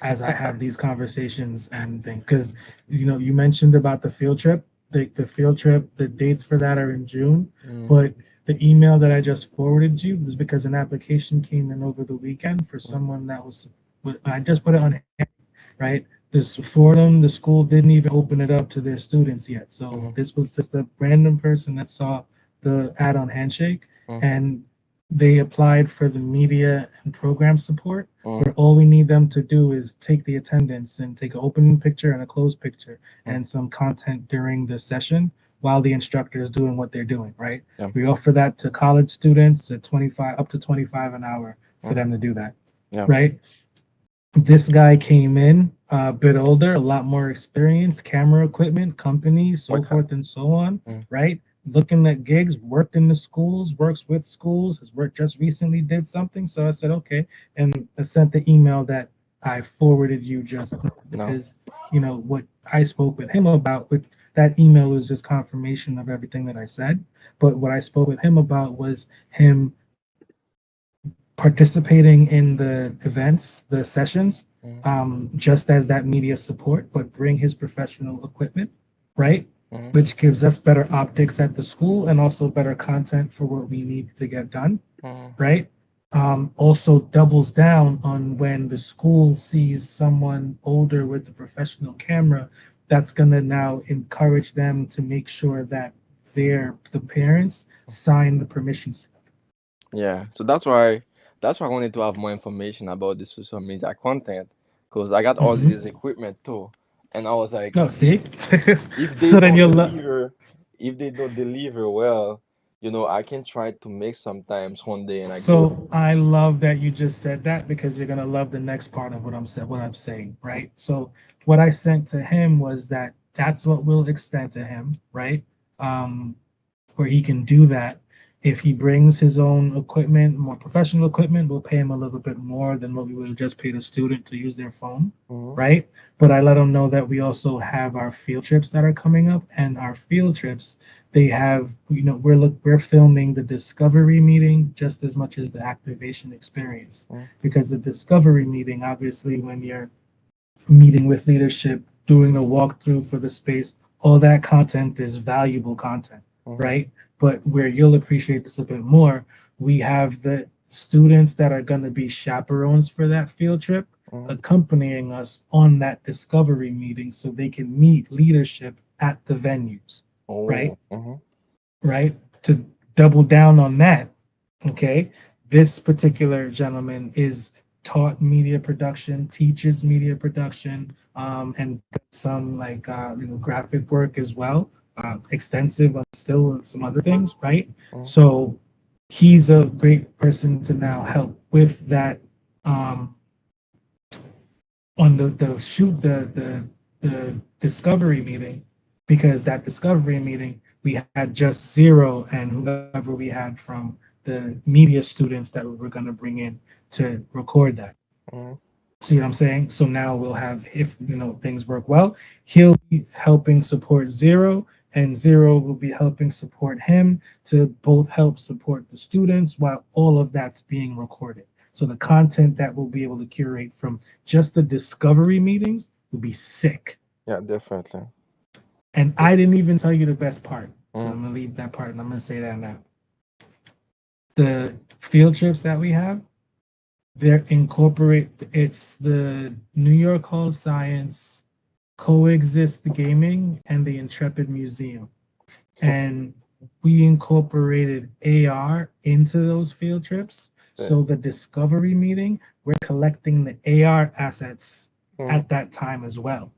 as I have these conversations and things. Because, you mentioned about the field trip. The field trip, the dates for that are in June. Mm. But the email that I just forwarded you is because an application came in over the weekend for someone that I just put it on, right? This for them, the school didn't even open it up to their students yet. So Mhm. this was just a random person that saw the ad on Handshake, Mhm. and they applied for the media and program support, Mhm. where all we need them to do is take the attendance and take an opening picture and a closed picture and some content during the session while the instructor is doing what they're doing, right? Yeah. We offer that to college students at 25 up to 25 an hour for them to do that, Yeah. right? This guy came in a bit older, a lot more experience, camera equipment, company, so What kind? forth and so on, Mm. right? Looking at gigs, worked in the schools, works with schools, his work just recently did something. So I said, okay. And I sent the email that I forwarded you just now No. because, what I spoke with him about, with that email was just confirmation of everything that I said. But what I spoke with him about was him participating in the events, the sessions, just as that media support, but bring his professional equipment, right? Mhm. Which gives us better optics at the school and also better content for what we need to get done, Mhm. right? Also doubles down on when the school sees someone older with a professional camera, that's going to now encourage them to make sure that the parents sign the permission slip. Yeah. So that's why I wanted to have more information about the social media content because I got all Mhm. this equipment too, and I was like, No, see? if they So then don't you'll deliver, if they don't deliver well, I can try to make sometimes one day and I go. so I love that you just said that because you're gonna love the next part of what I'm saying, right? So what I sent to him was that that's what we'll extend to him, right? Um, where he can do that. If he brings his own equipment, more professional equipment, we'll pay him a little bit more than what we would have just paid a student to use their phone, Mhm. right? But I let him know that we also have our field trips that are coming up, and our field trips, they have, we're filming the discovery meeting just as much as the activation experience, Mhm. because the discovery meeting, obviously, when you're meeting with leadership, doing a walkthrough for the space, all that content is valuable content, Mhm. right? But where you'll appreciate this a bit more, we have the students that are going to be chaperones for that field trip Mhm. accompanying us on that discovery meeting so they can meet leadership at the venues, right? Oh. Mhm. Right? To double down on that. Okay, this particular gentleman is taught media production, teaches media production, and does some like graphic work as well, extensive on still and some other things, right? So he's a great person to now help with that on the shoot the discovery meeting, because that discovery meeting we had just Zero and whoever we had from the media students that we were going to bring in to record that. See what I'm saying? So now we'll have, if things work well, he'll be helping support Zero, and Zero will be helping support him to both help support the students while all of that's being recorded. So the content that we'll be able to curate from just the discovery meetings will be sick. Yeah, definitely. And I didn't even tell you the best part. So I'm gonna leave that part and I'm gonna say that now. The field trips that we have, they're it's the New York Hall of Science, Coexist the Gaming, and the Intrepid Museum. And we incorporated AR into those field trips. So the discovery meeting, we're collecting the AR assets at that time as well.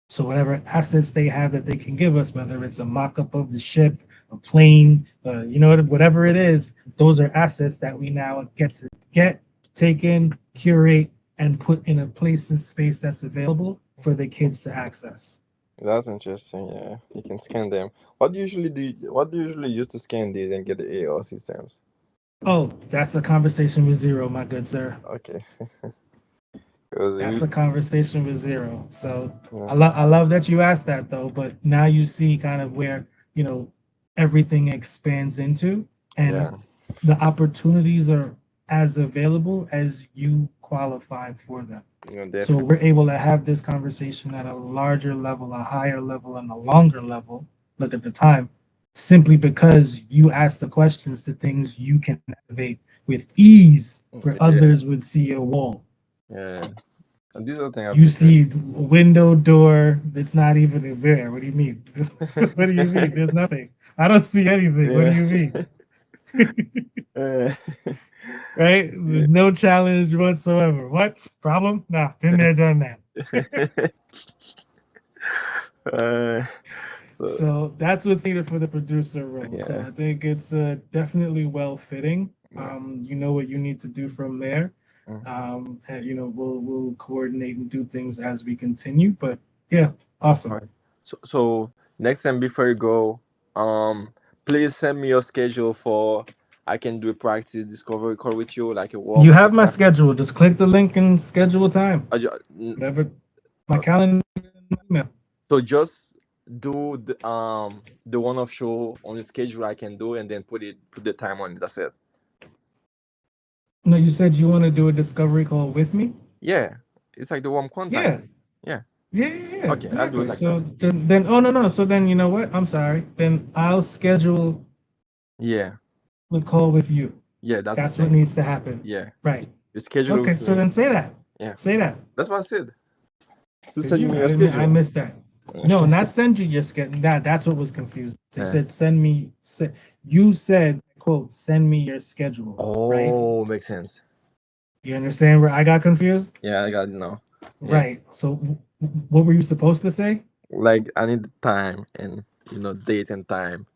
So whatever assets they have that they can give us, whether it's a mock-up of the ship, a plane, whatever it is, those are assets that we now get to take in, curate, and put in a place and space that's available for the kids to access. That's interesting. Yeah, you can scan them. What do you usually use to scan these and get the AR systems? Oh, that's a conversation with Zero, my good sir. Okay. That's a conversation with Zero. So I love that you asked that though, but now you see kind of where everything expands into, and the opportunities are as available as you qualified for them. So we're able to have this conversation at a larger level, a higher level, and a longer level. Look at the time, simply because you ask the questions to things you can activate with ease, where others would see a wall. Yeah. And these are things you see a window, door that's not even there. What do you mean? What do you mean? There's nothing. I don't see anything. What do you mean? Right? With no challenge whatsoever. What? Problem? Nah, been there, done that. So that's what's needed for the producer role. So I think it's definitely well fitting. You know what you need to do from there. And, we'll coordinate and do things as we continue. But yeah, awesome. Right. So next time before you go, please send me your schedule for I can do a practice discovery call with you, like a walk. You have my schedule. Just click the link and schedule a time. Whatever. My calendar. So just do the one-off show on the schedule I can do, and then put the time on it. That's it. No, you said you want to do a discovery call with me? Yeah. It's like the warm contact. Yeah. Okay, exactly. I'll do it like so that. Then oh no. So then you know what? I'm sorry. Then I'll schedule the call with you. Yeah, that's what needs to happen. Yeah. Right. The schedule. Okay, so then say that. Yeah. Say that. That's what I said. So send me your schedule. I missed that. No, not send you your schedule. That's what was confused. You said you said, quote, send me your schedule. Oh, right? Makes sense. You understand where I got confused? Yeah, I got it now. Yeah. Right. So what were you supposed to say? Like, I need the time and date and time.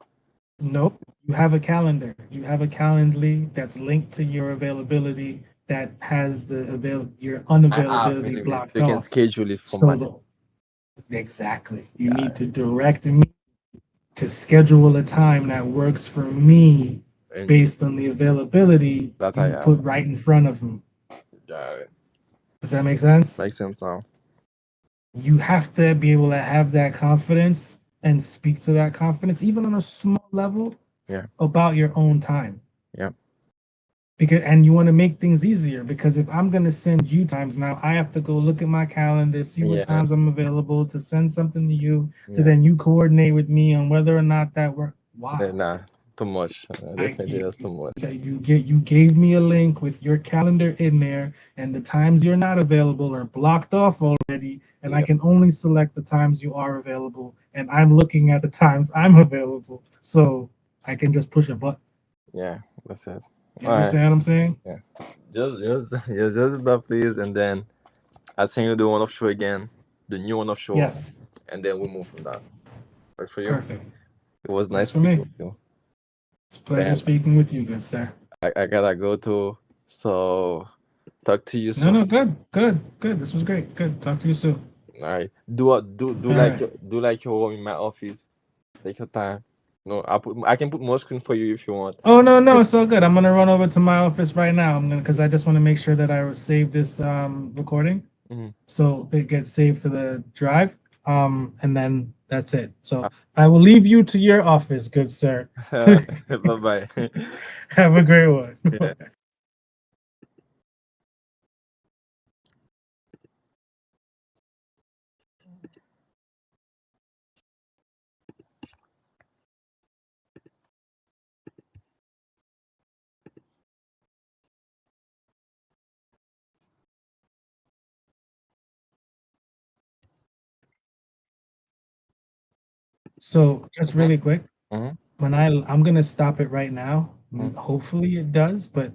Nope. You have a calendar. You have a Calendly that's linked to your availability that has your unavailability blocked off. You can schedule it for Exactly. You need to direct me to schedule a time that works for me based on the availability that you put right in front of me. Got it. Does that make sense? Makes sense now. You have to be able to have that confidence and speak to that confidence, even on a small level, about your own time. Yeah. And you want to make things easier, because if I'm going to send you times now, I have to go look at my calendar, see what times I'm available to send something to you, to then you coordinate with me on whether or not that works. Wow. Nah, too much. Definitely that's too much. You gave me a link with your calendar in there, and the times you're not available are blocked off already, and I can only select the times you are available, and I'm looking at the times I'm available, so I can just push a button. Yeah, that's it. You All right. understand what I'm saying? Just that, please, and then I send you the one of show again, the new one of show, Yes. and then we move from that. Work for you? Perfect. It was Works nice for me. speaking with you. It's a pleasure And speaking with you, good sir. I gotta go to, so talk to you No, soon. no, good. This was great. Good. Talk to you soon. All right. Do All like right. your home in my office. Take your time. No, I can put more screen for you if you want. Oh no, it's all good. I'm gonna run over to my office right now. Because I just want to make sure that I save this recording, Mhm. so it gets saved to the drive. And then that's it. So I will leave you to your office, good sir. Bye bye. Have a great one. Yeah. So just Mhm. really quick, Mhm. I'm gonna stop it right now. Mhm. Hopefully it does, but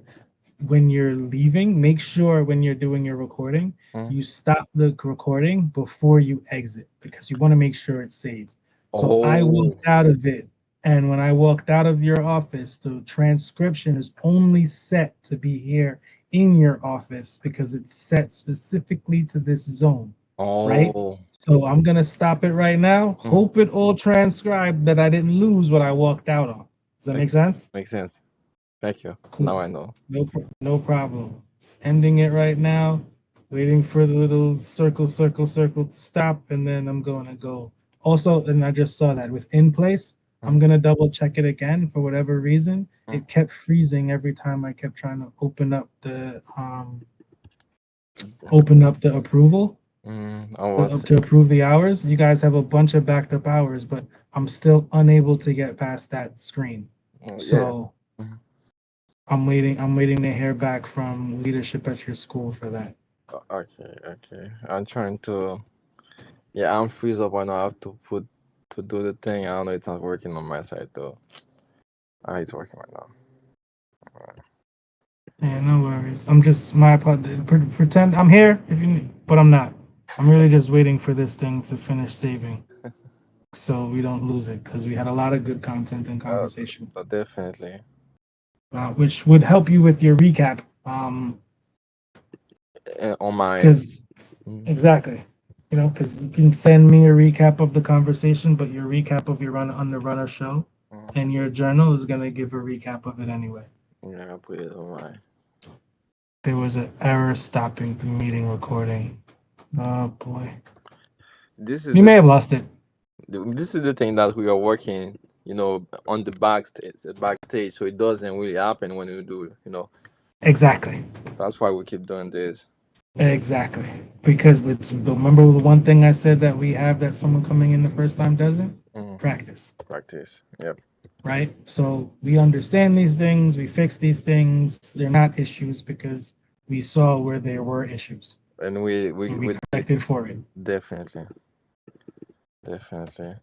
when you're leaving, make sure when you're doing your recording, Mhm. you stop the recording before you exit because you want to make sure it saves. So I Oh. walked out of it, and when I walked out of your office, the transcription is only set to be here in your office because it's set specifically to this zone, right? Oh. So I'm gonna stop it right now. Mhm. Hope it all transcribed that I didn't lose what I walked out on. Does that make Okay. sense? Makes sense. Thank you. Now Cool. I know. No problem. It's ending it right now. Waiting for the little circle to stop, and then I'm going to go. Also, and I just saw that with in place. I'm Mhm. gonna double check it again for whatever reason. Mhm. It kept freezing every time I kept trying to open up the approval On what? to approve the hours. You guys have a bunch of backed up hours, but I'm still unable to get past that screen. Yeah. So Mhm. I'm waiting to hear back from leadership at your school for that. Okay. Okay. I'm trying to. Yeah, I'm freeze up right now. I have to do the thing. I don't know. It's not working on my side though. Ah, it's working right now. Yeah, no worries. I'm just pretend I'm here if you need, but I'm not. I'm really just waiting for this thing to finish saving so we don't lose it because we had a lot of good content and conversation, Definitely. which would help you with your recap. On my. Because Mhm. exactly, because you can send me a recap of the conversation, but your recap of your run on the runner show Mhm. and your journal is gonna give a recap of it anyway. Yeah, I put it on my. There was an error stopping the meeting recording. Oh boy. This is You may have lost it. this is the thing that we are working, on the backstage, so it doesn't really happen when we do, Exactly. That's why we keep doing this. Exactly. Because remember the one thing I said that we have that someone coming in the first time doesn't? Mhm. Practice. Practice. Yep. Right? So we understand these things, we fix these things. They're not issues because we saw where there were issues And we we, and we we corrected for it. definitely, definitely.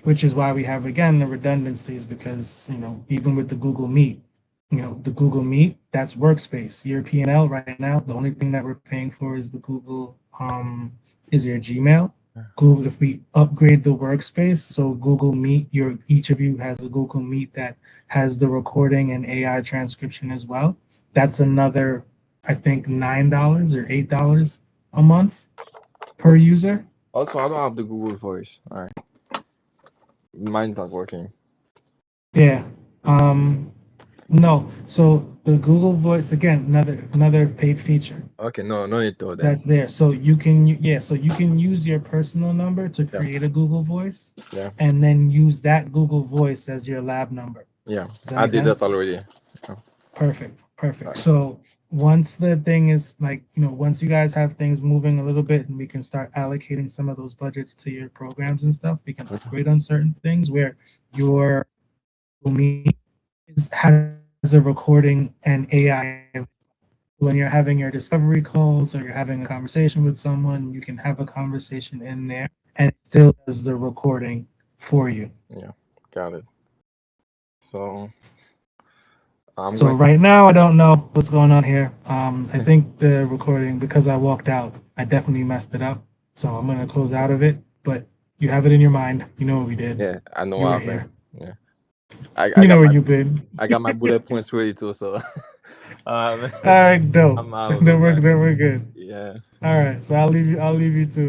Which is why we have again the redundancies because even with the Google Meet, the Google Meet, that's workspace. Your P&L right now, the only thing that we're paying for is the Google is your Gmail. Google, if we upgrade the workspace, so Google Meet, each of you has a Google Meet that has the recording and AI transcription as well. That's another, I think, $9 or $8 a month per Also, user. also, I don't have the Google Voice. All right, mine's not working. Yeah. No. So the Google Voice again, another paid feature Okay, no need to then. that's there. So you can use your personal number to Yeah, create a Google Voice yeah, and then use that Google Voice as your lab number. yeah. Does that I make did that sense? already. Oh, Perfect. all Perfect. right. So once the thing is like, once you guys have things moving a little bit and we can start allocating some of those budgets to your programs and stuff, we can upgrade on certain things where your Meet has a recording and AI. When you're having your discovery calls or you're having a conversation with someone, you can have a conversation in there and it still does the recording for you. Yeah, got it. So I'm So going. right now, I don't know what's going on here. I think the recording, because I walked out, I definitely messed it up. So I'm gonna close out of it. But you have it in your mind. You know what we did. Yeah, I know You what were happened. here. Yeah, I You know got where my you've been. I got my bullet points ready too. So All right, dope. I'm out of it, Then man. we're good. Yeah. All right, so I'll leave you to it.